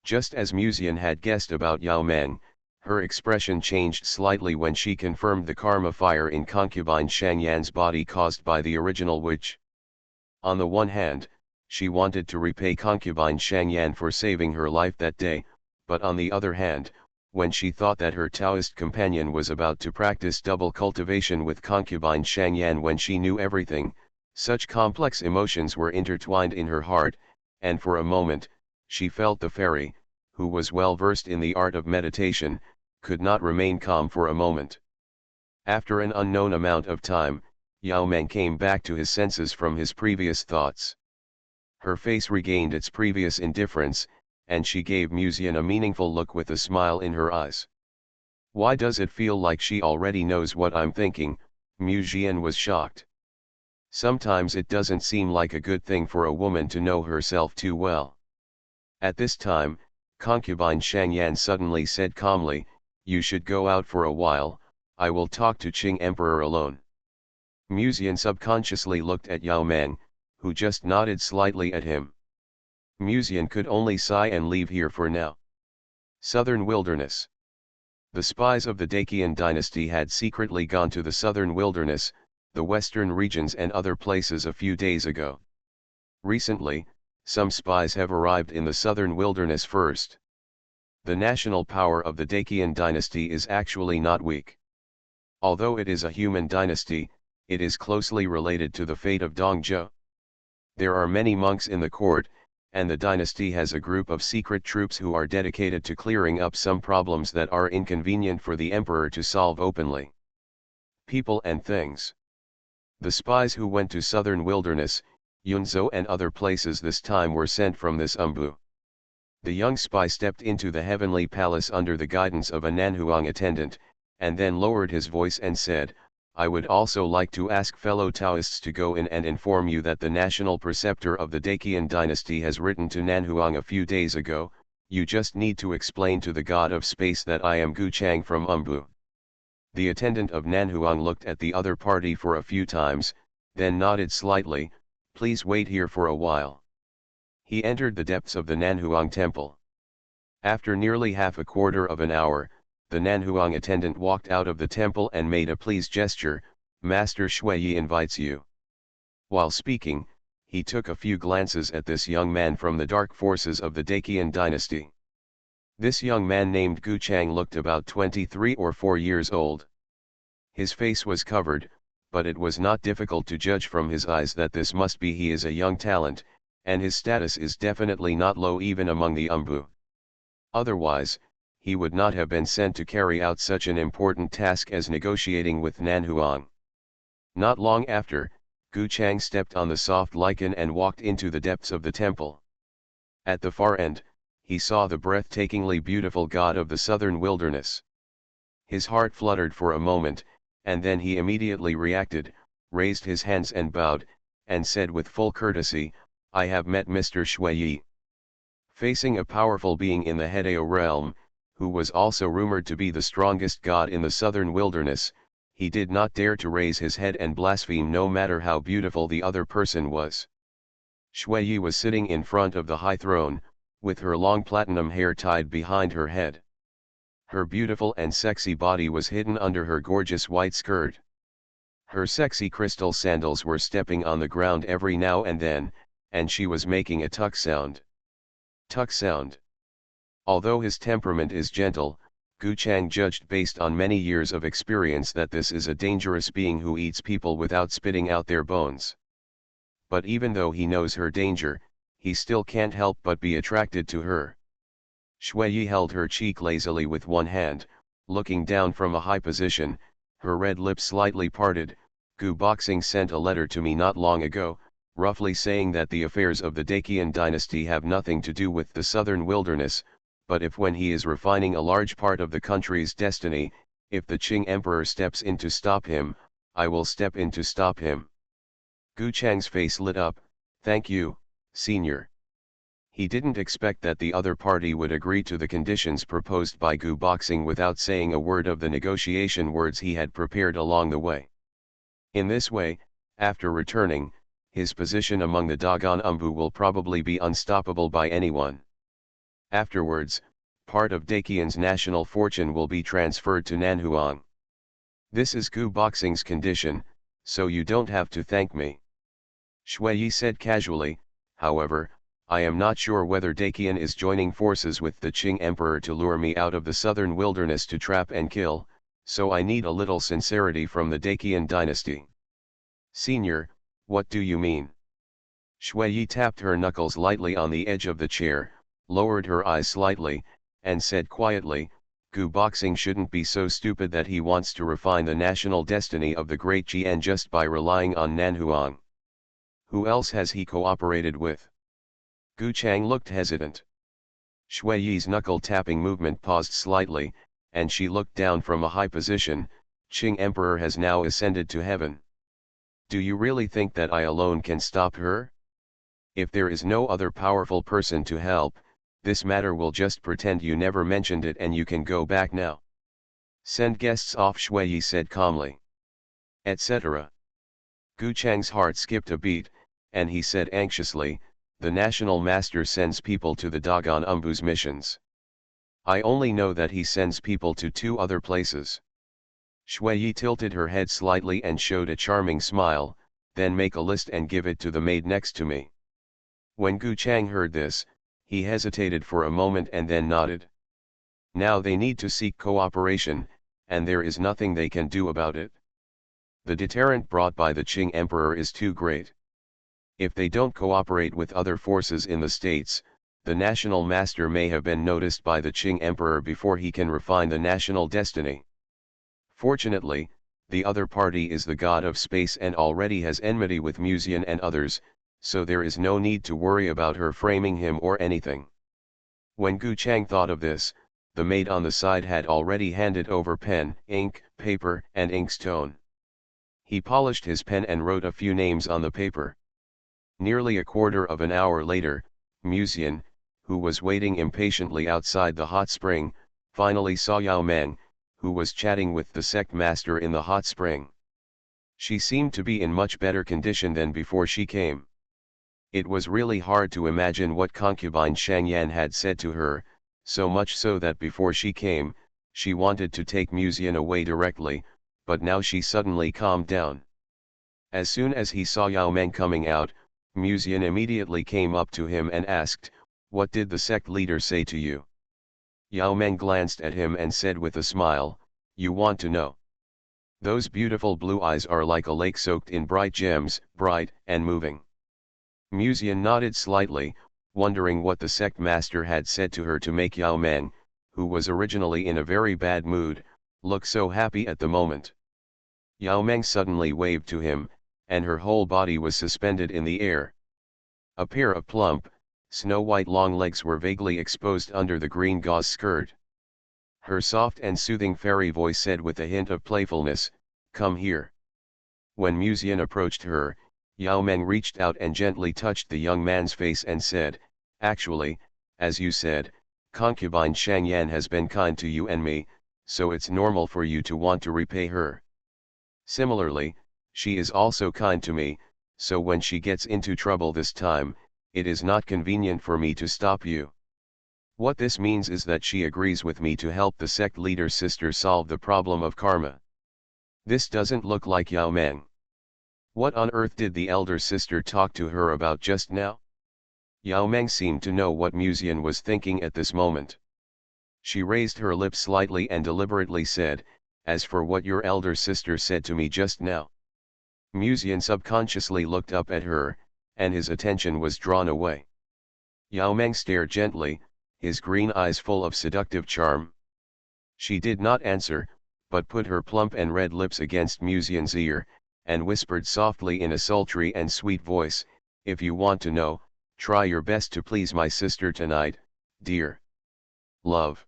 Just as Musian had guessed about Yao Meng, her expression changed slightly when she confirmed the karma fire in concubine Shang Yan's body caused by the original witch. On the one hand, she wanted to repay concubine Shang Yan for saving her life that day, but on the other hand, when she thought that her Taoist companion was about to practice double cultivation with concubine Shang Yan when she knew everything, such complex emotions were intertwined in her heart, and for a moment, she felt the fairy, who was well versed in the art of meditation, could not remain calm for a moment. After an unknown amount of time, Yao Meng came back to his senses from his previous thoughts. Her face regained its previous indifference, and she gave Musian a meaningful look with a smile in her eyes. "Why does it feel like she already knows what I'm thinking?" Musian was shocked. Sometimes it doesn't seem like a good thing for a woman to know herself too well. At this time, concubine Shang Yan suddenly said calmly, "You should go out for a while, I will talk to Qing Emperor alone." Musian subconsciously looked at Yao Meng, who just nodded slightly at him. Musian could only sigh and leave here for now. Southern Wilderness. The spies of the Dacian dynasty had secretly gone to the southern wilderness, the western regions and other places a few days ago. Recently, some spies have arrived in the southern wilderness first. The national power of the Dacian dynasty is actually not weak. Although it is a human dynasty, it is closely related to the fate of Dongzhou. There are many monks in the court, and the dynasty has a group of secret troops who are dedicated to clearing up some problems that are inconvenient for the emperor to solve openly. People and things. The spies who went to southern wilderness, Yunzhou and other places this time were sent from this Umbu. The young spy stepped into the heavenly palace under the guidance of a Nanhuang attendant, and then lowered his voice and said, "I would also like to ask fellow Taoists to go in and inform you that the national preceptor of the Dacian dynasty has written to Nanhuang a few days ago. You just need to explain to the god of space that I am Gu Chang from Umbu." The attendant of Nanhuang looked at the other party for a few times, then nodded slightly, "Please wait here for a while." He entered the depths of the Nanhuang temple. After nearly half a quarter of an hour, the Nanhuang attendant walked out of the temple and made a please gesture, Master Shui invites you. While speaking, he took a few glances at this young man from the dark forces of the Dacian dynasty. This young man named Gu Chang looked about 23 or 4 years old. His face was covered, but it was not difficult to judge from his eyes that this must be he is a young talent, and his status is definitely not low even among the Umbu. Otherwise, he would not have been sent to carry out such an important task as negotiating with Nan Huang. Not long after, Gu Chang stepped on the soft lichen and walked into the depths of the temple. At the far end, he saw the breathtakingly beautiful god of the southern wilderness. His heart fluttered for a moment, and then he immediately reacted, raised his hands and bowed, and said with full courtesy, "I have met Mr. Shui." Facing a powerful being in the Hedeo realm, who was also rumored to be the strongest god in the southern wilderness, he did not dare to raise his head and blaspheme no matter how beautiful the other person was. Shui was sitting in front of the high throne, with her long platinum hair tied behind her head. Her beautiful and sexy body was hidden under her gorgeous white skirt. Her sexy crystal sandals were stepping on the ground every now and then, and she was making a tuck sound. Tuck sound. Although his temperament is gentle, Gu Chang judged based on many years of experience that this is a dangerous being who eats people without spitting out their bones. But even though he knows her danger, he still can't help but be attracted to her. Shui held her cheek lazily with one hand, looking down from a high position, her red lips slightly parted. "Gu Boxing sent a letter to me not long ago, roughly saying that the affairs of the Dacian dynasty have nothing to do with the southern wilderness, but if when he is refining a large part of the country's destiny, if the Qing emperor steps in to stop him, I will step in to stop him." Gu Chang's face lit up. "Thank you, senior." He didn't expect that the other party would agree to the conditions proposed by Gu Boxing without saying a word of the negotiation words he had prepared along the way. In this way, after returning, his position among the Dogon Umbu will probably be unstoppable by anyone. Afterwards, part of Dacian's national fortune will be transferred to Nanhuang. This is Gu Boxing's condition, so you don't have to thank me. Shui said casually. However, I am not sure whether Dacian is joining forces with the Qing emperor to lure me out of the southern wilderness to trap and kill, so I need a little sincerity from the Dacian dynasty. Senior, what do you mean? Shui tapped her knuckles lightly on the edge of the chair, lowered her eyes slightly, and said quietly, Gu Boxing shouldn't be so stupid that he wants to refine the national destiny of the Great Jian just by relying on Nanhuang. Who else has he cooperated with? Gu Chang looked hesitant. Shui's knuckle-tapping movement paused slightly, and she looked down from a high position. Qing Emperor has now ascended to heaven. Do you really think that I alone can stop her? If there is no other powerful person to help, this matter will just pretend you never mentioned it and you can go back now. Send guests off, Shui said calmly. Etc. Gu Chang's heart skipped a beat, and he said anxiously, the National Master sends people to the Dogon Umbu's missions. I only know that he sends people to 2 other places. Shui tilted her head slightly and showed a charming smile, then make a list and give it to the maid next to me. When Gu Chang heard this, he hesitated for a moment and then nodded. Now they need to seek cooperation, and there is nothing they can do about it. The deterrent brought by the Qing Emperor is too great. If they don't cooperate with other forces in the states, the National Master may have been noticed by the Qing Emperor before he can refine the national destiny. Fortunately, the other party is the god of space and already has enmity with Musian and others, so there is no need to worry about her framing him or anything. When Gu Chang thought of this, the maid on the side had already handed over pen, ink, paper, and inkstone. He polished his pen and wrote a few names on the paper. Nearly a quarter of an hour later, Musian, who was waiting impatiently outside the hot spring, finally saw Yao Meng, who was chatting with the sect master in the hot spring. She seemed to be in much better condition than before she came. It was really hard to imagine what concubine Shangyan had said to her, so much so that before she came, she wanted to take Musian away directly, but now she suddenly calmed down. As soon as he saw Yao Meng coming out, Muzian immediately came up to him and asked, "What did the sect leader say to you?" Yao Meng glanced at him and said with a smile, "You want to know? Those beautiful blue eyes are like a lake soaked in bright gems, bright and moving." Muzian nodded slightly, wondering what the sect master had said to her to make Yao Meng, who was originally in a very bad mood, look so happy at the moment. Yao Meng suddenly waved to him, and her whole body was suspended in the air. A pair of plump, snow-white long legs were vaguely exposed under the green gauze skirt. Her soft and soothing fairy voice said with a hint of playfulness, "Come here." When Muzian approached her, Yao Meng reached out and gently touched the young man's face and said, "Actually, as you said, concubine Shang Yan has been kind to you and me, so it's normal for you to want to repay her. Similarly, she is also kind to me, so when she gets into trouble this time, it is not convenient for me to stop you. What this means is that she agrees with me to help the sect leader's sister solve the problem of karma." This doesn't look like Yao Meng. What on earth did the elder sister talk to her about just now? Yao Meng seemed to know what Muzian was thinking at this moment. She raised her lips slightly and deliberately said, "As for what your elder sister said to me just now." Muzian subconsciously looked up at her, and his attention was drawn away. Yao Meng stared gently, his green eyes full of seductive charm. She did not answer, but put her plump and red lips against Muzian's ear, and whispered softly in a sultry and sweet voice, "If you want to know, try your best to please my sister tonight, dear love."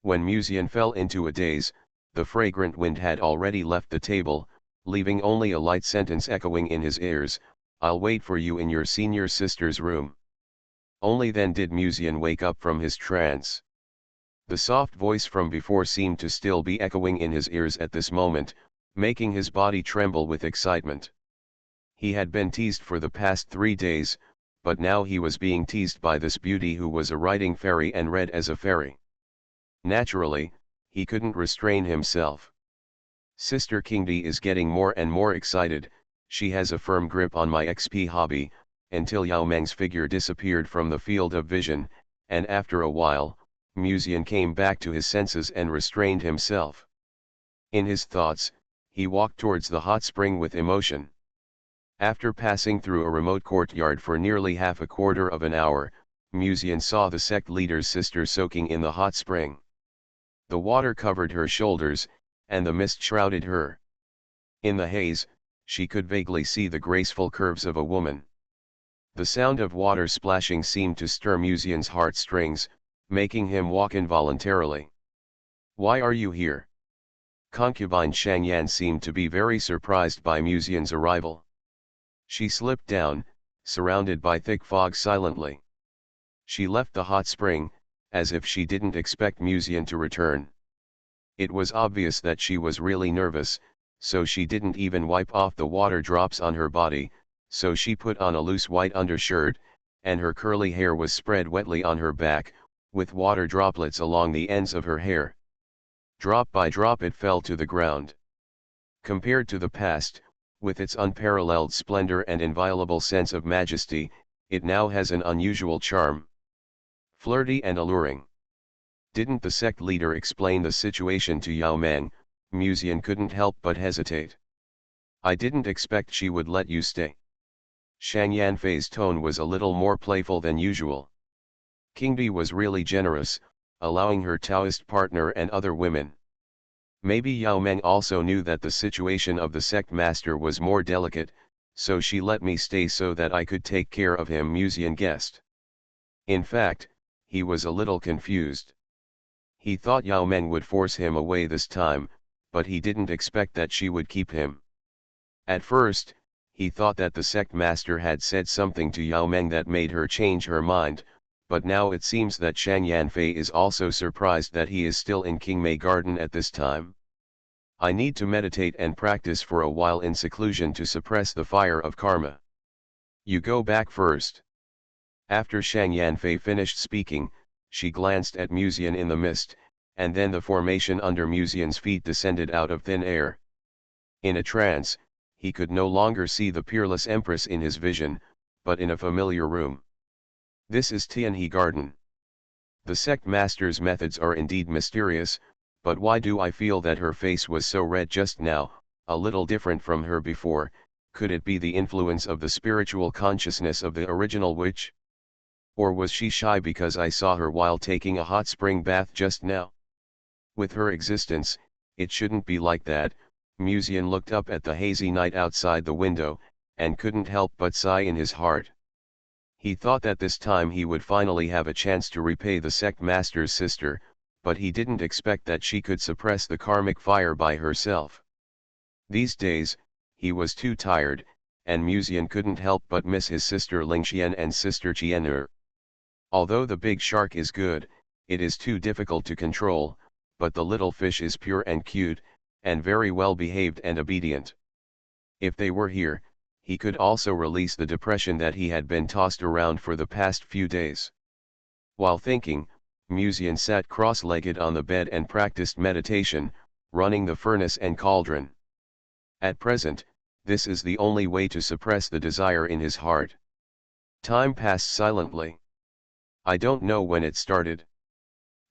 When Muzian fell into a daze, the fragrant wind had already left the table, leaving only a light sentence echoing in his ears, "I'll wait for you in your senior sister's room." Only then did Muzian wake up from his trance. The soft voice from before seemed to still be echoing in his ears at this moment, making his body tremble with excitement. He had been teased for the past 3 days, but now he was being teased by this beauty who was a writing fairy and read as a fairy. Naturally, he couldn't restrain himself. Sister Kingdi is getting more and more excited, she has a firm grip on my XP hobby, until Yao Meng's figure disappeared from the field of vision, and after a while, Muzian came back to his senses and restrained himself. In his thoughts, he walked towards the hot spring with emotion. After passing through a remote courtyard for nearly half a quarter of an hour, Muzian saw the sect leader's sister soaking in the hot spring. The water covered her shoulders, and the mist shrouded her. In the haze, she could vaguely see the graceful curves of a woman. The sound of water splashing seemed to stir Muzian's heartstrings, making him walk involuntarily. "Why are you here?" Concubine Shang Yan seemed to be very surprised by Muzian's arrival. She slipped down, surrounded by thick fog silently. She left the hot spring, as if she didn't expect Muzian to return. It was obvious that she was really nervous, so she didn't even wipe off the water drops on her body, so she put on a loose white undershirt, and her curly hair was spread wetly on her back, with water droplets along the ends of her hair. Drop by drop it fell to the ground. Compared to the past, with its unparalleled splendor and inviolable sense of majesty, it now has an unusual charm. Flirty and alluring. Didn't the sect leader explain the situation to Yao Meng? Muzian couldn't help but hesitate. "I didn't expect she would let you stay." Shang Yanfei's tone was a little more playful than usual. Kingdi was really generous, allowing her Taoist partner and other women. Maybe Yao Meng also knew that the situation of the sect master was more delicate, so she let me stay so that I could take care of him, Muzian guessed. In fact, he was a little confused. He thought Yao Meng would force him away this time, but he didn't expect that she would keep him. At first, he thought that the sect master had said something to Yao Meng that made her change her mind, but now it seems that Shang Yanfei is also surprised that he is still in Qingmei Garden at this time. "I need to meditate and practice for a while in seclusion to suppress the fire of karma. You go back first." After Shang Yanfei finished speaking, she glanced at Muzian in the mist, and then the formation under Muzian's feet descended out of thin air. In a trance, he could no longer see the peerless empress in his vision, but in a familiar room. This is Tianhe Garden. The sect master's methods are indeed mysterious, but why do I feel that her face was so red just now, a little different from her before? Could it be the influence of the spiritual consciousness of the original witch? Or was she shy because I saw her while taking a hot spring bath just now? With her existence, it shouldn't be like that. Musian looked up at the hazy night outside the window, and couldn't help but sigh in his heart. He thought that this time he would finally have a chance to repay the sect master's sister, but he didn't expect that she could suppress the karmic fire by herself. These days, he was too tired, and Musian couldn't help but miss his sister Lingxian and sister Qian'er. Although the big shark is good, it is too difficult to control, but the little fish is pure and cute, and very well behaved and obedient. If they were here, he could also release the depression that he had been tossed around for the past few days. While thinking, Musian sat cross-legged on the bed and practiced meditation, running the furnace and cauldron. At present, this is the only way to suppress the desire in his heart. Time passed silently. I don't know when it started.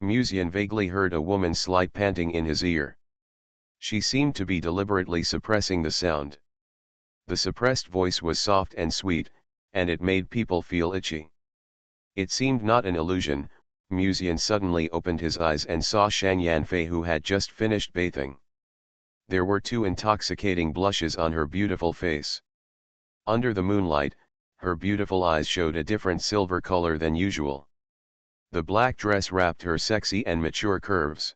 Musian vaguely heard a woman's slight panting in his ear. She seemed to be deliberately suppressing the sound. The suppressed voice was soft and sweet, and it made people feel itchy. It seemed not an illusion. Musian suddenly opened his eyes and saw Shan Yanfei, who had just finished bathing. There were two intoxicating blushes on her beautiful face. Under the moonlight, her beautiful eyes showed a different silver color than usual. The black dress wrapped her sexy and mature curves.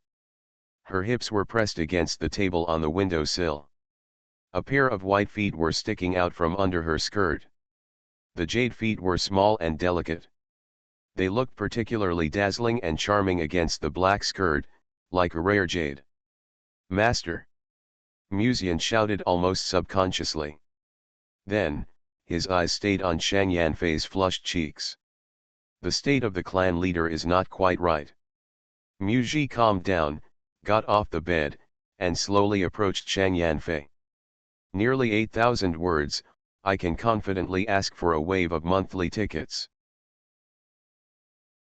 Her hips were pressed against the table on the windowsill. A pair of white feet were sticking out from under her skirt. The jade feet were small and delicate. They looked particularly dazzling and charming against the black skirt, like a rare jade. "Master!" Musian shouted almost subconsciously. Then, his eyes stayed on Shan Yanfei's flushed cheeks. The state of the clan leader is not quite right. Muji calmed down, got off the bed, and slowly approached Shan Yanfei. Nearly 8,000 words, I can confidently ask for a wave of monthly tickets.